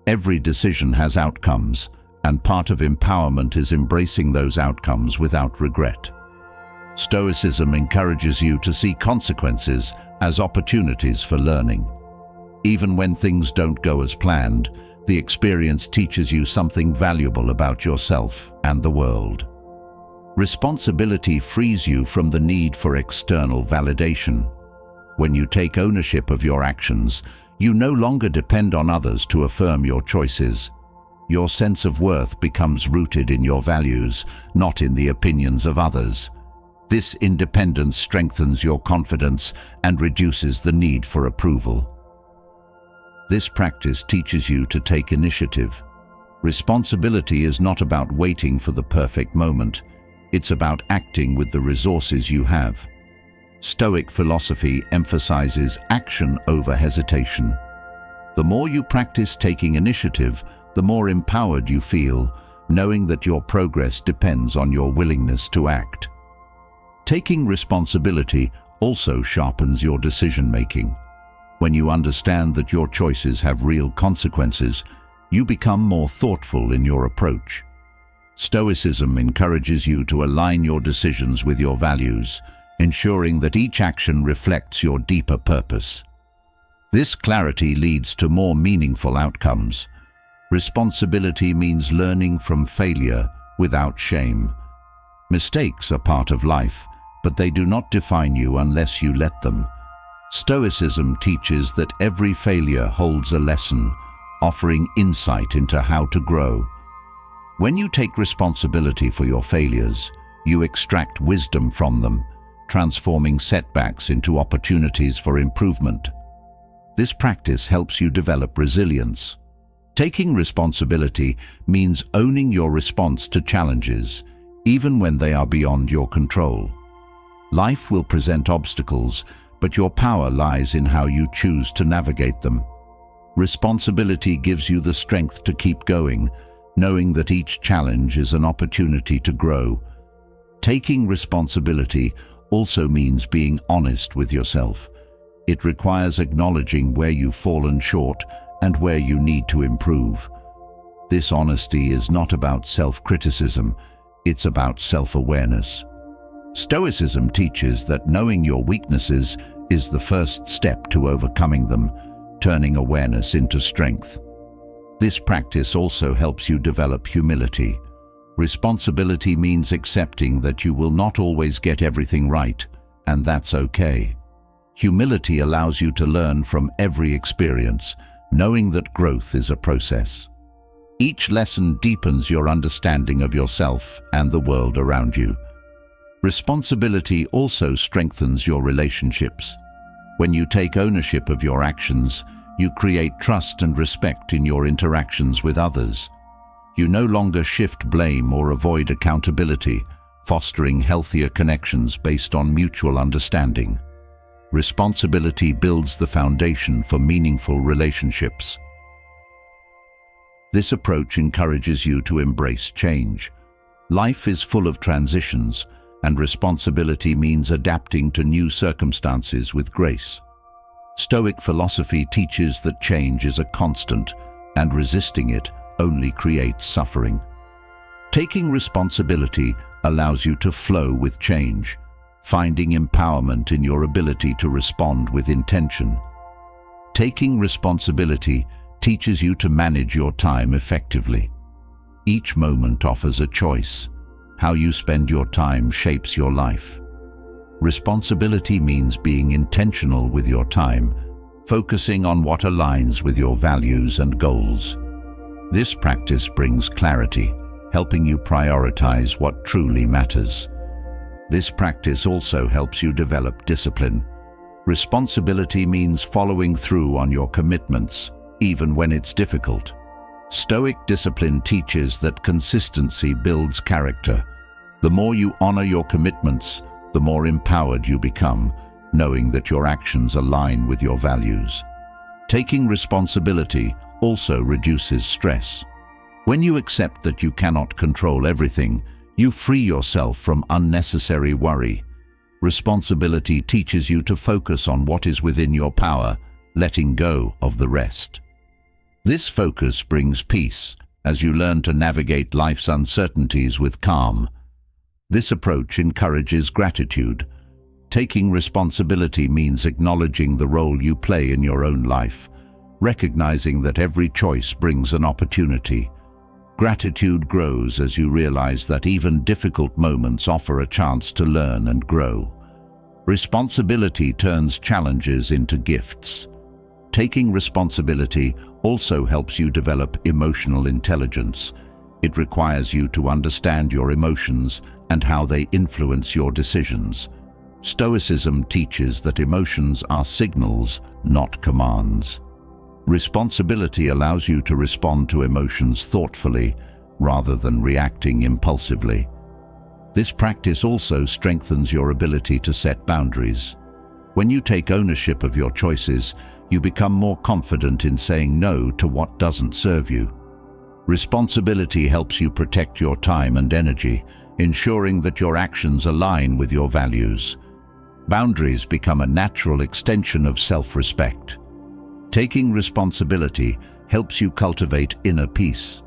Speaker 1: Every decision has outcomes, and part of empowerment is embracing those outcomes without regret. Stoicism encourages you to see consequences as opportunities for learning. Even when things don't go as planned, the experience teaches you something valuable about yourself and the world. Responsibility frees you from the need for external validation. When you take ownership of your actions, you no longer depend on others to affirm your choices. Your sense of worth becomes rooted in your values, not in the opinions of others. This independence strengthens your confidence and reduces the need for approval. This practice teaches you to take initiative. Responsibility is not about waiting for the perfect moment. It's about acting with the resources you have. Stoic philosophy emphasizes action over hesitation. The more you practice taking initiative, the more empowered you feel, knowing that your progress depends on your willingness to act. Taking responsibility also sharpens your decision-making. When you understand that your choices have real consequences, you become more thoughtful in your approach. Stoicism encourages you to align your decisions with your values, ensuring that each action reflects your deeper purpose. This clarity leads to more meaningful outcomes. Responsibility means learning from failure without shame. Mistakes are part of life, but they do not define you unless you let them. Stoicism teaches that every failure holds a lesson, offering insight into how to grow. When you take responsibility for your failures, you extract wisdom from them, transforming setbacks into opportunities for improvement. This practice helps you develop resilience. Taking responsibility means owning your response to challenges, even when they are beyond your control. Life will present obstacles, but your power lies in how you choose to navigate them. Responsibility gives you the strength to keep going, knowing that each challenge is an opportunity to grow. Taking responsibility also means being honest with yourself. It requires acknowledging where you've fallen short and where you need to improve. This honesty is not about self-criticism, it's about self-awareness. Stoicism teaches that knowing your weaknesses is the first step to overcoming them, turning awareness into strength. This practice also helps you develop humility. Responsibility means accepting that you will not always get everything right, and that's okay. Humility allows you to learn from every experience, knowing that growth is a process. Each lesson deepens your understanding of yourself and the world around you. Responsibility also strengthens your relationships. When you take ownership of your actions, you create trust and respect in your interactions with others. You no longer shift blame or avoid accountability, fostering healthier connections based on mutual understanding. Responsibility builds the foundation for meaningful relationships. This approach encourages you to embrace change. Life is full of transitions, and responsibility means adapting to new circumstances with grace. Stoic philosophy teaches that change is a constant, and resisting it only creates suffering. Taking responsibility allows you to flow with change, finding empowerment in your ability to respond with intention. Taking responsibility teaches you to manage your time effectively. Each moment offers a choice. How you spend your time shapes your life. Responsibility means being intentional with your time, focusing on what aligns with your values and goals. This practice brings clarity, helping you prioritize what truly matters. This practice also helps you develop discipline. Responsibility means following through on your commitments, even when it's difficult. Stoic discipline teaches that consistency builds character. The more you honor your commitments, the more empowered you become, knowing that your actions align with your values. Taking responsibility also reduces stress. When you accept that you cannot control everything, you free yourself from unnecessary worry. Responsibility teaches you to focus on what is within your power, letting go of the rest. This focus brings peace as you learn to navigate life's uncertainties with calm. This approach encourages gratitude. Taking responsibility means acknowledging the role you play in your own life, recognizing that every choice brings an opportunity. Gratitude grows as you realize that even difficult moments offer a chance to learn and grow. Responsibility turns challenges into gifts. Taking responsibility also helps you develop emotional intelligence. It requires you to understand your emotions and how they influence your decisions. Stoicism teaches that emotions are signals, not commands. Responsibility allows you to respond to emotions thoughtfully rather than reacting impulsively. This practice also strengthens your ability to set boundaries. When you take ownership of your choices, you become more confident in saying no to what doesn't serve you. Responsibility helps you protect your time and energy, ensuring that your actions align with your values. Boundaries become a natural extension of self-respect. Taking responsibility helps you cultivate inner peace.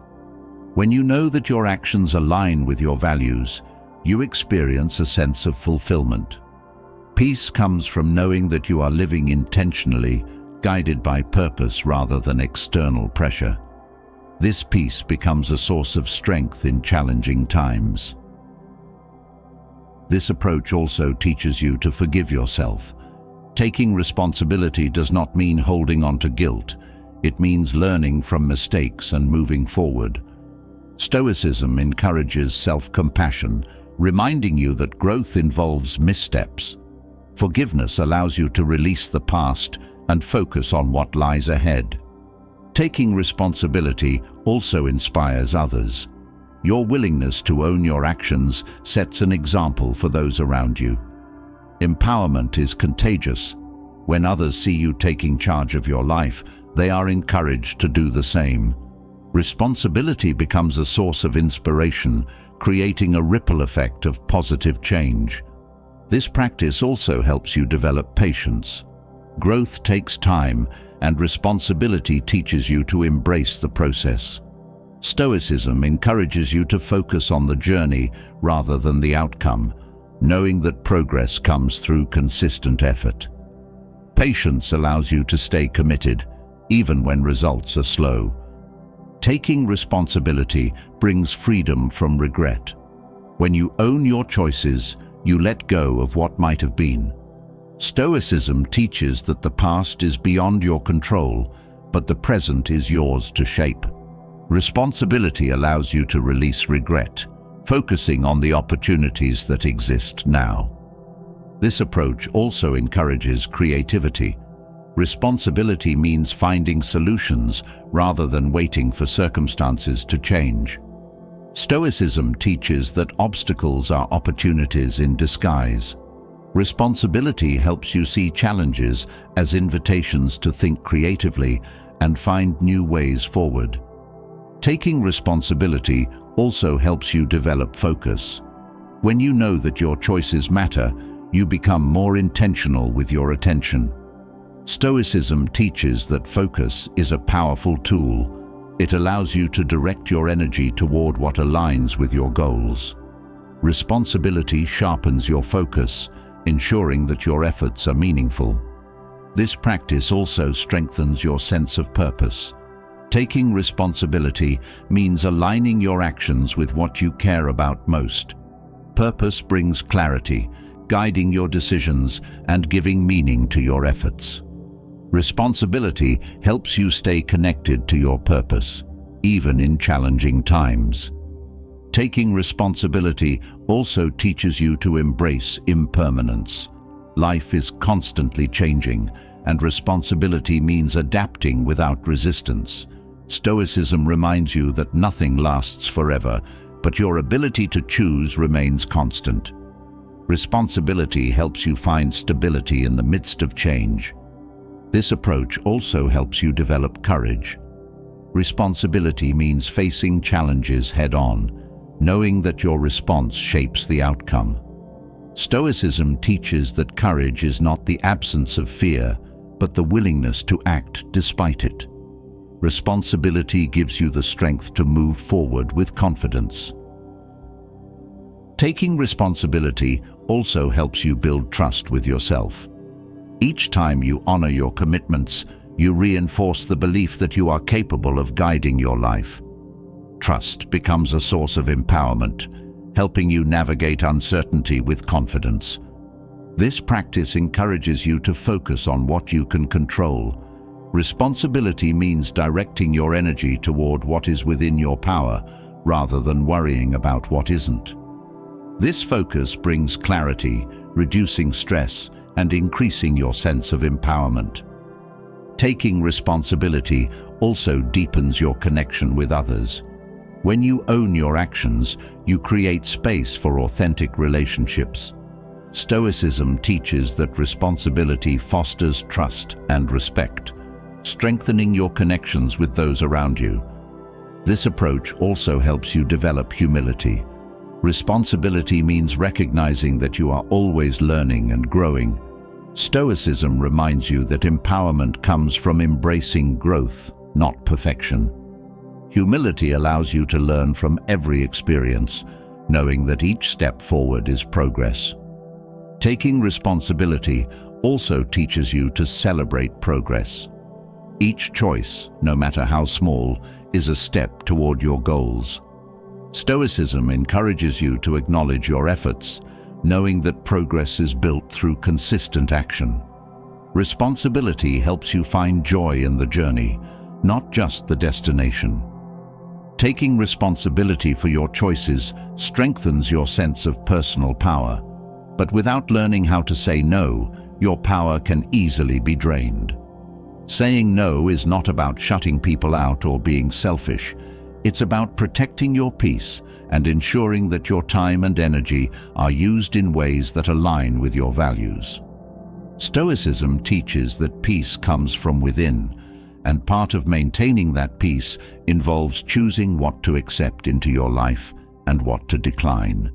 Speaker 1: When you know that your actions align with your values, you experience a sense of fulfillment. Peace comes from knowing that you are living intentionally, guided by purpose rather than external pressure. This peace becomes a source of strength in challenging times. This approach also teaches you to forgive yourself. Taking responsibility does not mean holding on to guilt. It means learning from mistakes and moving forward. Stoicism encourages self-compassion, reminding you that growth involves missteps. Forgiveness allows you to release the past and focus on what lies ahead. Taking responsibility also inspires others. Your willingness to own your actions sets an example for those around you. Empowerment is contagious. When others see you taking charge of your life, they are encouraged to do the same. Responsibility becomes a source of inspiration, creating a ripple effect of positive change. This practice also helps you develop patience. Growth takes time, and responsibility teaches you to embrace the process. Stoicism encourages you to focus on the journey rather than the outcome, knowing that progress comes through consistent effort. Patience allows you to stay committed, even when results are slow. Taking responsibility brings freedom from regret. When you own your choices, you let go of what might have been. Stoicism teaches that the past is beyond your control, but the present is yours to shape. Responsibility allows you to release regret, focusing on the opportunities that exist now. This approach also encourages creativity. Responsibility means finding solutions rather than waiting for circumstances to change. Stoicism teaches that obstacles are opportunities in disguise. Responsibility helps you see challenges as invitations to think creatively and find new ways forward. Taking responsibility also helps you develop focus. When you know that your choices matter, you become more intentional with your attention. Stoicism teaches that focus is a powerful tool. It allows you to direct your energy toward what aligns with your goals. Responsibility sharpens your focus, ensuring that your efforts are meaningful. This practice also strengthens your sense of purpose. Taking responsibility means aligning your actions with what you care about most. Purpose brings clarity, guiding your decisions and giving meaning to your efforts. Responsibility helps you stay connected to your purpose, even in challenging times. Taking responsibility also teaches you to embrace impermanence. Life is constantly changing, and responsibility means adapting without resistance. Stoicism reminds you that nothing lasts forever, but your ability to choose remains constant. Responsibility helps you find stability in the midst of change. This approach also helps you develop courage. Responsibility means facing challenges head-on, knowing that your response shapes the outcome. Stoicism teaches that courage is not the absence of fear, but the willingness to act despite it. Responsibility gives you the strength to move forward with confidence. Taking responsibility also helps you build trust with yourself. Each time you honor your commitments, you reinforce the belief that you are capable of guiding your life. Trust becomes a source of empowerment, helping you navigate uncertainty with confidence. This practice encourages you to focus on what you can control. Responsibility means directing your energy toward what is within your power, rather than worrying about what isn't. This focus brings clarity, reducing stress, and increasing your sense of empowerment. Taking responsibility also deepens your connection with others. When you own your actions, you create space for authentic relationships. Stoicism teaches that responsibility fosters trust and respect, strengthening your connections with those around you. This approach also helps you develop humility. Responsibility means recognizing that you are always learning and growing. Stoicism reminds you that empowerment comes from embracing growth, not perfection. Humility allows you to learn from every experience, knowing that each step forward is progress. Taking responsibility also teaches you to celebrate progress. Each choice, no matter how small, is a step toward your goals. Stoicism encourages you to acknowledge your efforts, knowing that progress is built through consistent action. Responsibility helps you find joy in the journey, not just the destination. Taking responsibility for your choices strengthens your sense of personal power, but without learning how to say no, your power can easily be drained. Saying no is not about shutting people out or being selfish. It's about protecting your peace and ensuring that your time and energy are used in ways that align with your values. Stoicism teaches that peace comes from within, and part of maintaining that peace involves choosing what to accept into your life and what to decline.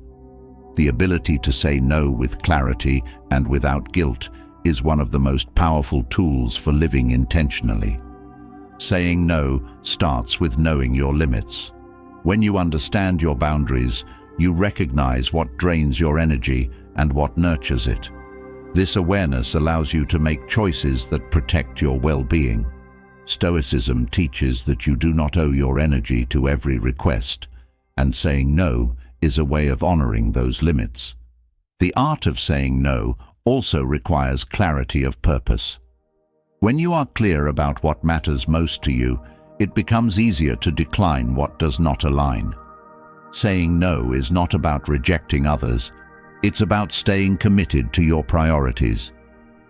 Speaker 1: The ability to say no with clarity and without guilt is one of the most powerful tools for living intentionally. Saying no starts with knowing your limits. When you understand your boundaries, you recognize what drains your energy and what nurtures it. This awareness allows you to make choices that protect your well-being. Stoicism teaches that you do not owe your energy to every request, and saying no is a way of honoring those limits. The art of saying no also requires clarity of purpose. When you are clear about what matters most to you, it becomes easier to decline what does not align. Saying no is not about rejecting others, it's about staying committed to your priorities.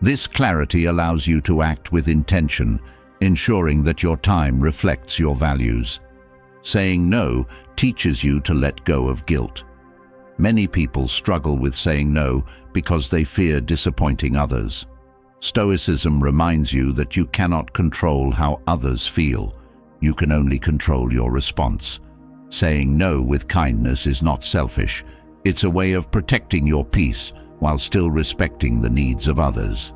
Speaker 1: This clarity allows you to act with intention, ensuring that your time reflects your values. Saying no teaches you to let go of guilt. Many people struggle with saying no because they fear disappointing others. Stoicism reminds you that you cannot control how others feel. You can only control your response. Saying no with kindness is not selfish. It's a way of protecting your peace while still respecting the needs of others.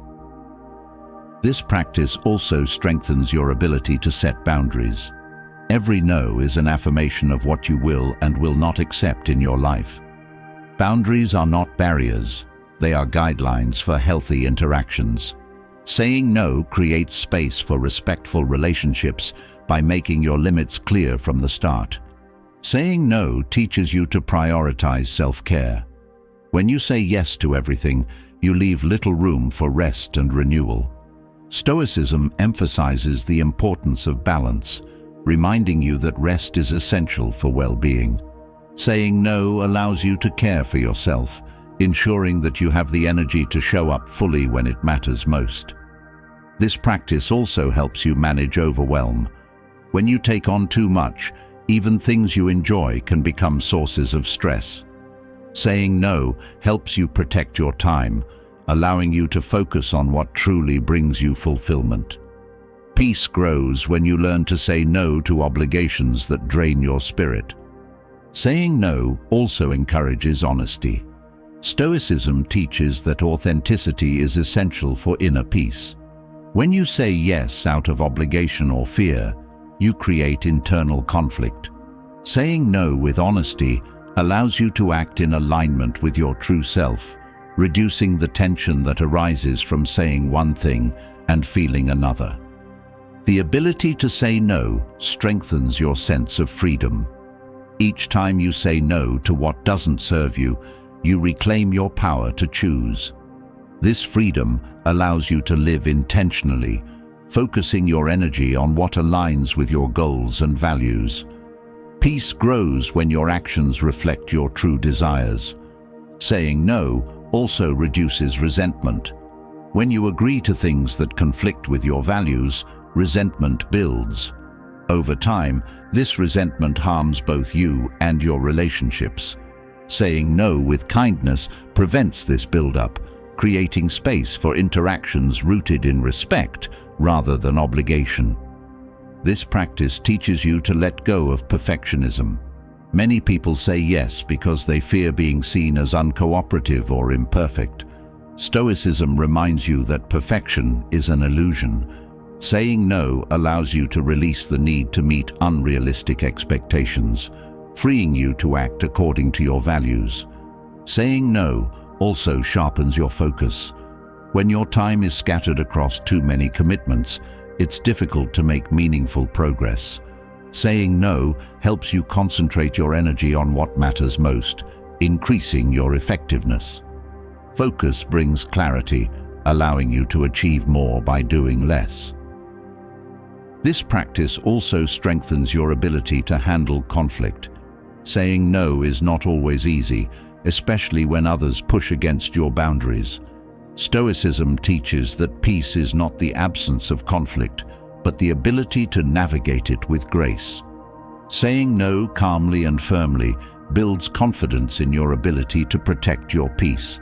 Speaker 1: This practice also strengthens your ability to set boundaries. Every no is an affirmation of what you will and will not accept in your life. Boundaries are not barriers. They are guidelines for healthy interactions. Saying no creates space for respectful relationships by making your limits clear from the start. Saying no teaches you to prioritize self-care. When you say yes to everything, you leave little room for rest and renewal. Stoicism emphasizes the importance of balance, reminding you that rest is essential for well-being. Saying no allows you to care for yourself, ensuring that you have the energy to show up fully when it matters most. This practice also helps you manage overwhelm. When you take on too much, even things you enjoy can become sources of stress. Saying no helps you protect your time, allowing you to focus on what truly brings you fulfillment. Peace grows when you learn to say no to obligations that drain your spirit. Saying no also encourages honesty. Stoicism teaches that authenticity is essential for inner peace. When you say yes out of obligation or fear, you create internal conflict. Saying no with honesty allows you to act in alignment with your true self, reducing the tension that arises from saying one thing and feeling another. The ability to say no strengthens your sense of freedom. Each time you say no to what doesn't serve you, you reclaim your power to choose. This freedom allows you to live intentionally, focusing your energy on what aligns with your goals and values. Peace grows when your actions reflect your true desires. Saying no also reduces resentment. When you agree to things that conflict with your values, resentment builds. Over time, this resentment harms both you and your relationships. Saying no with kindness prevents this buildup, creating space for interactions rooted in respect rather than obligation. This practice teaches you to let go of perfectionism. Many people say yes because they fear being seen as uncooperative or imperfect. Stoicism reminds you that perfection is an illusion. Saying no allows you to release the need to meet unrealistic expectations, freeing you to act according to your values. Saying no also sharpens your focus. When your time is scattered across too many commitments, it's difficult to make meaningful progress. Saying no helps you concentrate your energy on what matters most, increasing your effectiveness. Focus brings clarity, allowing you to achieve more by doing less. This practice also strengthens your ability to handle conflict. Saying no is not always easy, especially when others push against your boundaries. Stoicism teaches that peace is not the absence of conflict, but the ability to navigate it with grace. Saying no calmly and firmly builds confidence in your ability to protect your peace.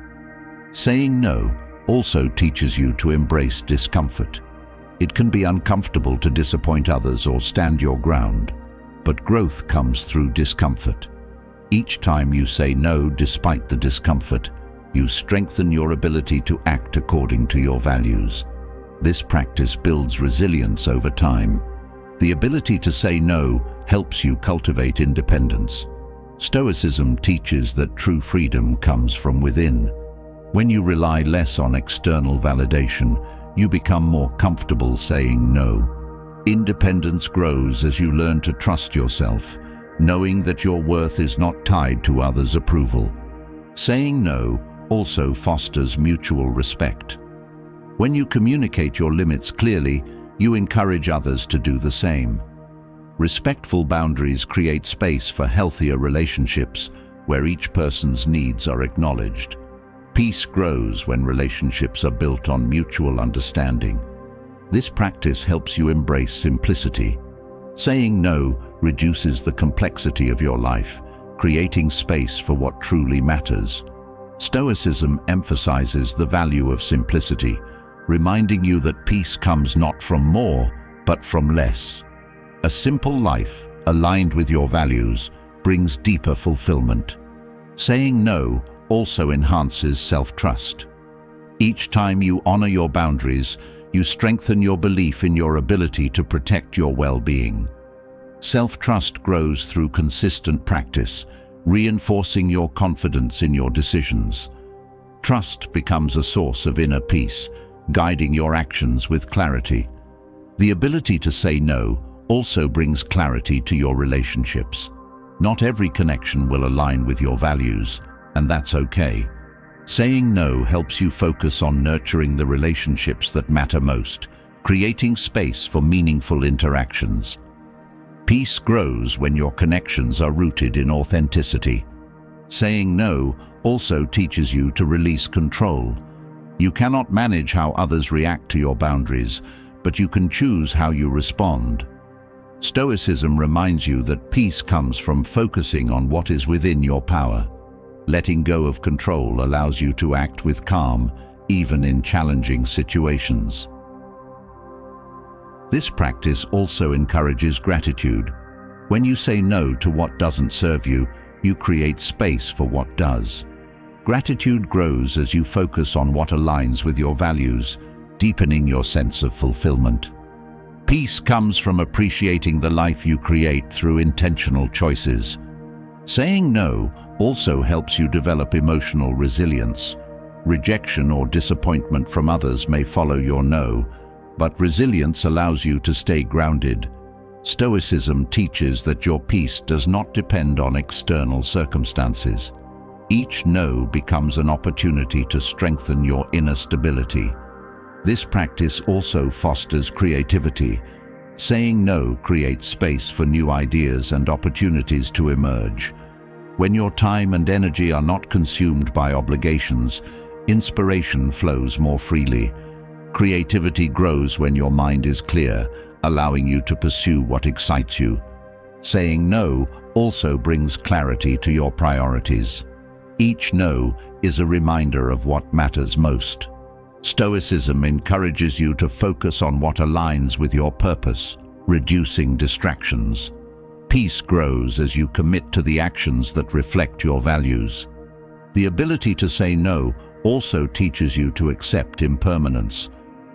Speaker 1: Saying no also teaches you to embrace discomfort. It can be uncomfortable to disappoint others or stand your ground, but growth comes through discomfort. Each time you say no despite the discomfort, you strengthen your ability to act according to your values. This practice builds resilience over time. The ability to say no helps you cultivate independence. Stoicism teaches that true freedom comes from within. When you rely less on external validation, you become more comfortable saying no. Independence grows as you learn to trust yourself, knowing that your worth is not tied to others' approval. Saying no also fosters mutual respect. When you communicate your limits clearly, you encourage others to do the same. Respectful boundaries create space for healthier relationships where each person's needs are acknowledged. Peace grows when relationships are built on mutual understanding. This practice helps you embrace simplicity. Saying no reduces the complexity of your life, creating space for what truly matters. Stoicism emphasizes the value of simplicity, reminding you that peace comes not from more, but from less. A simple life, aligned with your values, brings deeper fulfillment. Saying no also enhances self-trust. Each time you honor your boundaries, you strengthen your belief in your ability to protect your well-being. Self-trust grows through consistent practice, reinforcing your confidence in your decisions. Trust becomes a source of inner peace, guiding your actions with clarity. The ability to say no also brings clarity to your relationships. Not every connection will align with your values, and that's okay. Saying no helps you focus on nurturing the relationships that matter most, creating space for meaningful interactions. Peace grows when your connections are rooted in authenticity. Saying no also teaches you to release control. You cannot manage how others react to your boundaries, but you can choose how you respond. Stoicism reminds you that peace comes from focusing on what is within your power. Letting go of control allows you to act with calm, even in challenging situations. This practice also encourages gratitude. When you say no to what doesn't serve you, you create space for what does. Gratitude grows as you focus on what aligns with your values, deepening your sense of fulfillment. Peace comes from appreciating the life you create through intentional choices. Saying no also helps you develop emotional resilience. Rejection or disappointment from others may follow your no, but resilience allows you to stay grounded. Stoicism teaches that your peace does not depend on external circumstances. Each no becomes an opportunity to strengthen your inner stability. This practice also fosters creativity. Saying no creates space for new ideas and opportunities to emerge. When your time and energy are not consumed by obligations, inspiration flows more freely. Creativity grows when your mind is clear, allowing you to pursue what excites you. Saying no also brings clarity to your priorities. Each no is a reminder of what matters most. Stoicism encourages you to focus on what aligns with your purpose, reducing distractions. Peace grows as you commit to the actions that reflect your values. The ability to say no also teaches you to accept impermanence.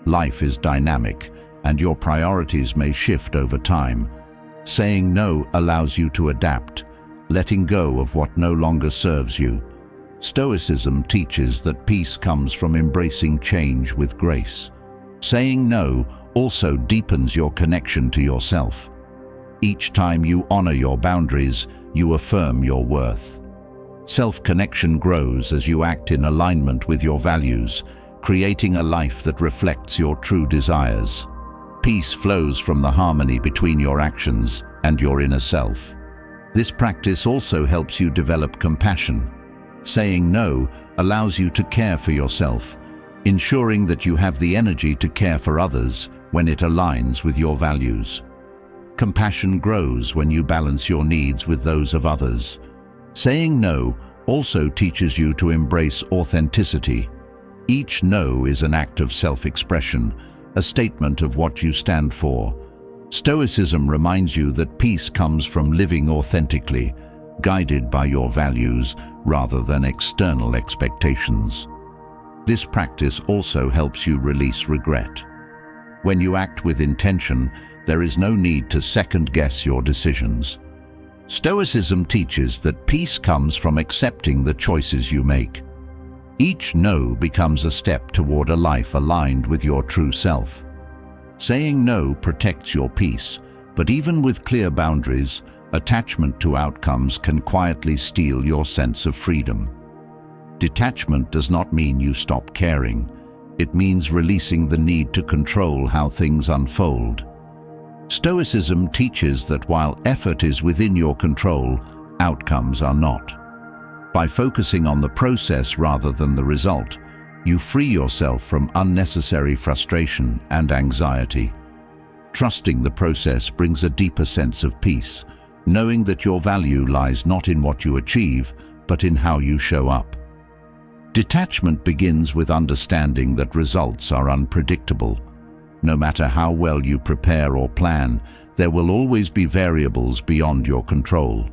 Speaker 1: Life is dynamic, and your priorities may shift over time. Saying no allows you to adapt, letting go of what no longer serves you. Stoicism teaches that peace comes from embracing change with grace. Saying no also deepens your connection to yourself. Each time you honor your boundaries, you affirm your worth. Self-connection grows as you act in alignment with your values, creating a life that reflects your true desires. Peace flows from the harmony between your actions and your inner self. This practice also helps you develop compassion. Saying no allows you to care for yourself, ensuring that you have the energy to care for others when it aligns with your values. Compassion grows when you balance your needs with those of others. Saying no also teaches you to embrace authenticity. Each no is an act of self-expression, a statement of what you stand for. Stoicism reminds you that peace comes from living authentically, guided by your values rather than external expectations. This practice also helps you release regret. When you act with intention, there is no need to second-guess your decisions. Stoicism teaches that peace comes from accepting the choices you make. Each no becomes a step toward a life aligned with your true self. Saying no protects your peace, but even with clear boundaries, attachment to outcomes can quietly steal your sense of freedom. Detachment does not mean you stop caring. It means releasing the need to control how things unfold. Stoicism teaches that while effort is within your control, outcomes are not. By focusing on the process rather than the result, you free yourself from unnecessary frustration and anxiety. Trusting the process brings a deeper sense of peace, knowing that your value lies not in what you achieve, but in how you show up. Detachment begins with understanding that results are unpredictable. No matter how well you prepare or plan, there will always be variables beyond your control.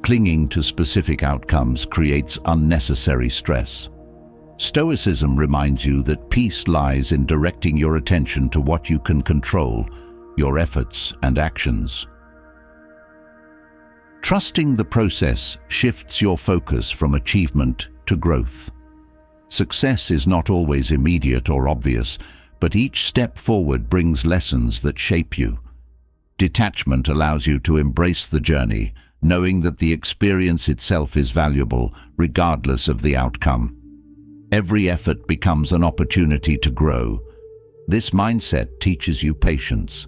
Speaker 1: Clinging to specific outcomes creates unnecessary stress. Stoicism reminds you that peace lies in directing your attention to what you can control, your efforts and actions. Trusting the process shifts your focus from achievement to growth. Success is not always immediate or obvious, but each step forward brings lessons that shape you. Detachment allows you to embrace the journey, knowing that the experience itself is valuable, regardless of the outcome. Every effort becomes an opportunity to grow. This mindset teaches you patience.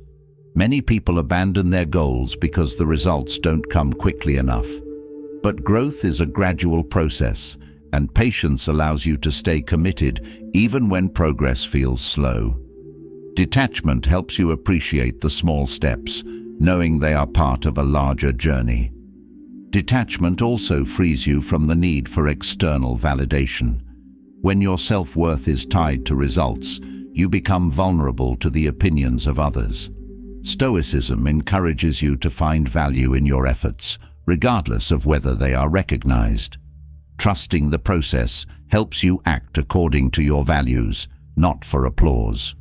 Speaker 1: Many people abandon their goals because the results don't come quickly enough. But growth is a gradual process, and patience allows you to stay committed even when progress feels slow. Detachment helps you appreciate the small steps, knowing they are part of a larger journey. Detachment also frees you from the need for external validation. When your self-worth is tied to results, you become vulnerable to the opinions of others. Stoicism encourages you to find value in your efforts, regardless of whether they are recognized. Trusting the process helps you act according to your values, not for applause.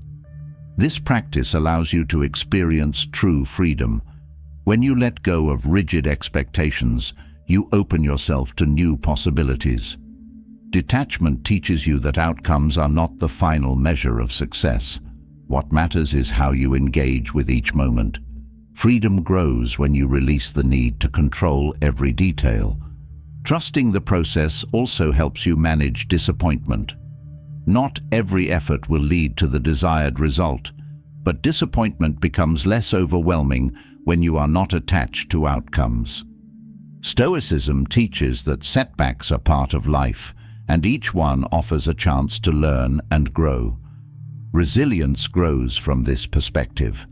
Speaker 1: This practice allows you to experience true freedom. When you let go of rigid expectations, you open yourself to new possibilities. Detachment teaches you that outcomes are not the final measure of success. What matters is how you engage with each moment. Freedom grows when you release the need to control every detail. Trusting the process also helps you manage disappointment. Not every effort will lead to the desired result, but disappointment becomes less overwhelming when you are not attached to outcomes. Stoicism teaches that setbacks are part of life, and each one offers a chance to learn and grow. Resilience grows from this perspective.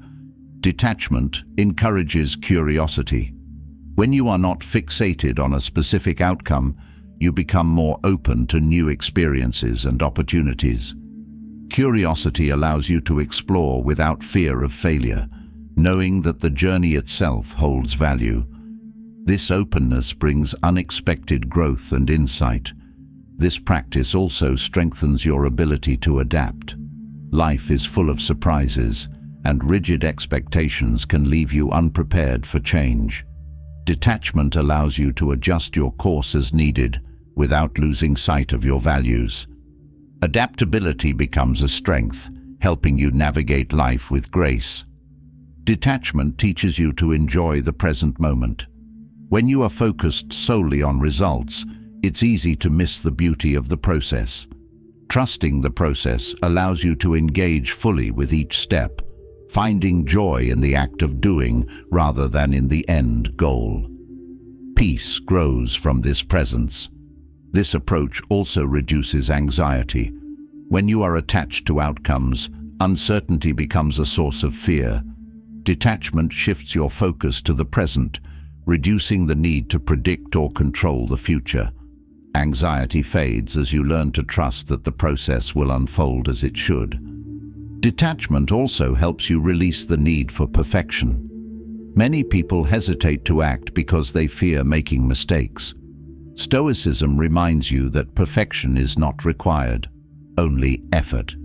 Speaker 1: Detachment encourages curiosity. When you are not fixated on a specific outcome, you become more open to new experiences and opportunities. Curiosity allows you to explore without fear of failure, knowing that the journey itself holds value. This openness brings unexpected growth and insight. This practice also strengthens your ability to adapt. Life is full of surprises, and rigid expectations can leave you unprepared for change. Detachment allows you to adjust your course as needed, without losing sight of your values. Adaptability becomes a strength, helping you navigate life with grace. Detachment teaches you to enjoy the present moment. When you are focused solely on results, it's easy to miss the beauty of the process. Trusting the process allows you to engage fully with each step, finding joy in the act of doing rather than in the end goal. Peace grows from this presence. This approach also reduces anxiety. When you are attached to outcomes, uncertainty becomes a source of fear. Detachment shifts your focus to the present, reducing the need to predict or control the future. Anxiety fades as you learn to trust that the process will unfold as it should. Detachment also helps you release the need for perfection. Many people hesitate to act because they fear making mistakes. Stoicism reminds you that perfection is not required, only effort.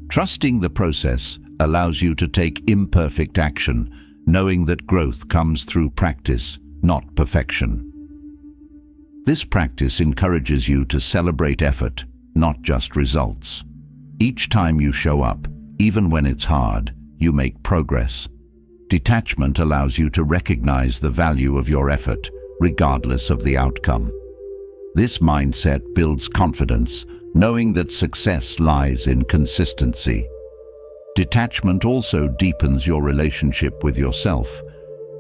Speaker 1: Trusting the process allows you to take imperfect action, knowing that growth comes through practice, not perfection. This practice encourages you to celebrate effort, not just results. Each time you show up, even when it's hard, you make progress. Detachment allows you to recognize the value of your effort, regardless of the outcome. This mindset builds confidence, knowing that success lies in consistency. Detachment also deepens your relationship with yourself.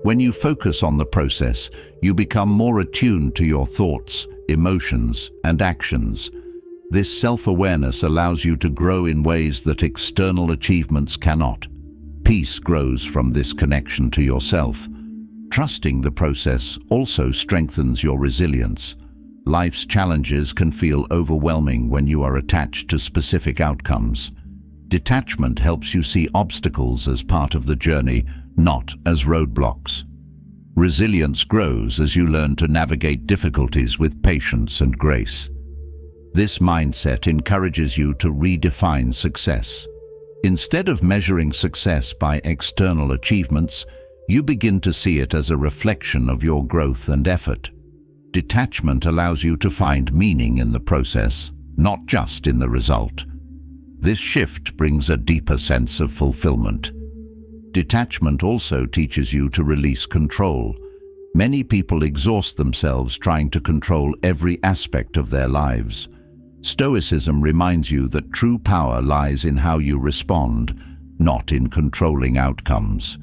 Speaker 1: When you focus on the process, you become more attuned to your thoughts, emotions, and actions. This self-awareness allows you to grow in ways that external achievements cannot. Peace grows from this connection to yourself. Trusting the process also strengthens your resilience. Life's challenges can feel overwhelming when you are attached to specific outcomes. Detachment helps you see obstacles as part of the journey, not as roadblocks. Resilience grows as you learn to navigate difficulties with patience and grace. This mindset encourages you to redefine success. Instead of measuring success by external achievements, you begin to see it as a reflection of your growth and effort. Detachment allows you to find meaning in the process, not just in the result. This shift brings a deeper sense of fulfillment. Detachment also teaches you to release control. Many people exhaust themselves trying to control every aspect of their lives. Stoicism reminds you that true power lies in how you respond, not in controlling outcomes.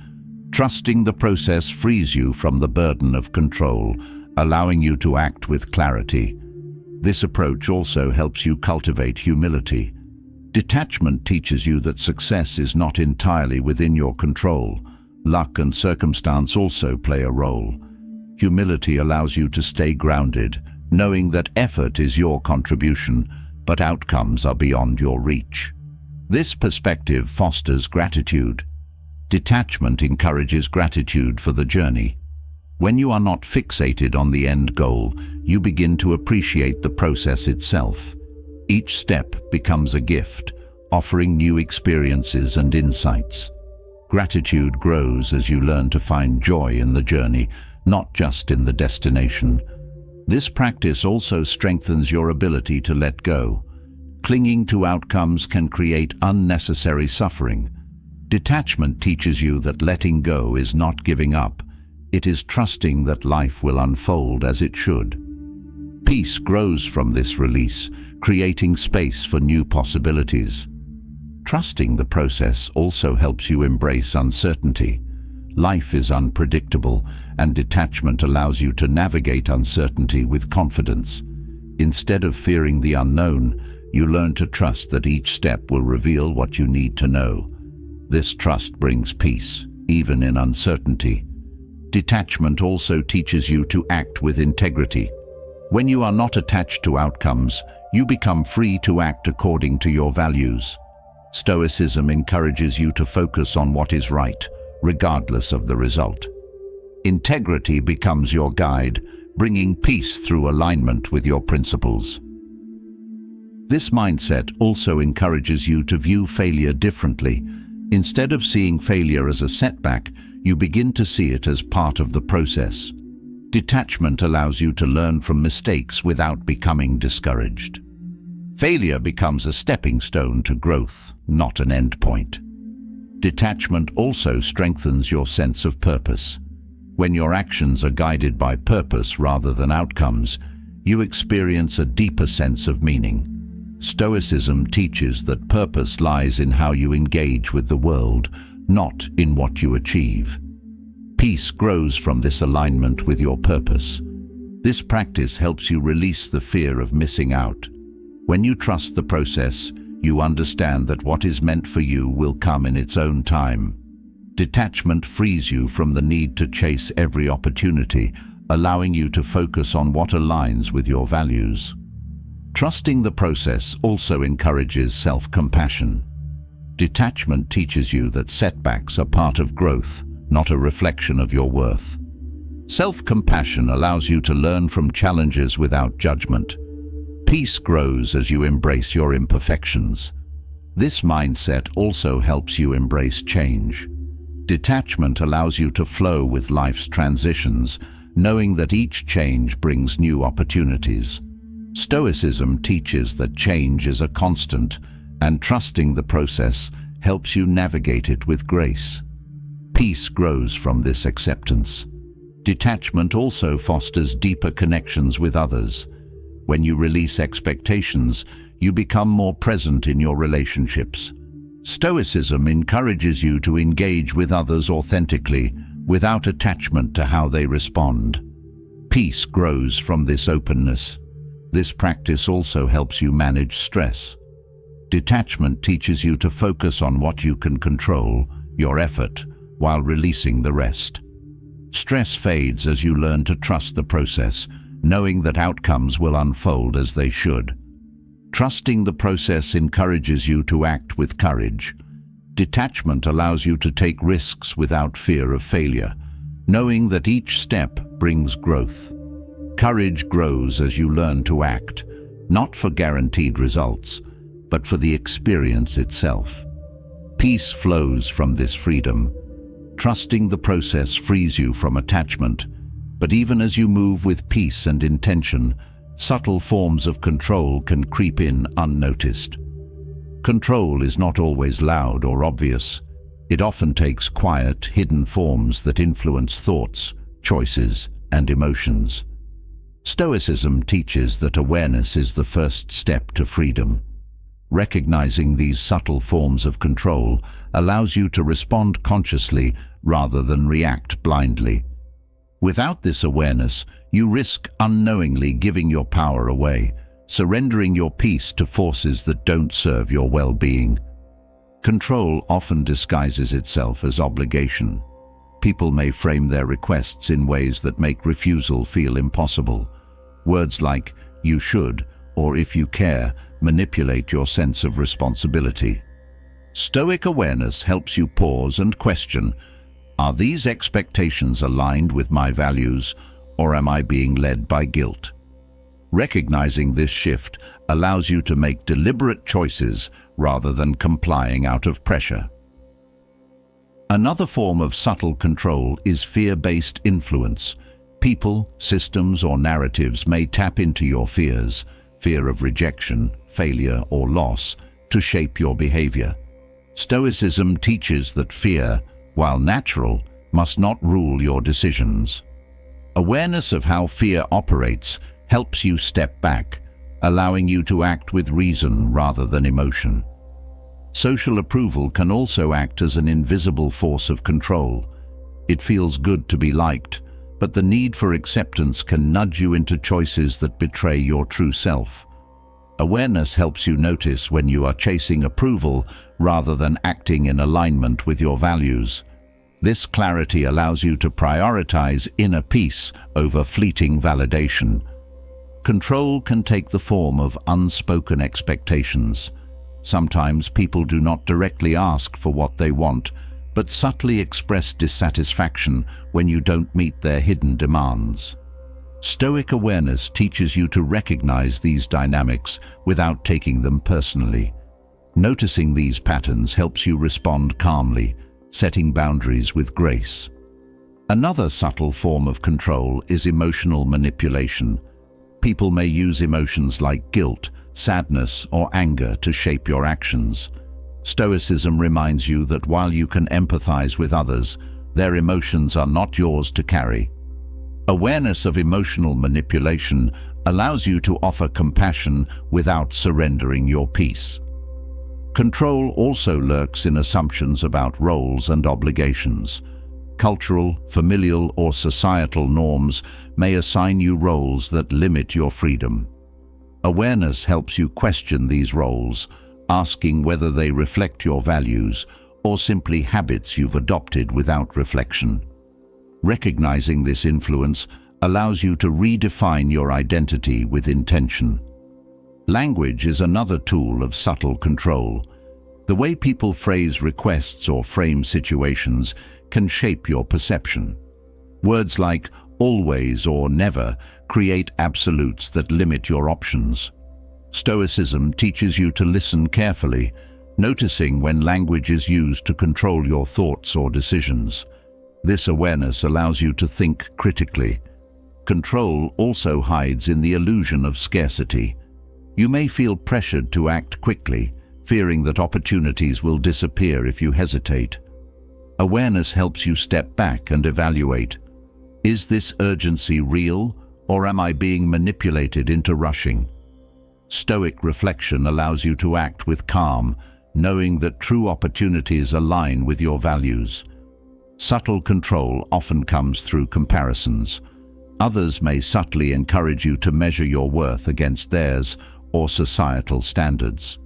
Speaker 1: Trusting the process frees you from the burden of control, allowing you to act with clarity. This approach also helps you cultivate humility. Detachment teaches you that success is not entirely within your control. Luck and circumstance also play a role. Humility allows you to stay grounded, knowing that effort is your contribution, but outcomes are beyond your reach. This perspective fosters gratitude. Detachment encourages gratitude for the journey. When you are not fixated on the end goal, you begin to appreciate the process itself. Each step becomes a gift, offering new experiences and insights. Gratitude grows as you learn to find joy in the journey, not just in the destination. This practice also strengthens your ability to let go. Clinging to outcomes can create unnecessary suffering. Detachment teaches you that letting go is not giving up. It is trusting that life will unfold as it should. Peace grows from this release, creating space for new possibilities. Trusting the process also helps you embrace uncertainty. Life is unpredictable, and detachment allows you to navigate uncertainty with confidence. Instead of fearing the unknown, you learn to trust that each step will reveal what you need to know. This trust brings peace, even in uncertainty. Detachment also teaches you to act with integrity. When you are not attached to outcomes, you become free to act according to your values. Stoicism encourages you to focus on what is right, regardless of the result. Integrity becomes your guide, bringing peace through alignment with your principles. This mindset also encourages you to view failure differently. Instead of seeing failure as a setback, you begin to see it as part of the process. Detachment allows you to learn from mistakes without becoming discouraged. Failure becomes a stepping stone to growth, not an endpoint. Detachment also strengthens your sense of purpose. When your actions are guided by purpose rather than outcomes, you experience a deeper sense of meaning. Stoicism teaches that purpose lies in how you engage with the world, not in what you achieve. Peace grows from this alignment with your purpose. This practice helps you release the fear of missing out. When you trust the process, you understand that what is meant for you will come in its own time. Detachment frees you from the need to chase every opportunity, allowing you to focus on what aligns with your values. Trusting the process also encourages self-compassion. Detachment teaches you that setbacks are part of growth, not a reflection of your worth. Self-compassion allows you to learn from challenges without judgment. Peace grows as you embrace your imperfections. This mindset also helps you embrace change. Detachment allows you to flow with life's transitions, knowing that each change brings new opportunities. Stoicism teaches that change is a constant, and trusting the process helps you navigate it with grace. Peace grows from this acceptance. Detachment also fosters deeper connections with others. When you release expectations, you become more present in your relationships. Stoicism encourages you to engage with others authentically, without attachment to how they respond. Peace grows from this openness. This practice also helps you manage stress. Detachment teaches you to focus on what you can control, your effort, while releasing the rest. Stress fades as you learn to trust the process, knowing that outcomes will unfold as they should. Trusting the process encourages you to act with courage. Detachment allows you to take risks without fear of failure, knowing that each step brings growth. Courage grows as you learn to act, not for guaranteed results, but for the experience itself. Peace flows from this freedom. Trusting the process frees you from attachment, but even as you move with peace and intention, subtle forms of control can creep in unnoticed. Control is not always loud or obvious. It often takes quiet, hidden forms that influence thoughts, choices, and emotions. Stoicism teaches that awareness is the first step to freedom. Recognizing these subtle forms of control allows you to respond consciously rather than react blindly. Without this awareness, you risk unknowingly giving your power away, surrendering your peace to forces that don't serve your well-being. Control often disguises itself as obligation. People may frame their requests in ways that make refusal feel impossible. Words like "you should" or "if you care" manipulate your sense of responsibility. Stoic awareness helps you pause and question, are these expectations aligned with my values, or am I being led by guilt? Recognizing this shift allows you to make deliberate choices rather than complying out of pressure. Another form of subtle control is fear-based influence. People, systems, or narratives may tap into your fears, fear of rejection, failure, or loss, to shape your behavior. Stoicism teaches that fear, while natural, must not rule your decisions. Awareness of how fear operates helps you step back, allowing you to act with reason rather than emotion. Social approval can also act as an invisible force of control. It feels good to be liked, but the need for acceptance can nudge you into choices that betray your true self. Awareness helps you notice when you are chasing approval rather than acting in alignment with your values. This clarity allows you to prioritize inner peace over fleeting validation. Control can take the form of unspoken expectations. Sometimes people do not directly ask for what they want, but subtly express dissatisfaction when you don't meet their hidden demands. Stoic awareness teaches you to recognize these dynamics without taking them personally. Noticing these patterns helps you respond calmly, setting boundaries with grace. Another subtle form of control is emotional manipulation. People may use emotions like guilt, sadness, or anger to shape your actions. Stoicism reminds you that while you can empathize with others, their emotions are not yours to carry. Awareness of emotional manipulation allows you to offer compassion without surrendering your peace. Control also lurks in assumptions about roles and obligations. Cultural, familial, or societal norms may assign you roles that limit your freedom. Awareness helps you question these roles, asking whether they reflect your values or simply habits you've adopted without reflection. Recognizing this influence allows you to redefine your identity with intention. Language is another tool of subtle control. The way people phrase requests or frame situations can shape your perception. Words like always or never create absolutes that limit your options. Stoicism teaches you to listen carefully, noticing when language is used to control your thoughts or decisions. This awareness allows you to think critically. Control also hides in the illusion of scarcity. You may feel pressured to act quickly, fearing that opportunities will disappear if you hesitate. Awareness helps you step back and evaluate. Is this urgency real, or am I being manipulated into rushing? Stoic reflection allows you to act with calm, knowing that true opportunities align with your values. Subtle control often comes through comparisons. Others may subtly encourage you to measure your worth against theirs or societal standards.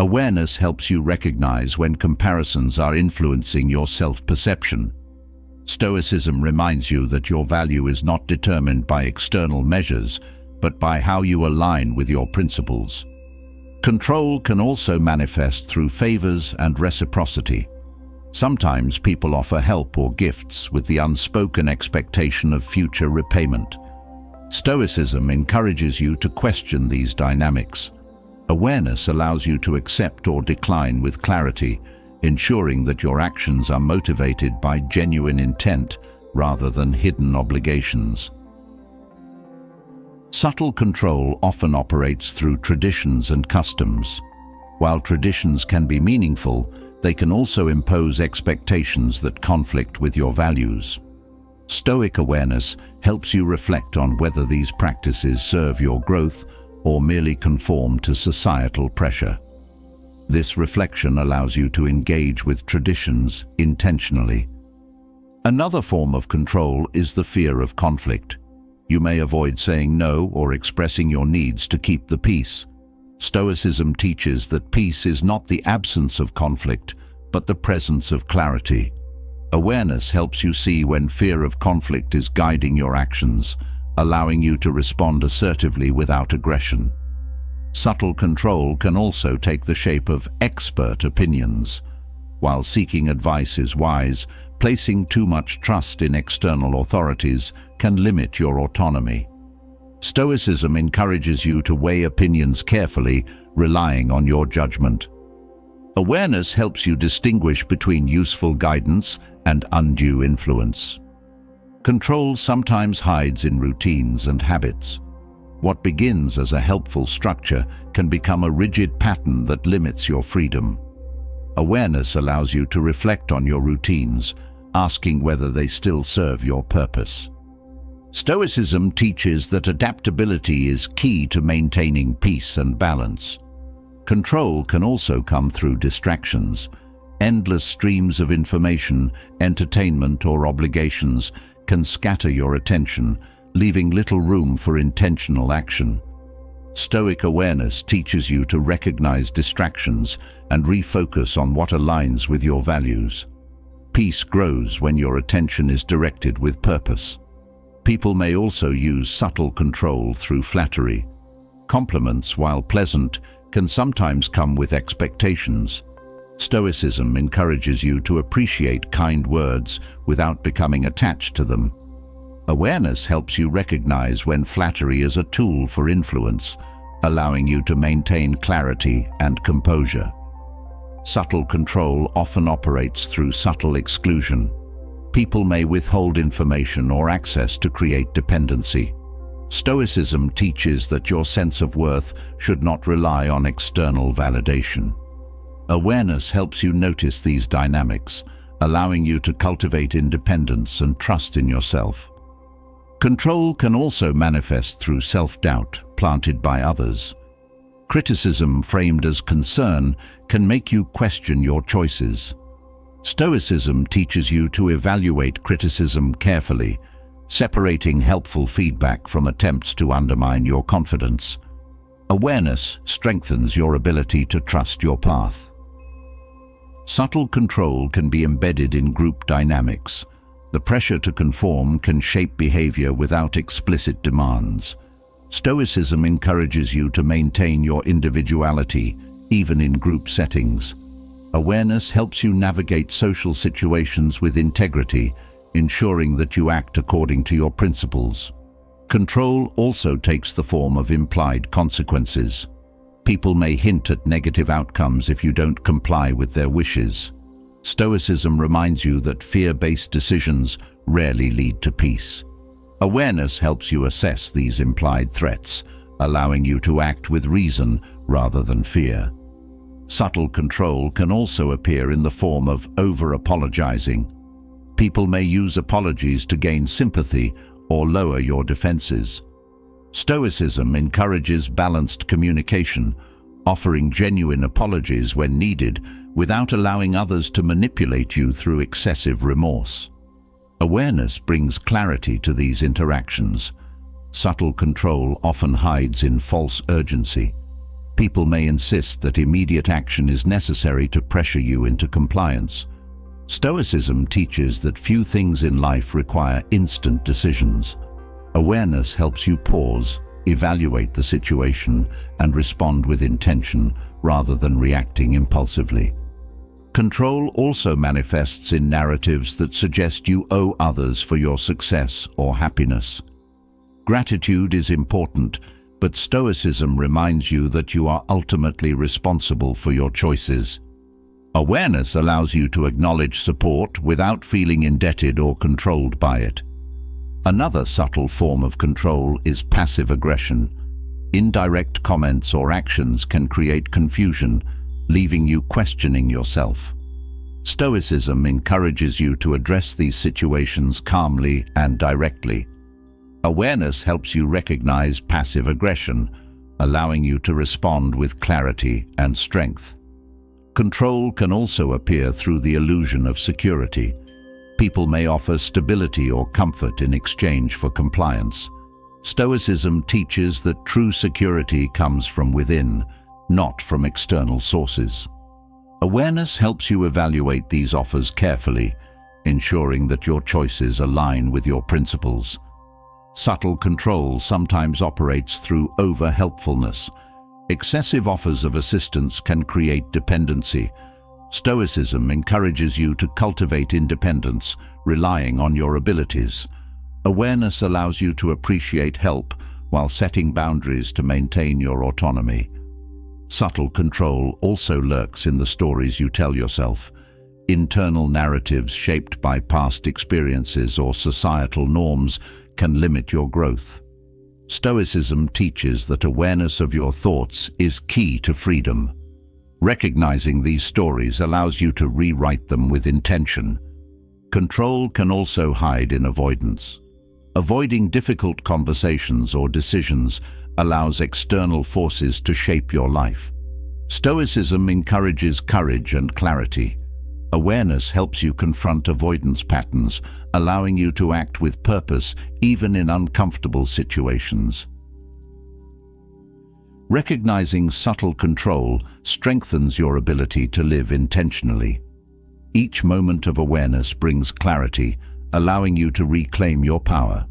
Speaker 1: Awareness helps you recognize when comparisons are influencing your self-perception. Stoicism reminds you that your value is not determined by external measures, but by how you align with your principles. Control can also manifest through favors and reciprocity. Sometimes people offer help or gifts with the unspoken expectation of future repayment. Stoicism encourages you to question these dynamics. Awareness allows you to accept or decline with clarity, ensuring that your actions are motivated by genuine intent rather than hidden obligations. Subtle control often operates through traditions and customs. While traditions can be meaningful, they can also impose expectations that conflict with your values. Stoic awareness helps you reflect on whether these practices serve your growth or merely conform to societal pressure. This reflection allows you to engage with traditions intentionally. Another form of control is the fear of conflict. You may avoid saying no or expressing your needs to keep the peace. Stoicism teaches that peace is not the absence of conflict, but the presence of clarity. Awareness helps you see when fear of conflict is guiding your actions, allowing you to respond assertively without aggression. Subtle control can also take the shape of expert opinions. While seeking advice is wise, placing too much trust in external authorities can limit your autonomy. Stoicism encourages you to weigh opinions carefully, relying on your judgment. Awareness helps you distinguish between useful guidance and undue influence. Control sometimes hides in routines and habits. What begins as a helpful structure can become a rigid pattern that limits your freedom. Awareness allows you to reflect on your routines, asking whether they still serve your purpose. Stoicism teaches that adaptability is key to maintaining peace and balance. Control can also come through distractions. Endless streams of information, entertainment, or obligations can scatter your attention, leaving little room for intentional action. Stoic awareness teaches you to recognize distractions and refocus on what aligns with your values. Peace grows when your attention is directed with purpose. People may also use subtle control through flattery. Compliments, while pleasant, can sometimes come with expectations. Stoicism encourages you to appreciate kind words without becoming attached to them. Awareness helps you recognize when flattery is a tool for influence, allowing you to maintain clarity and composure. Subtle control often operates through subtle exclusion. People may withhold information or access to create dependency. Stoicism teaches that your sense of worth should not rely on external validation. Awareness helps you notice these dynamics, allowing you to cultivate independence and trust in yourself. Control can also manifest through self-doubt planted by others. Criticism framed as concern can make you question your choices. Stoicism teaches you to evaluate criticism carefully, separating helpful feedback from attempts to undermine your confidence. Awareness strengthens your ability to trust your path. Subtle control can be embedded in group dynamics. The pressure to conform can shape behavior without explicit demands. Stoicism encourages you to maintain your individuality, even in group settings. Awareness helps you navigate social situations with integrity, ensuring that you act according to your principles. Control also takes the form of implied consequences. People may hint at negative outcomes if you don't comply with their wishes. Stoicism reminds you that fear-based decisions rarely lead to peace. Awareness helps you assess these implied threats, allowing you to act with reason rather than fear. Subtle control can also appear in the form of over-apologizing. People may use apologies to gain sympathy or lower your defenses. Stoicism encourages balanced communication, offering genuine apologies when needed without allowing others to manipulate you through excessive remorse. Awareness brings clarity to these interactions. Subtle control often hides in false urgency. People may insist that immediate action is necessary to pressure you into compliance. Stoicism teaches that few things in life require instant decisions. Awareness helps you pause, evaluate the situation, and respond with intention rather than reacting impulsively. Control also manifests in narratives that suggest you owe others for your success or happiness. Gratitude is important, but Stoicism reminds you that you are ultimately responsible for your choices. Awareness allows you to acknowledge support without feeling indebted or controlled by it. Another subtle form of control is passive aggression. Indirect comments or actions can create confusion, leaving you questioning yourself. Stoicism encourages you to address these situations calmly and directly. Awareness helps you recognize passive aggression, allowing you to respond with clarity and strength. Control can also appear through the illusion of security. People may offer stability or comfort in exchange for compliance. Stoicism teaches that true security comes from within, not from external sources. Awareness helps you evaluate these offers carefully, ensuring that your choices align with your principles. Subtle control sometimes operates through over-helpfulness. Excessive offers of assistance can create dependency. Stoicism encourages you to cultivate independence, relying on your abilities. Awareness allows you to appreciate help while setting boundaries to maintain your autonomy. Subtle control also lurks in the stories you tell yourself. Internal narratives shaped by past experiences or societal norms can limit your growth. Stoicism teaches that awareness of your thoughts is key to freedom. Recognizing these stories allows you to rewrite them with intention. Control can also hide in avoidance. Avoiding difficult conversations or decisions allows external forces to shape your life. Stoicism encourages courage and clarity. Awareness helps you confront avoidance patterns, allowing you to act with purpose even in uncomfortable situations. Recognizing subtle control strengthens your ability to live intentionally. Each moment of awareness brings clarity, allowing you to reclaim your power.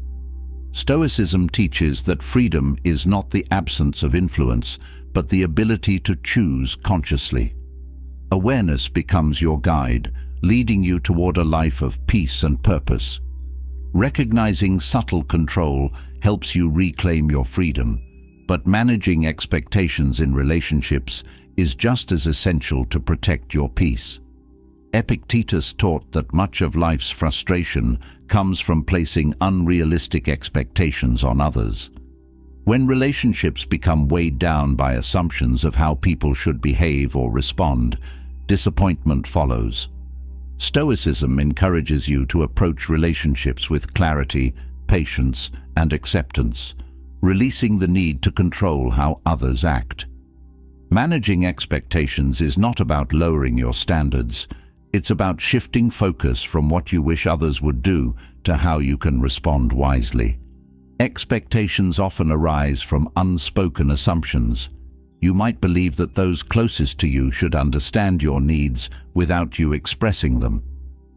Speaker 1: Stoicism teaches that freedom is not the absence of influence, but the ability to choose consciously. Awareness becomes your guide, leading you toward a life of peace and purpose. Recognizing subtle control helps you reclaim your freedom, but managing expectations in relationships is just as essential to protect your peace. Epictetus taught that much of life's frustration comes from placing unrealistic expectations on others. When relationships become weighed down by assumptions of how people should behave or respond, disappointment follows. Stoicism encourages you to approach relationships with clarity, patience, and acceptance, releasing the need to control how others act. Managing expectations is not about lowering your standards. It's about shifting focus from what you wish others would do to how you can respond wisely. Expectations often arise from unspoken assumptions. You might believe that those closest to you should understand your needs without you expressing them.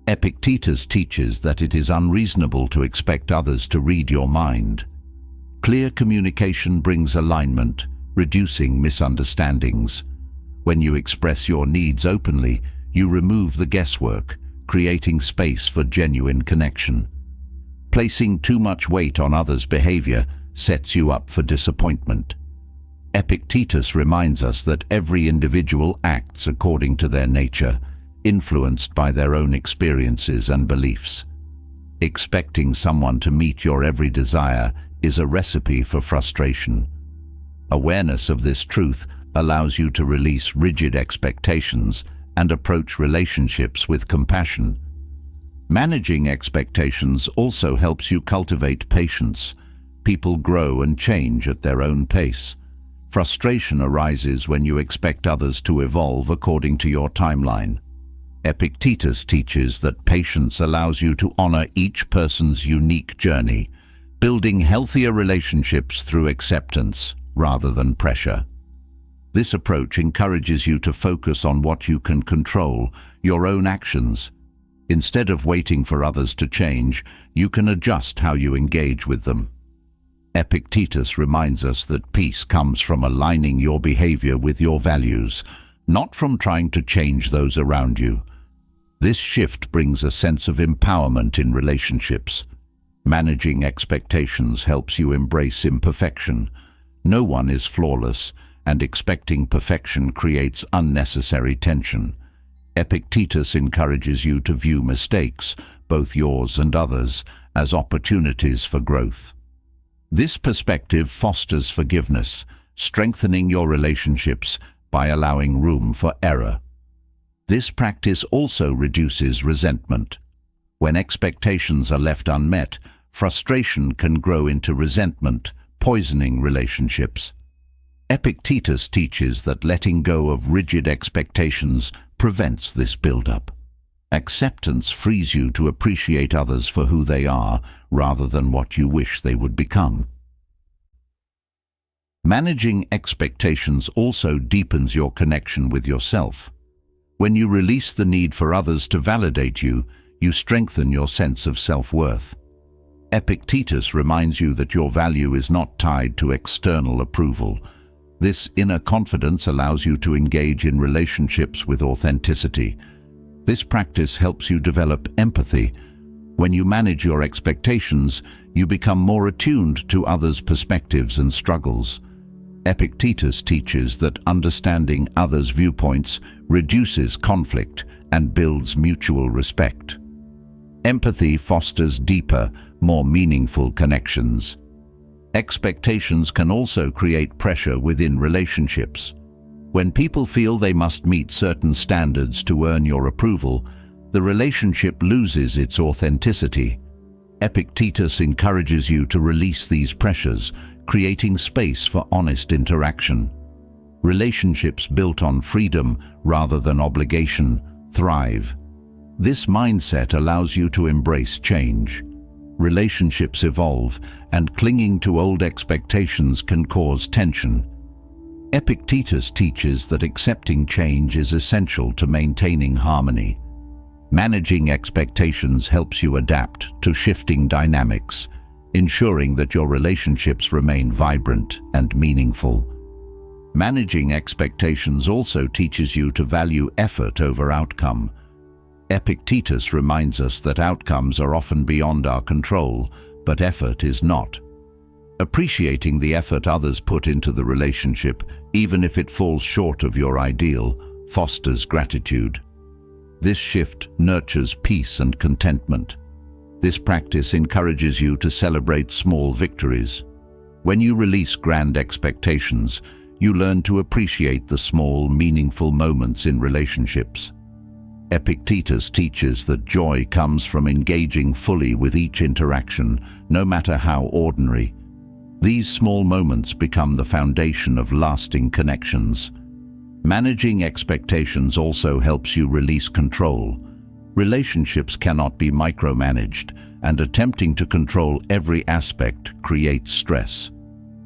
Speaker 1: Epictetus teaches that it is unreasonable to expect others to read your mind. Clear communication brings alignment, reducing misunderstandings. When you express your needs openly, you remove the guesswork, creating space for genuine connection. Placing too much weight on others' behavior sets you up for disappointment. Epictetus reminds us that every individual acts according to their nature, influenced by their own experiences and beliefs. Expecting someone to meet your every desire is a recipe for frustration. Awareness of this truth allows you to release rigid expectations and approach relationships with compassion. Managing expectations also helps you cultivate patience. People grow and change at their own pace. Frustration arises when you expect others to evolve according to your timeline. Epictetus teaches that patience allows you to honor each person's unique journey, building healthier relationships through acceptance rather than pressure. This approach encourages you to focus on what you can control, your own actions. Instead of waiting for others to change, you can adjust how you engage with them. Epictetus reminds us that peace comes from aligning your behavior with your values, not from trying to change those around you. This shift brings a sense of empowerment in relationships. Managing expectations helps you embrace imperfection. No one is flawless, and expecting perfection creates unnecessary tension. Epictetus encourages you to view mistakes, both yours and others, as opportunities for growth. This perspective fosters forgiveness, strengthening your relationships by allowing room for error. This practice also reduces resentment. When expectations are left unmet, frustration can grow into resentment, poisoning relationships. Epictetus teaches that letting go of rigid expectations prevents this build-up. Acceptance frees you to appreciate others for who they are rather than what you wish they would become. Managing expectations also deepens your connection with yourself. When you release the need for others to validate you, you strengthen your sense of self-worth. Epictetus reminds you that your value is not tied to external approval. This inner confidence allows you to engage in relationships with authenticity. This practice helps you develop empathy. When you manage your expectations, you become more attuned to others' perspectives and struggles. Epictetus teaches that understanding others' viewpoints reduces conflict and builds mutual respect. Empathy fosters deeper, more meaningful connections. Expectations can also create pressure within relationships. When people feel they must meet certain standards to earn your approval, the relationship loses its authenticity. Epictetus encourages you to release these pressures, creating space for honest interaction. Relationships built on freedom rather than obligation thrive. This mindset allows you to embrace change. Relationships evolve, and clinging to old expectations can cause tension. Epictetus teaches that accepting change is essential to maintaining harmony. Managing expectations helps you adapt to shifting dynamics, ensuring that your relationships remain vibrant and meaningful. Managing expectations also teaches you to value effort over outcome. Epictetus reminds us that outcomes are often beyond our control, but effort is not. Appreciating the effort others put into the relationship, even if it falls short of your ideal, fosters gratitude. This shift nurtures peace and contentment. This practice encourages you to celebrate small victories. When you release grand expectations, you learn to appreciate the small, meaningful moments in relationships. Epictetus teaches that joy comes from engaging fully with each interaction, no matter how ordinary. These small moments become the foundation of lasting connections. Managing expectations also helps you release control. Relationships cannot be micromanaged, and attempting to control every aspect creates stress.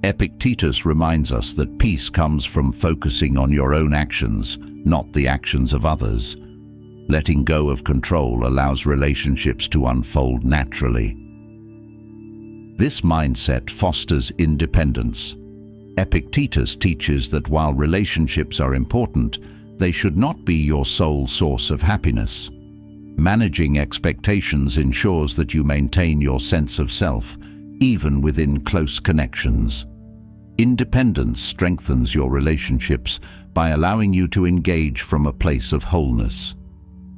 Speaker 1: Epictetus reminds us that peace comes from focusing on your own actions, not the actions of others. Letting go of control allows relationships to unfold naturally. This mindset fosters independence. Epictetus teaches that while relationships are important, they should not be your sole source of happiness. Managing expectations ensures that you maintain your sense of self, even within close connections. Independence strengthens your relationships by allowing you to engage from a place of wholeness.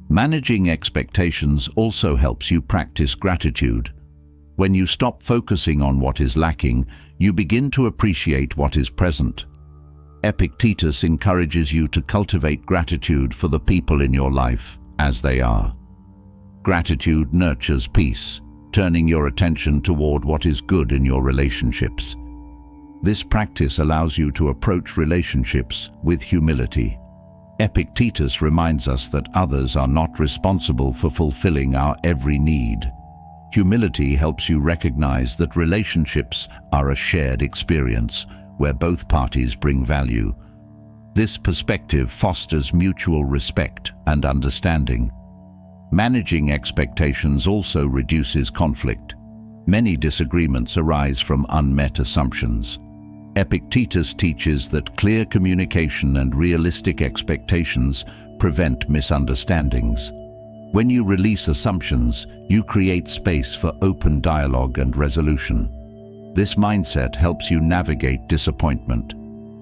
Speaker 1: Managing expectations also helps you practice gratitude. When you stop focusing on what is lacking, you begin to appreciate what is present. Epictetus encourages you to cultivate gratitude for the people in your life as they are. Gratitude nurtures peace. turning your attention toward what is good in your relationships. This practice allows you to approach relationships with humility. Epictetus reminds us that others are not responsible for fulfilling our every need. Humility helps you recognize that relationships are a shared experience where both parties bring value. This perspective fosters mutual respect and understanding. Managing expectations also reduces conflict. Many disagreements arise from unmet assumptions. Epictetus teaches that clear communication and realistic expectations prevent misunderstandings. When you release assumptions, you create space for open dialogue and resolution. This mindset helps you navigate disappointment.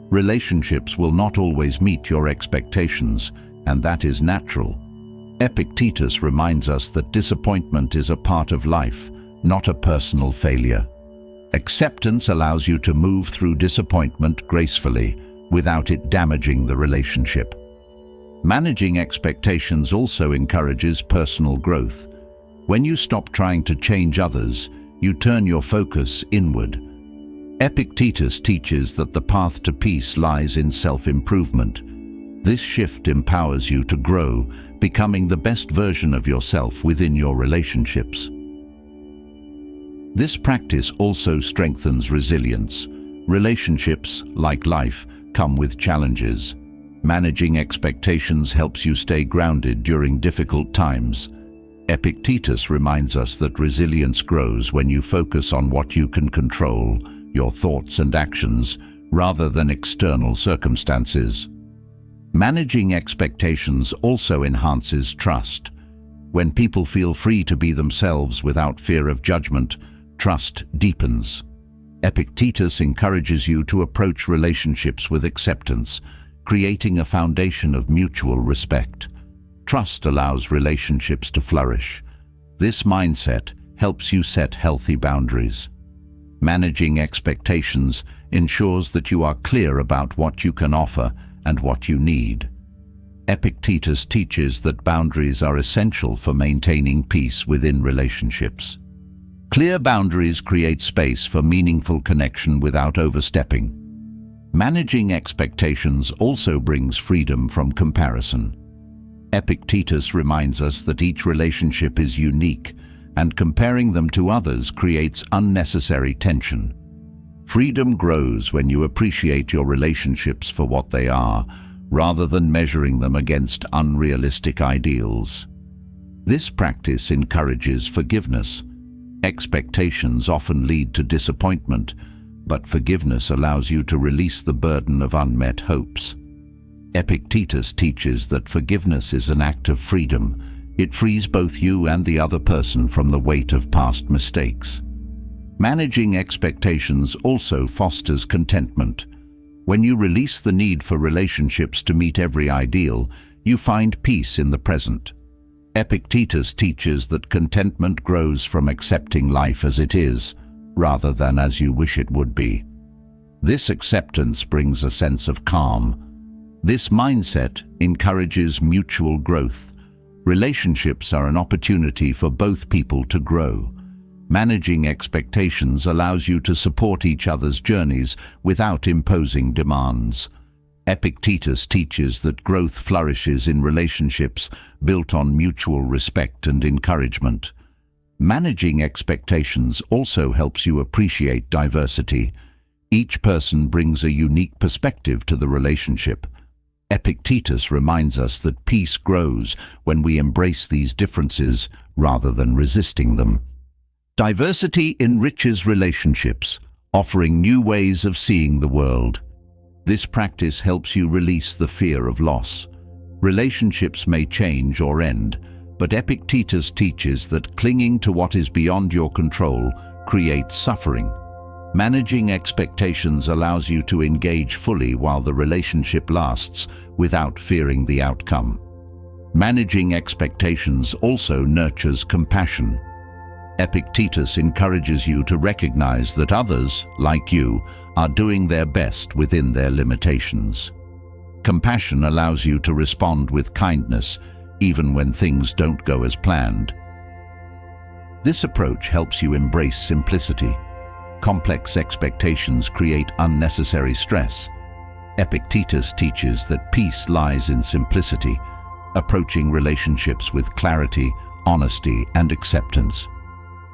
Speaker 1: Relationships will not always meet your expectations, and that is natural. Epictetus reminds us that disappointment is a part of life, not a personal failure. Acceptance allows you to move through disappointment gracefully, without it damaging the relationship. Managing expectations also encourages personal growth. When you stop trying to change others, you turn your focus inward. Epictetus teaches that the path to peace lies in self-improvement. This shift empowers you to grow, becoming the best version of yourself within your relationships. This practice also strengthens resilience. Relationships, like life, come with challenges. Managing expectations helps you stay grounded during difficult times. Epictetus reminds us that resilience grows when you focus on what you can control, your thoughts and actions, rather than external circumstances. Managing expectations also enhances trust. When people feel free to be themselves without fear of judgment, trust deepens. Epictetus encourages you to approach relationships with acceptance, creating a foundation of mutual respect. Trust allows relationships to flourish. This mindset helps you set healthy boundaries. Managing expectations ensures that you are clear about what you can offer and what you need. Epictetus teaches that boundaries are essential for maintaining peace within relationships. Clear boundaries create space for meaningful connection without overstepping. Managing expectations also brings freedom from comparison. Epictetus reminds us that each relationship is unique, and comparing them to others creates unnecessary tension. Freedom grows when you appreciate your relationships for what they are, rather than measuring them against unrealistic ideals. This practice encourages forgiveness. Expectations often lead to disappointment, but forgiveness allows you to release the burden of unmet hopes. Epictetus teaches that forgiveness is an act of freedom. It frees both you and the other person from the weight of past mistakes. Managing expectations also fosters contentment. When you release the need for relationships to meet every ideal, you find peace in the present. Epictetus teaches that contentment grows from accepting life as it is, rather than as you wish it would be. This acceptance brings a sense of calm. This mindset encourages mutual growth. Relationships are an opportunity for both people to grow. Managing expectations allows you to support each other's journeys without imposing demands. Epictetus teaches that growth flourishes in relationships built on mutual respect and encouragement. Managing expectations also helps you appreciate diversity. Each person brings a unique perspective to the relationship. Epictetus reminds us that peace grows when we embrace these differences rather than resisting them. Diversity enriches relationships, offering new ways of seeing the world. This practice helps you release the fear of loss. Relationships may change or end, but Epictetus teaches that clinging to what is beyond your control creates suffering. Managing expectations allows you to engage fully while the relationship lasts without fearing the outcome. Managing expectations also nurtures compassion. Epictetus encourages you to recognize that others, like you, are doing their best within their limitations. Compassion allows you to respond with kindness, even when things don't go as planned. This approach helps you embrace simplicity. Complex expectations create unnecessary stress. Epictetus teaches that peace lies in simplicity, approaching relationships with clarity, honesty, and acceptance.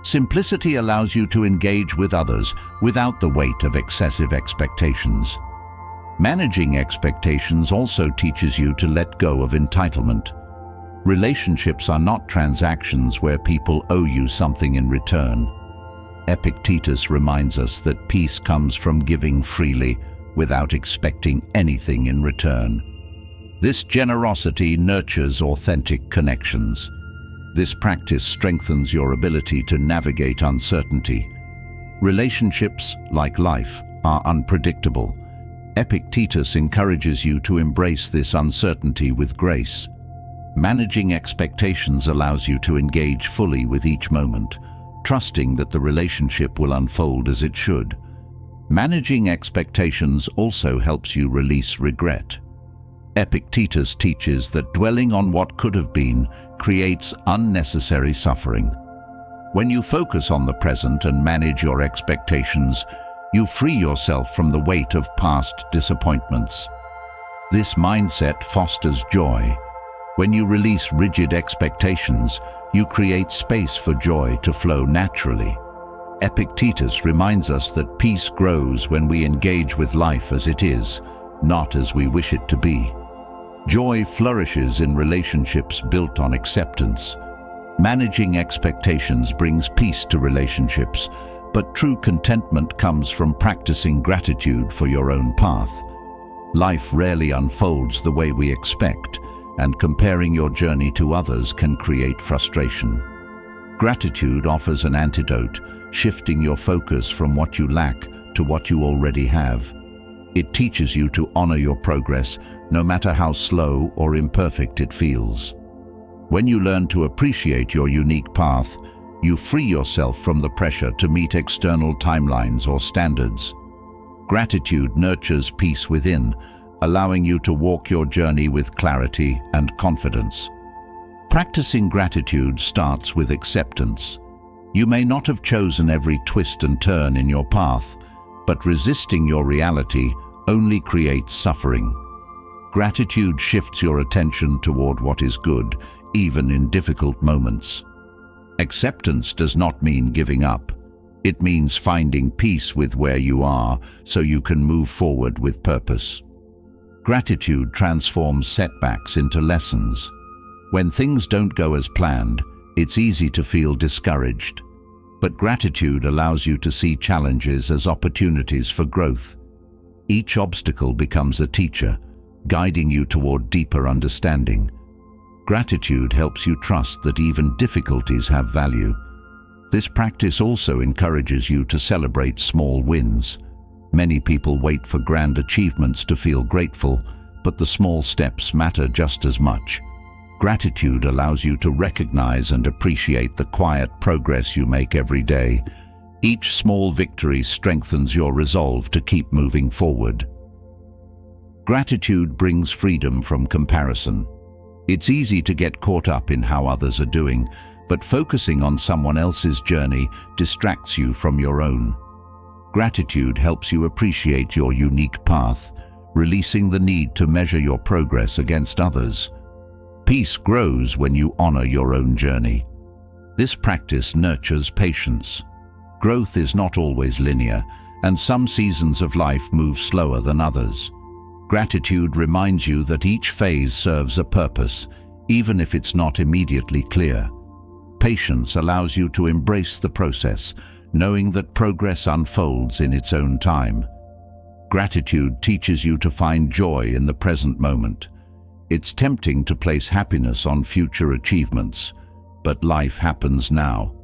Speaker 1: Simplicity allows you to engage with others without the weight of excessive expectations. Managing expectations also teaches you to let go of entitlement. Relationships are not transactions where people owe you something in return. Epictetus reminds us that peace comes from giving freely without expecting anything in return. This generosity nurtures authentic connections. This practice strengthens your ability to navigate uncertainty. Relationships, like life, are unpredictable. Epictetus encourages you to embrace this uncertainty with grace. Managing expectations allows you to engage fully with each moment, trusting that the relationship will unfold as it should. Managing expectations also helps you release regret. Epictetus teaches that dwelling on what could have been creates unnecessary suffering. When you focus on the present and manage your expectations, you free yourself from the weight of past disappointments. This mindset fosters joy. When you release rigid expectations, you create space for joy to flow naturally. Epictetus reminds us that peace grows when we engage with life as it is, not as we wish it to be. Joy flourishes in relationships built on acceptance. Managing expectations brings peace to relationships, but true contentment comes from practicing gratitude for your own path. Life rarely unfolds the way we expect, and comparing your journey to others can create frustration. Gratitude offers an antidote, shifting your focus from what you lack to what you already have. It teaches you to honor your progress, no matter how slow or imperfect it feels. When you learn to appreciate your unique path, you free yourself from the pressure to meet external timelines or standards. Gratitude nurtures peace within, allowing you to walk your journey with clarity and confidence. Practicing gratitude starts with acceptance. You may not have chosen every twist and turn in your path, but resisting your reality only creates suffering. Gratitude shifts your attention toward what is good, even in difficult moments. Acceptance does not mean giving up. It means finding peace with where you are so you can move forward with purpose. Gratitude transforms setbacks into lessons. When things don't go as planned, it's easy to feel discouraged. But gratitude allows you to see challenges as opportunities for growth. Each obstacle becomes a teacher, guiding you toward deeper understanding. Gratitude helps you trust that even difficulties have value. This practice also encourages you to celebrate small wins. Many people wait for grand achievements to feel grateful, but the small steps matter just as much. Gratitude allows you to recognize and appreciate the quiet progress you make every day. Each small victory strengthens your resolve to keep moving forward. Gratitude brings freedom from comparison. It's easy to get caught up in how others are doing, but focusing on someone else's journey distracts you from your own. Gratitude helps you appreciate your unique path, releasing the need to measure your progress against others. Peace grows when you honor your own journey. This practice nurtures patience. Growth is not always linear, and some seasons of life move slower than others. Gratitude reminds you that each phase serves a purpose, even if it's not immediately clear. Patience allows you to embrace the process, knowing that progress unfolds in its own time. Gratitude teaches you to find joy in the present moment. It's tempting to place happiness on future achievements, but life happens now.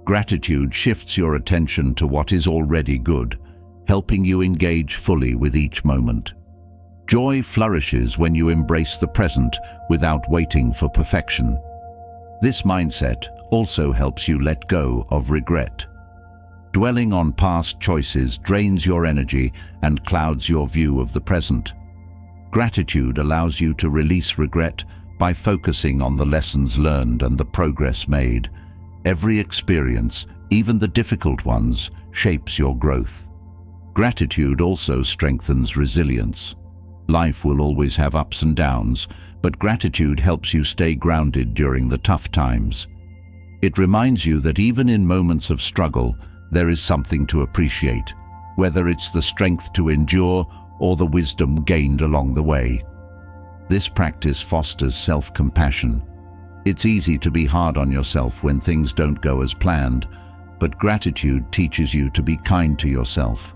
Speaker 1: Gratitude shifts your attention to what is already good, helping you engage fully with each moment. Joy flourishes when you embrace the present without waiting for perfection. This mindset also helps you let go of regret. Dwelling on past choices drains your energy and clouds your view of the present. Gratitude allows you to release regret by focusing on the lessons learned and the progress made. Every experience, even the difficult ones, shapes your growth. Gratitude also strengthens resilience. Life will always have ups and downs, but gratitude helps you stay grounded during the tough times. It reminds you that even in moments of struggle, there is something to appreciate, whether it's the strength to endure or the wisdom gained along the way. This practice fosters self-compassion. It's easy to be hard on yourself when things don't go as planned, but gratitude teaches you to be kind to yourself.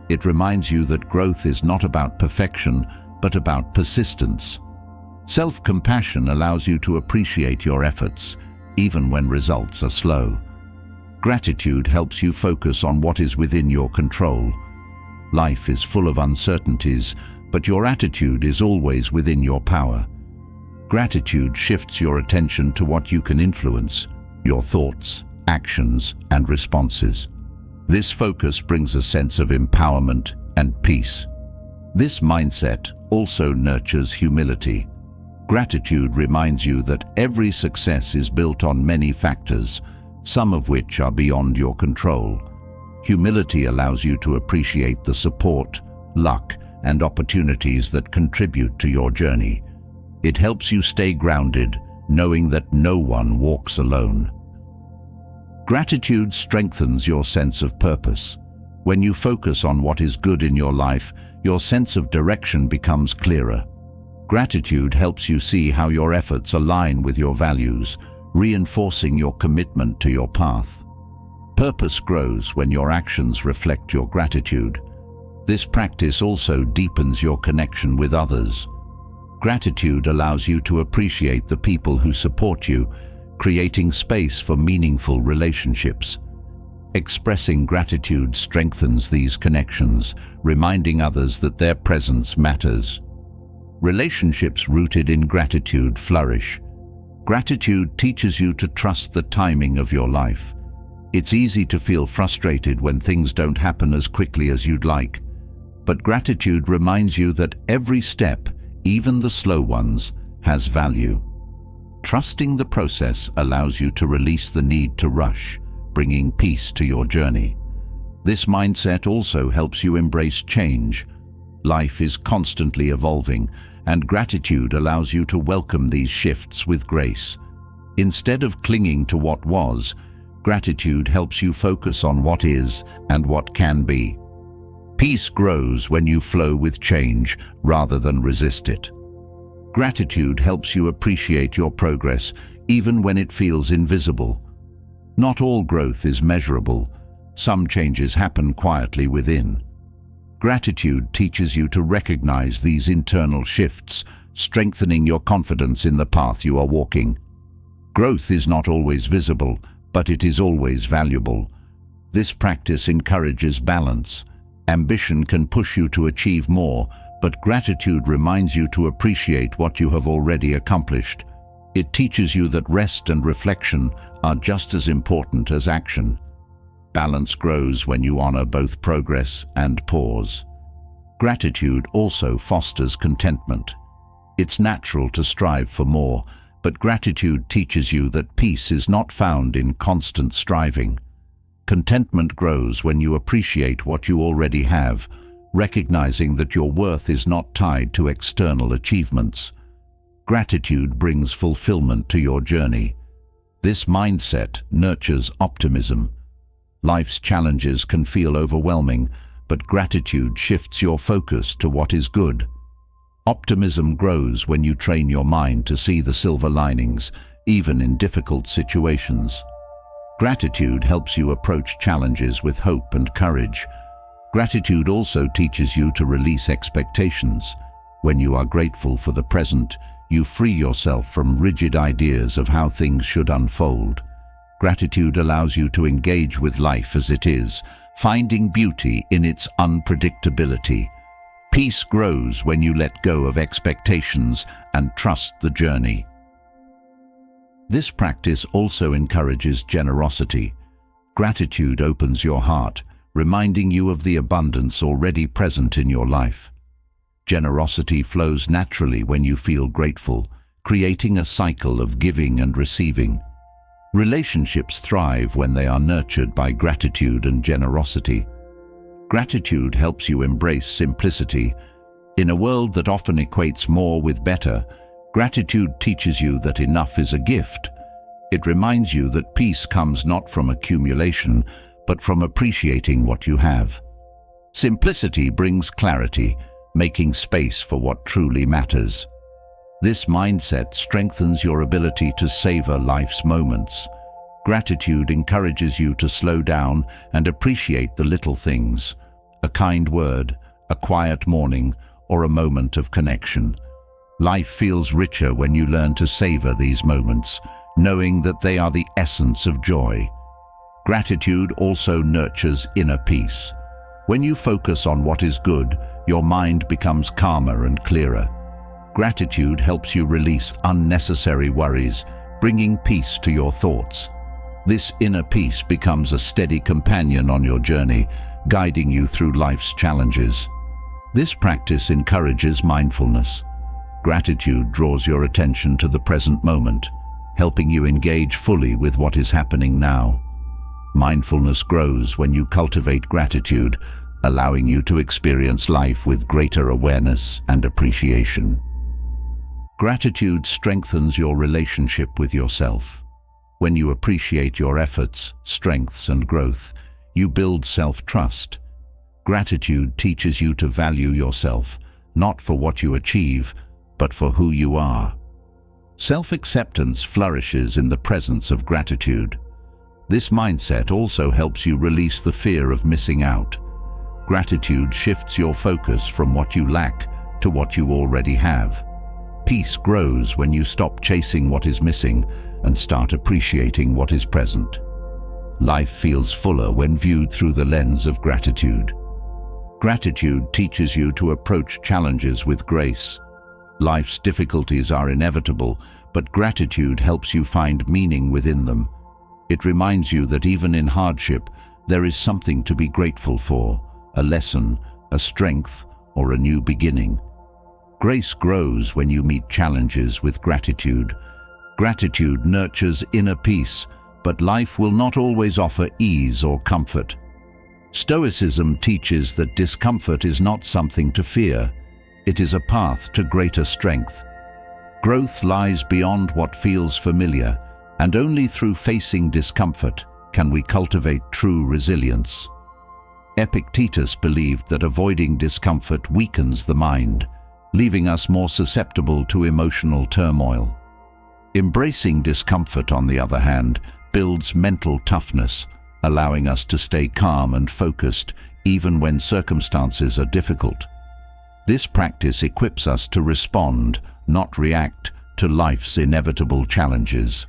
Speaker 1: It reminds you that growth is not about perfection, but about persistence. Self-compassion allows you to appreciate your efforts, even when results are slow. Gratitude helps you focus on what is within your control. Life is full of uncertainties, but your attitude is always within your power. Gratitude shifts your attention to what you can influence, your thoughts, actions, and responses. This focus brings a sense of empowerment and peace. This mindset also nurtures humility. Gratitude reminds you that every success is built on many factors, some of which are beyond your control. Humility allows you to appreciate the support, luck, and opportunities that contribute to your journey. It helps you stay grounded, knowing that no one walks alone. Gratitude strengthens your sense of purpose. When you focus on what is good in your life, your sense of direction becomes clearer. Gratitude helps you see how your efforts align with your values, reinforcing your commitment to your path. Purpose grows when your actions reflect your gratitude. This practice also deepens your connection with others. Gratitude allows you to appreciate the people who support you, creating space for meaningful relationships. Expressing gratitude strengthens these connections, reminding others that their presence matters. Relationships rooted in gratitude flourish. Gratitude teaches you to trust the timing of your life. It's easy to feel frustrated when things don't happen as quickly as you'd like, but gratitude reminds you that every step, even the slow ones, has value. Trusting the process allows you to release the need to rush, bringing peace to your journey. This mindset also helps you embrace change. Life is constantly evolving, and gratitude allows you to welcome these shifts with grace. Instead of clinging to what was, gratitude helps you focus on what is and what can be. Peace grows when you flow with change rather than resist it. Gratitude helps you appreciate your progress even when it feels invisible. Not all growth is measurable. Some changes happen quietly within. Gratitude teaches you to recognize these internal shifts, strengthening your confidence in the path you are walking. Growth is not always visible, but it is always valuable. This practice encourages balance. Ambition can push you to achieve more, but gratitude reminds you to appreciate what you have already accomplished. It teaches you that rest and reflection are just as important as action. Balance grows when you honor both progress and pause. Gratitude also fosters contentment. It's natural to strive for more, but gratitude teaches you that peace is not found in constant striving. Contentment grows when you appreciate what you already have, recognizing that your worth is not tied to external achievements. Gratitude brings fulfillment to your journey. This mindset nurtures optimism. Life's challenges can feel overwhelming, but gratitude shifts your focus to what is good. Optimism grows when you train your mind to see the silver linings, even in difficult situations. Gratitude helps you approach challenges with hope and courage. Gratitude also teaches you to release expectations. When you are grateful for the present, you free yourself from rigid ideas of how things should unfold. Gratitude allows you to engage with life as it is, finding beauty in its unpredictability. Peace grows when you let go of expectations and trust the journey. This practice also encourages generosity. Gratitude opens your heart, reminding you of the abundance already present in your life. Generosity flows naturally when you feel grateful, creating a cycle of giving and receiving. Relationships thrive when they are nurtured by gratitude and generosity. Gratitude helps you embrace simplicity. In a world that often equates more with better, gratitude teaches you that enough is a gift. It reminds you that peace comes not from accumulation, but from appreciating what you have. Simplicity brings clarity, making space for what truly matters. This mindset strengthens your ability to savor life's moments. Gratitude encourages you to slow down and appreciate the little things: a kind word, a quiet morning, or a moment of connection. Life feels richer when you learn to savor these moments, knowing that they are the essence of joy. Gratitude also nurtures inner peace. When you focus on what is good, your mind becomes calmer and clearer. Gratitude helps you release unnecessary worries, bringing peace to your thoughts. This inner peace becomes a steady companion on your journey, guiding you through life's challenges. This practice encourages mindfulness. Gratitude draws your attention to the present moment, helping you engage fully with what is happening now. Mindfulness grows when you cultivate gratitude, allowing you to experience life with greater awareness and appreciation. Gratitude strengthens your relationship with yourself. When you appreciate your efforts, strengths, and growth, you build self-trust. Gratitude teaches you to value yourself, not for what you achieve, but for who you are. Self-acceptance flourishes in the presence of gratitude. This mindset also helps you release the fear of missing out. Gratitude shifts your focus from what you lack to what you already have. Peace grows when you stop chasing what is missing and start appreciating what is present. Life feels fuller when viewed through the lens of gratitude. Gratitude teaches you to approach challenges with grace. Life's difficulties are inevitable, but gratitude helps you find meaning within them. It reminds you that even in hardship, there is something to be grateful for: a lesson, a strength, or a new beginning. Grace grows when you meet challenges with gratitude. Gratitude nurtures inner peace, but life will not always offer ease or comfort. Stoicism teaches that discomfort is not something to fear. It is a path to greater strength. Growth lies beyond what feels familiar, and only through facing discomfort can we cultivate true resilience. Epictetus believed that avoiding discomfort weakens the mind, leaving us more susceptible to emotional turmoil. Embracing discomfort, on the other hand, builds mental toughness, allowing us to stay calm and focused even when circumstances are difficult. This practice equips us to respond, not react, to life's inevitable challenges.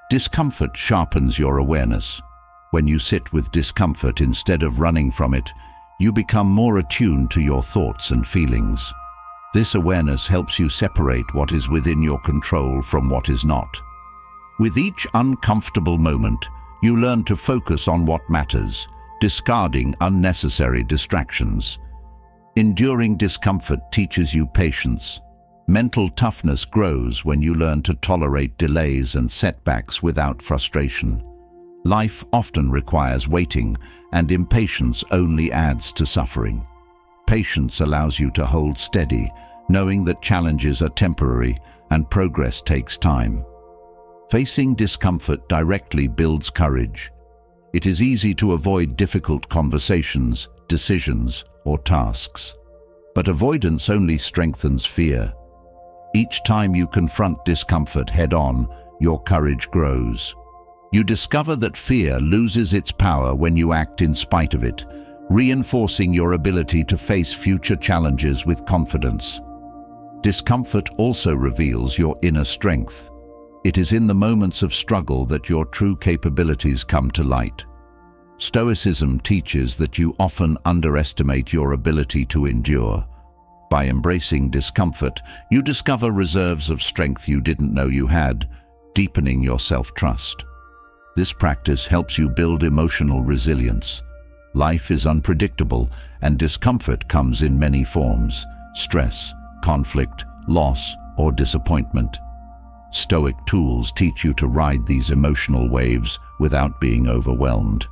Speaker 1: Discomfort sharpens your awareness. When you sit with discomfort instead of running from it, you become more attuned to your thoughts and feelings. This awareness helps you separate what is within your control from what is not. With each uncomfortable moment, you learn to focus on what matters, discarding unnecessary distractions. Enduring discomfort teaches you patience. Mental toughness grows when you learn to tolerate delays and setbacks without frustration. Life often requires waiting, and impatience only adds to suffering. Patience allows you to hold steady, knowing that challenges are temporary and progress takes time. Facing discomfort directly builds courage. It is easy to avoid difficult conversations, decisions, or tasks. But avoidance only strengthens fear. Each time you confront discomfort head-on, your courage grows. You discover that fear loses its power when you act in spite of it, reinforcing your ability to face future challenges with confidence. Discomfort also reveals your inner strength. It is in the moments of struggle that your true capabilities come to light. Stoicism teaches that you often underestimate your ability to endure. By embracing discomfort, you discover reserves of strength you didn't know you had, deepening your self-trust. This practice helps you build emotional resilience. Life is unpredictable, and discomfort comes in many forms: stress, conflict, loss, or disappointment. Stoic tools teach you to ride these emotional waves without being overwhelmed.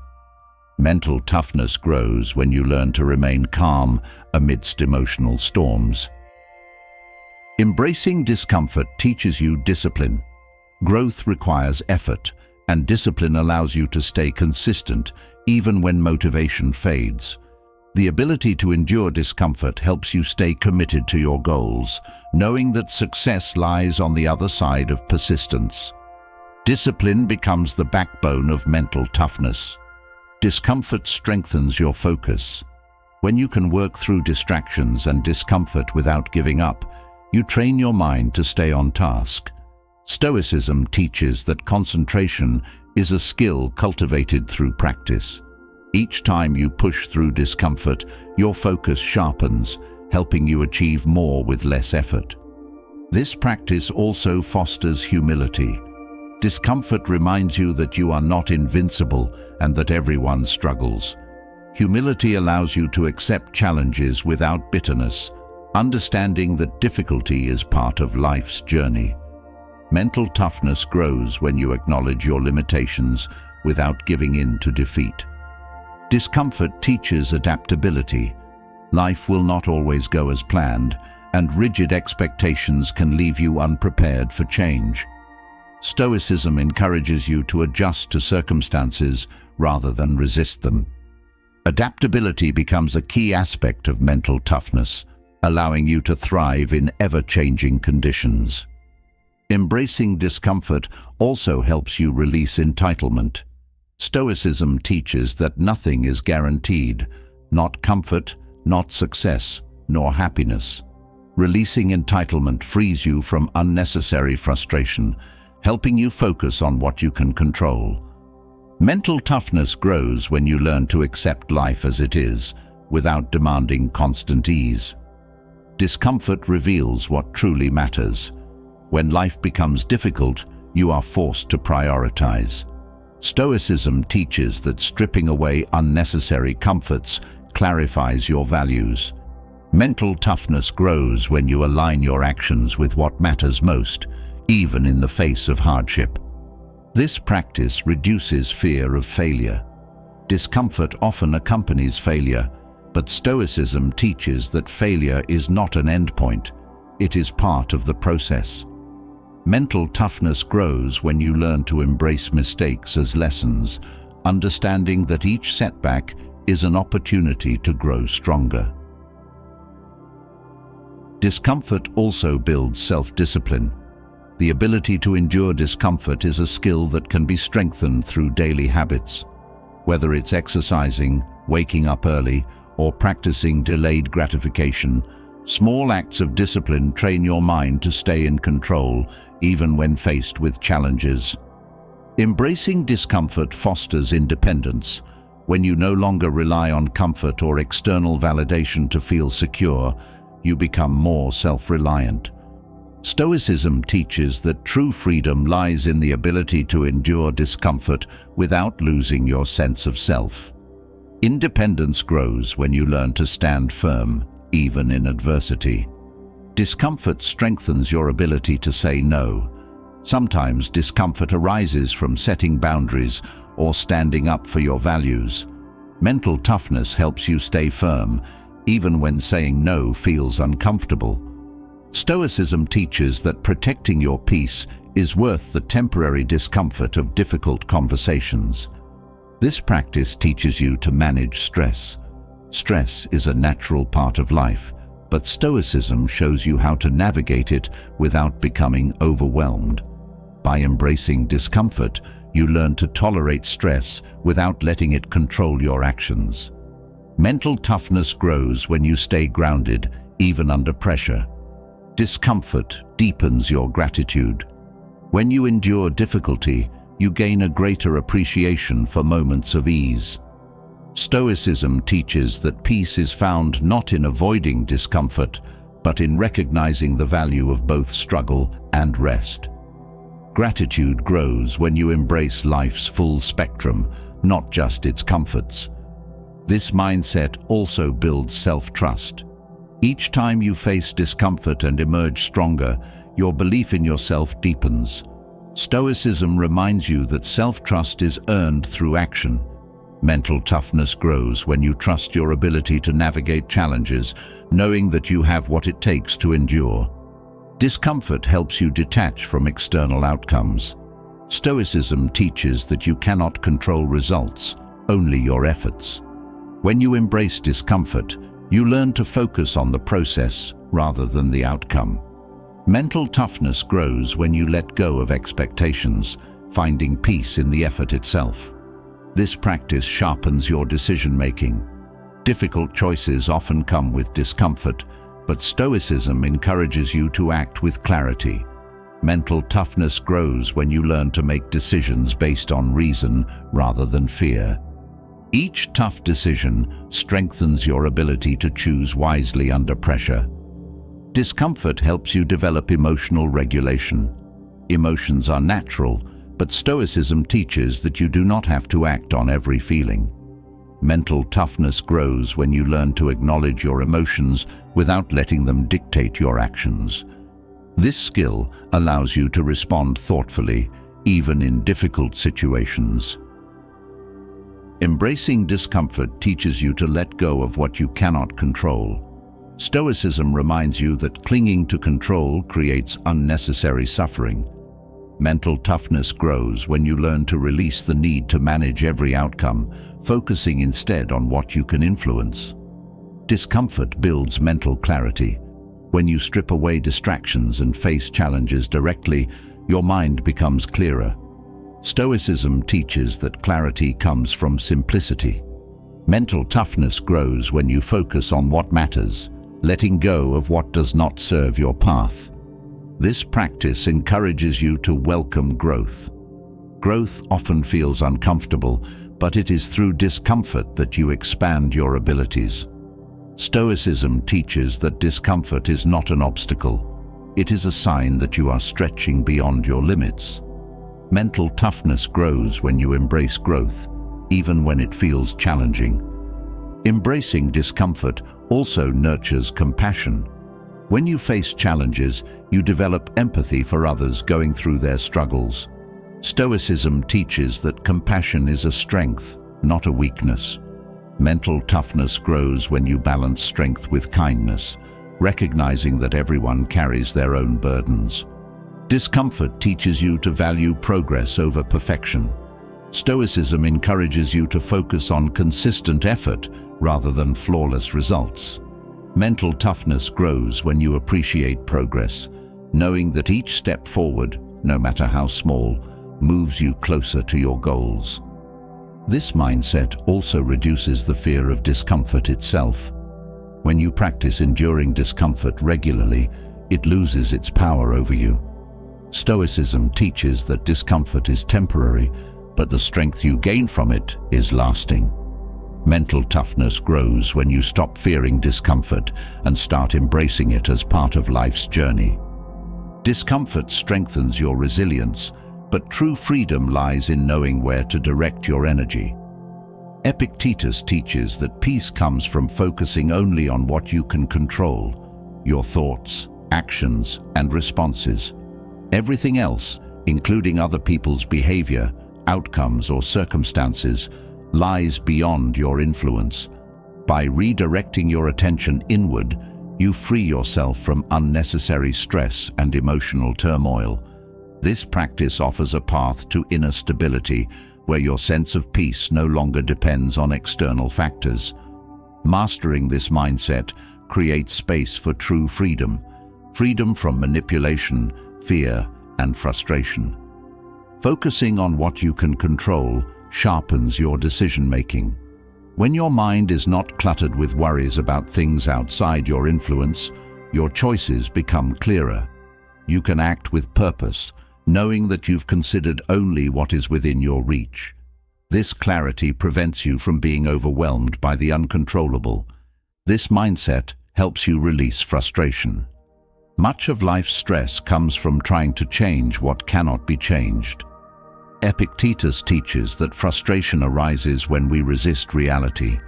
Speaker 1: Mental toughness grows when you learn to remain calm amidst emotional storms. Embracing discomfort teaches you discipline. Growth requires effort, and discipline allows you to stay consistent even when motivation fades. The ability to endure discomfort helps you stay committed to your goals, knowing that success lies on the other side of persistence. Discipline becomes the backbone of mental toughness. Discomfort strengthens your focus. When you can work through distractions and discomfort without giving up, you train your mind to stay on task. Stoicism teaches that concentration is a skill cultivated through practice. Each time you push through discomfort, your focus sharpens, helping you achieve more with less effort. This practice also fosters humility. Discomfort reminds you that you are not invincible and that everyone struggles. Humility allows you to accept challenges without bitterness, understanding that difficulty is part of life's journey. Mental toughness grows when you acknowledge your limitations without giving in to defeat. Discomfort teaches adaptability. Life will not always go as planned, and rigid expectations can leave you unprepared for change. Stoicism encourages you to adjust to circumstances rather than resist them. Adaptability becomes a key aspect of mental toughness, allowing you to thrive in ever-changing conditions. Embracing discomfort also helps you release entitlement. Stoicism teaches that nothing is guaranteed, not comfort, not success, nor happiness. Releasing entitlement frees you from unnecessary frustration, helping you focus on what you can control. Mental toughness grows when you learn to accept life as it is, without demanding constant ease. Discomfort reveals what truly matters. When life becomes difficult, you are forced to prioritize. Stoicism teaches that stripping away unnecessary comforts clarifies your values. Mental toughness grows when you align your actions with what matters most, even in the face of hardship. This practice reduces fear of failure. Discomfort often accompanies failure, but Stoicism teaches that failure is not an endpoint. It is part of the process. Mental toughness grows when you learn to embrace mistakes as lessons, understanding that each setback is an opportunity to grow stronger. Discomfort also builds self-discipline. The ability to endure discomfort is a skill that can be strengthened through daily habits. Whether it's exercising, waking up early, or practicing delayed gratification, small acts of discipline train your mind to stay in control, even when faced with challenges. Embracing discomfort fosters independence. When you no longer rely on comfort or external validation to feel secure, you become more self-reliant. Stoicism teaches that true freedom lies in the ability to endure discomfort without losing your sense of self. Independence grows when you learn to stand firm, even in adversity. Discomfort strengthens your ability to say no. Sometimes discomfort arises from setting boundaries or standing up for your values. Mental toughness helps you stay firm, even when saying no feels uncomfortable. Stoicism teaches that protecting your peace is worth the temporary discomfort of difficult conversations. This practice teaches you to manage stress. Stress is a natural part of life, but Stoicism shows you how to navigate it without becoming overwhelmed. By embracing discomfort, you learn to tolerate stress without letting it control your actions. Mental toughness grows when you stay grounded, even under pressure. Discomfort deepens your gratitude. When you endure difficulty, you gain a greater appreciation for moments of ease. Stoicism teaches that peace is found not in avoiding discomfort, but in recognizing the value of both struggle and rest. Gratitude grows when you embrace life's full spectrum, not just its comforts. This mindset also builds self-trust. Each time you face discomfort and emerge stronger, your belief in yourself deepens. Stoicism reminds you that self-trust is earned through action. Mental toughness grows when you trust your ability to navigate challenges, knowing that you have what it takes to endure. Discomfort helps you detach from external outcomes. Stoicism teaches that you cannot control results, only your efforts. When you embrace discomfort, you learn to focus on the process rather than the outcome. Mental toughness grows when you let go of expectations, finding peace in the effort itself. This practice sharpens your decision-making. Difficult choices often come with discomfort, but Stoicism encourages you to act with clarity. Mental toughness grows when you learn to make decisions based on reason rather than fear. Each tough decision strengthens your ability to choose wisely under pressure. Discomfort helps you develop emotional regulation. Emotions are natural, but Stoicism teaches that you do not have to act on every feeling. Mental toughness grows when you learn to acknowledge your emotions without letting them dictate your actions. This skill allows you to respond thoughtfully, even in difficult situations. Embracing discomfort teaches you to let go of what you cannot control. Stoicism reminds you that clinging to control creates unnecessary suffering. Mental toughness grows when you learn to release the need to manage every outcome, focusing instead on what you can influence. Discomfort builds mental clarity. When you strip away distractions and face challenges directly, your mind becomes clearer. Stoicism teaches that clarity comes from simplicity. Mental toughness grows when you focus on what matters, letting go of what does not serve your path. This practice encourages you to welcome growth. Growth often feels uncomfortable, but it is through discomfort that you expand your abilities. Stoicism teaches that discomfort is not an obstacle. It is a sign that you are stretching beyond your limits. Mental toughness grows when you embrace growth, even when it feels challenging. Embracing discomfort also nurtures compassion. When you face challenges, you develop empathy for others going through their struggles. Stoicism teaches that compassion is a strength, not a weakness. Mental toughness grows when you balance strength with kindness, recognizing that everyone carries their own burdens. Discomfort teaches you to value progress over perfection. Stoicism encourages you to focus on consistent effort rather than flawless results. Mental toughness grows when you appreciate progress, knowing that each step forward, no matter how small, moves you closer to your goals. This mindset also reduces the fear of discomfort itself. When you practice enduring discomfort regularly, it loses its power over you. Stoicism teaches that discomfort is temporary, but the strength you gain from it is lasting. Mental toughness grows when you stop fearing discomfort and start embracing it as part of life's journey. Discomfort strengthens your resilience, but true freedom lies in knowing where to direct your energy. Epictetus teaches that peace comes from focusing only on what you can control, your thoughts, actions, and responses. Everything else, including other people's behavior, outcomes, or circumstances, lies beyond your influence. By redirecting your attention inward, you free yourself from unnecessary stress and emotional turmoil. This practice offers a path to inner stability, where your sense of peace no longer depends on external factors. Mastering this mindset creates space for true freedom, freedom from manipulation, fear, and frustration. Focusing on what you can control sharpens your decision-making. When your mind is not cluttered with worries about things outside your influence, your choices become clearer. You can act with purpose, knowing that you've considered only what is within your reach. This clarity prevents you from being overwhelmed by the uncontrollable. This mindset helps you release frustration. Much of life's stress comes from trying to change what cannot be changed. Epictetus teaches that frustration arises when we resist reality.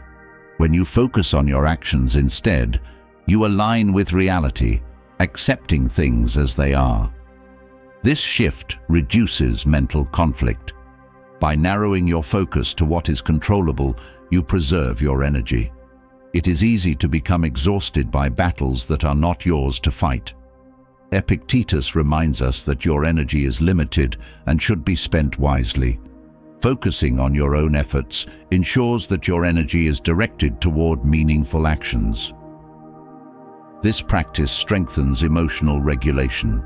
Speaker 1: When you focus on your actions instead, you align with reality, accepting things as they are. This shift reduces mental conflict. By narrowing your focus to what is controllable, you preserve your energy. It is easy to become exhausted by battles that are not yours to fight. Epictetus reminds us that your energy is limited and should be spent wisely. Focusing on your own efforts ensures that your energy is directed toward meaningful actions. This practice strengthens emotional regulation.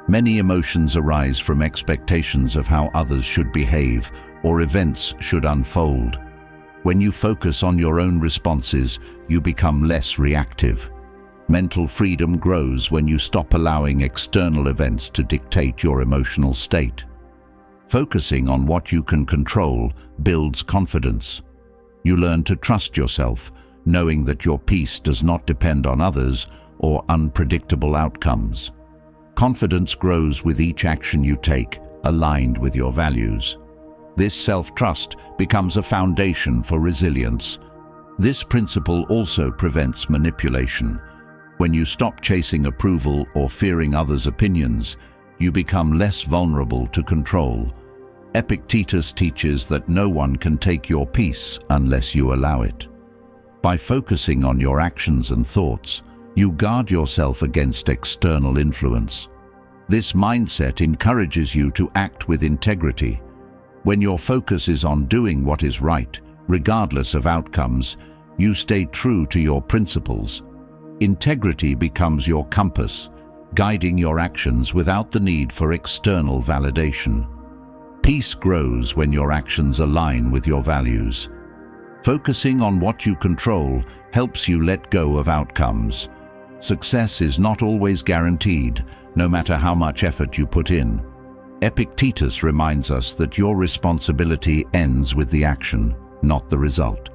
Speaker 1: Many emotions arise from expectations of how others should behave or events should unfold. When you focus on your own responses, you become less reactive. Mental freedom grows when you stop allowing external events to dictate your emotional state. Focusing on what you can control builds confidence. You learn to trust yourself, knowing that your peace does not depend on others or unpredictable outcomes. Confidence grows with each action you take, aligned with your values. This self-trust becomes a foundation for resilience. This principle also prevents manipulation. When you stop chasing approval or fearing others' opinions, you become less vulnerable to control. Epictetus teaches that no one can take your peace unless you allow it. By focusing on your actions and thoughts, you guard yourself against external influence. This mindset encourages you to act with integrity. When your focus is on doing what is right, regardless of outcomes, you stay true to your principles. Integrity becomes your compass, guiding your actions without the need for external validation. Peace grows when your actions align with your values. Focusing on what you control helps you let go of outcomes. Success is not always guaranteed, no matter how much effort you put in. Epictetus reminds us that your responsibility ends with the action, not the result.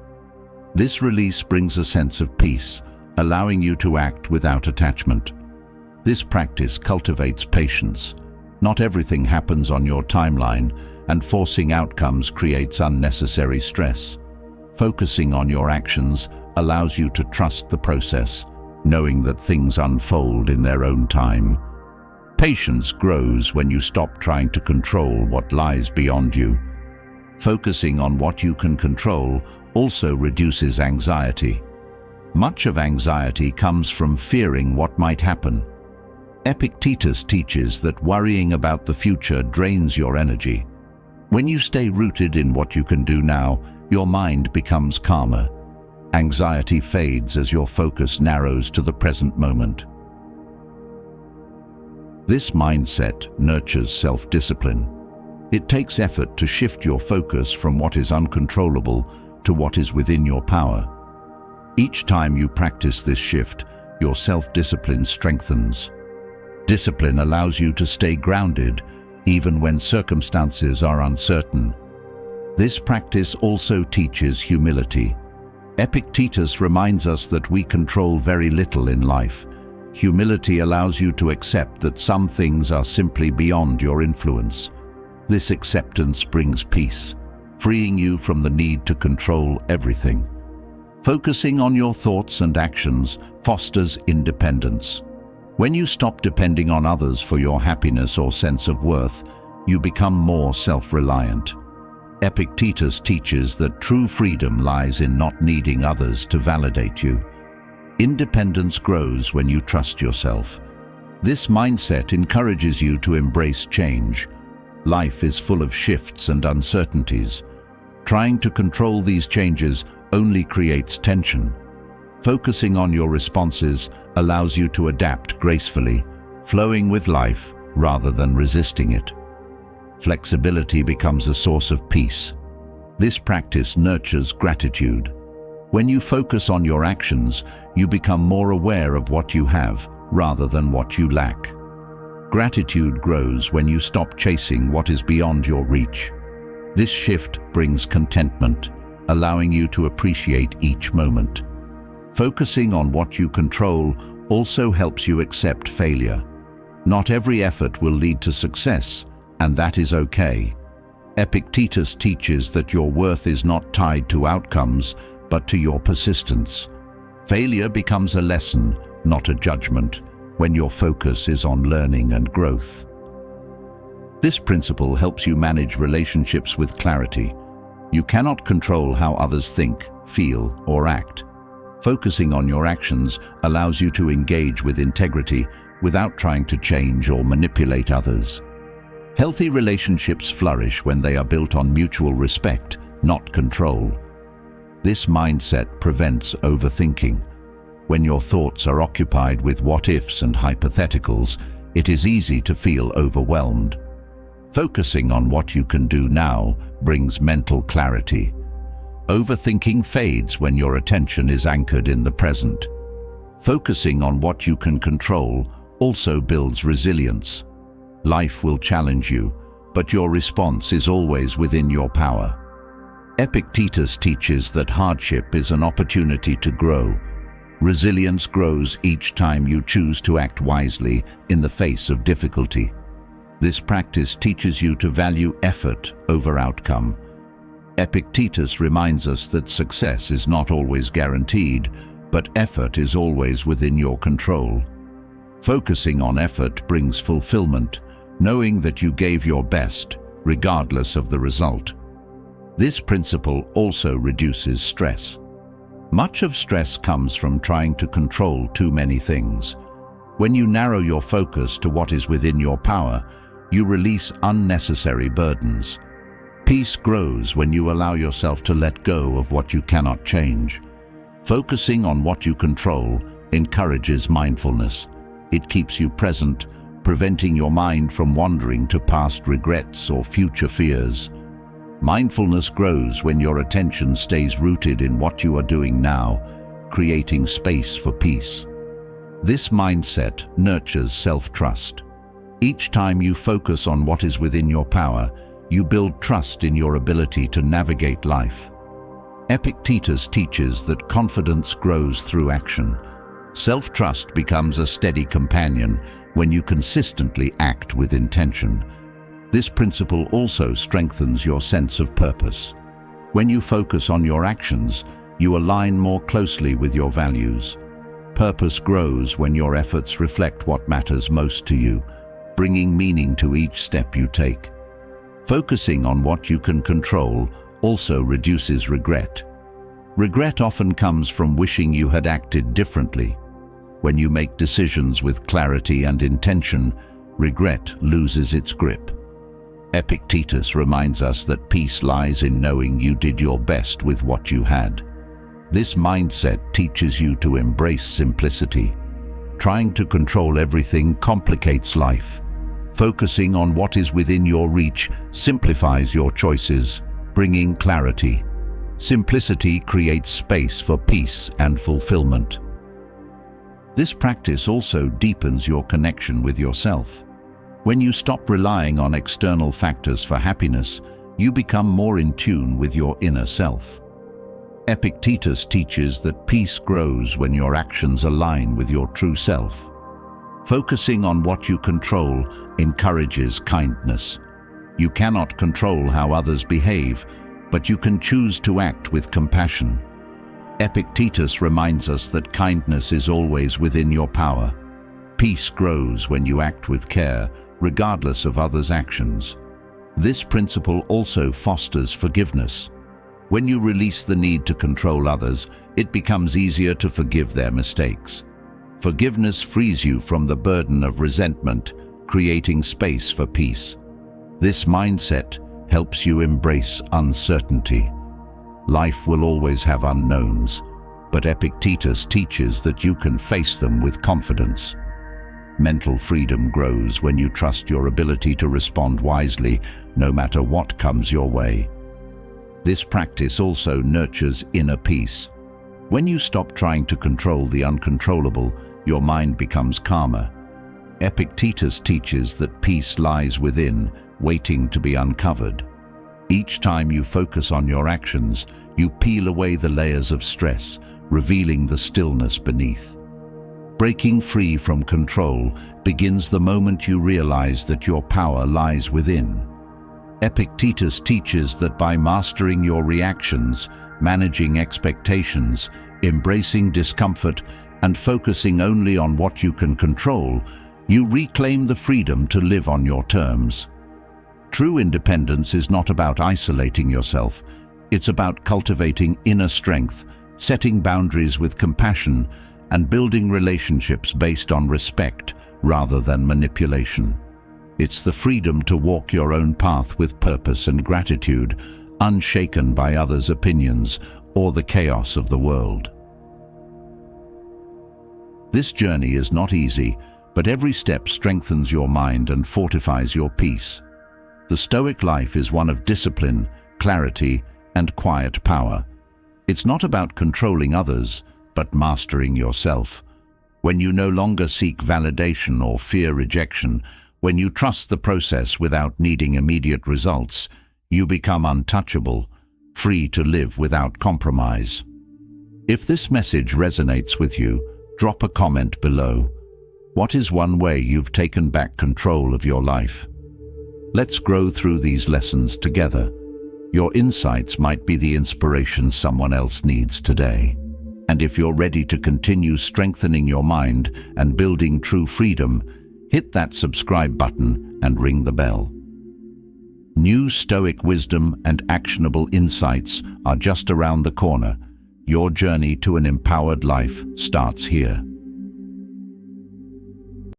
Speaker 1: This release brings a sense of peace, allowing you to act without attachment. This practice cultivates patience. Not everything happens on your timeline, and forcing outcomes creates unnecessary stress. Focusing on your actions allows you to trust the process, knowing that things unfold in their own time. Patience grows when you stop trying to control what lies beyond you. Focusing on what you can control also reduces anxiety. Much of anxiety comes from fearing what might happen. Epictetus teaches that worrying about the future drains your energy. When you stay rooted in what you can do now, your mind becomes calmer. Anxiety fades as your focus narrows to the present moment. This mindset nurtures self-discipline. It takes effort to shift your focus from what is uncontrollable to what is within your power. Each time you practice this shift, your self-discipline strengthens. Discipline allows you to stay grounded, even when circumstances are uncertain. This practice also teaches humility. Epictetus reminds us that we control very little in life. Humility allows you to accept that some things are simply beyond your influence. This acceptance brings peace, freeing you from the need to control everything. Focusing on your thoughts and actions fosters independence. When you stop depending on others for your happiness or sense of worth, you become more self-reliant. Epictetus teaches that true freedom lies in not needing others to validate you. Independence grows when you trust yourself. This mindset encourages you to embrace change. Life is full of shifts and uncertainties. Trying to control these changes only creates tension. Focusing on your responses allows you to adapt gracefully, flowing with life rather than resisting it. Flexibility becomes a source of peace. This practice nurtures gratitude. When you focus on your actions, you become more aware of what you have rather than what you lack. Gratitude grows when you stop chasing what is beyond your reach. This shift brings contentment, allowing you to appreciate each moment. Focusing on what you control also helps you accept failure. Not every effort will lead to success, and that is okay. Epictetus teaches that your worth is not tied to outcomes, but to your persistence. Failure becomes a lesson, not a judgment. when your focus is on learning and growth. This principle helps you manage relationships with clarity. You cannot control how others think, feel, or act. Focusing on your actions allows you to engage with integrity without trying to change or manipulate others. Healthy relationships flourish when they are built on mutual respect, not control. This mindset prevents overthinking. When your thoughts are occupied with what-ifs and hypotheticals, it is easy to feel overwhelmed. Focusing on what you can do now brings mental clarity. Overthinking fades when your attention is anchored in the present. Focusing on what you can control also builds resilience. Life will challenge you, but your response is always within your power. Epictetus teaches that hardship is an opportunity to grow. Resilience grows each time you choose to act wisely in the face of difficulty. This practice teaches you to value effort over outcome. Epictetus reminds us that success is not always guaranteed, but effort is always within your control. Focusing on effort brings fulfillment, knowing that you gave your best, regardless of the result. This principle also reduces stress. Much of stress comes from trying to control too many things. When you narrow your focus to what is within your power, you release unnecessary burdens. Peace grows when you allow yourself to let go of what you cannot change. Focusing on what you control encourages mindfulness. It keeps you present, preventing your mind from wandering to past regrets or future fears. Mindfulness grows when your attention stays rooted in what you are doing now, creating space for peace. This mindset nurtures self-trust. Each time you focus on what is within your power, you build trust in your ability to navigate life. Epictetus teaches that confidence grows through action. Self-trust becomes a steady companion when you consistently act with intention. This principle also strengthens your sense of purpose. When you focus on your actions, you align more closely with your values. Purpose grows when your efforts reflect what matters most to you, bringing meaning to each step you take. Focusing on what you can control also reduces regret. Regret often comes from wishing you had acted differently. When you make decisions with clarity and intention, regret loses its grip. Epictetus reminds us that peace lies in knowing you did your best with what you had. This mindset teaches you to embrace simplicity. Trying to control everything complicates life. Focusing on what is within your reach simplifies your choices, bringing clarity. Simplicity creates space for peace and fulfillment. This practice also deepens your connection with yourself. When you stop relying on external factors for happiness, you become more in tune with your inner self. Epictetus teaches that peace grows when your actions align with your true self. Focusing on what you control encourages kindness. You cannot control how others behave, but you can choose to act with compassion. Epictetus reminds us that kindness is always within your power. Peace grows when you act with care, regardless of others' actions. This principle also fosters forgiveness. When you release the need to control others, it becomes easier to forgive their mistakes. Forgiveness frees you from the burden of resentment, creating space for peace. This mindset helps you embrace uncertainty. Life will always have unknowns, but Epictetus teaches that you can face them with confidence. Mental freedom grows when you trust your ability to respond wisely, no matter what comes your way. This practice also nurtures inner peace. When you stop trying to control the uncontrollable, your mind becomes calmer. Epictetus teaches that peace lies within, waiting to be uncovered. Each time you focus on your actions, you peel away the layers of stress, revealing the stillness beneath. Breaking free from control begins the moment you realize that your power lies within. Epictetus teaches that by mastering your reactions, managing expectations, embracing discomfort, and focusing only on what you can control, you reclaim the freedom to live on your terms. True independence is not about isolating yourself. It's about cultivating inner strength, setting boundaries with compassion, and building relationships based on respect rather than manipulation. It's the freedom to walk your own path with purpose and gratitude, unshaken by others' opinions or the chaos of the world. This journey is not easy, but every step strengthens your mind and fortifies your peace. The Stoic life is one of discipline, clarity, and quiet power. It's not about controlling others, but mastering yourself. When you no longer seek validation or fear rejection, when you trust the process without needing immediate results, you become untouchable, free to live without compromise. If this message resonates with you, drop a comment below. What is one way you've taken back control of your life? Let's grow through these lessons together. Your insights might be the inspiration someone else needs today. And if you're ready to continue strengthening your mind and building true freedom, hit that subscribe button and ring the bell. New Stoic wisdom and actionable insights are just around the corner. Your journey to an empowered life starts here.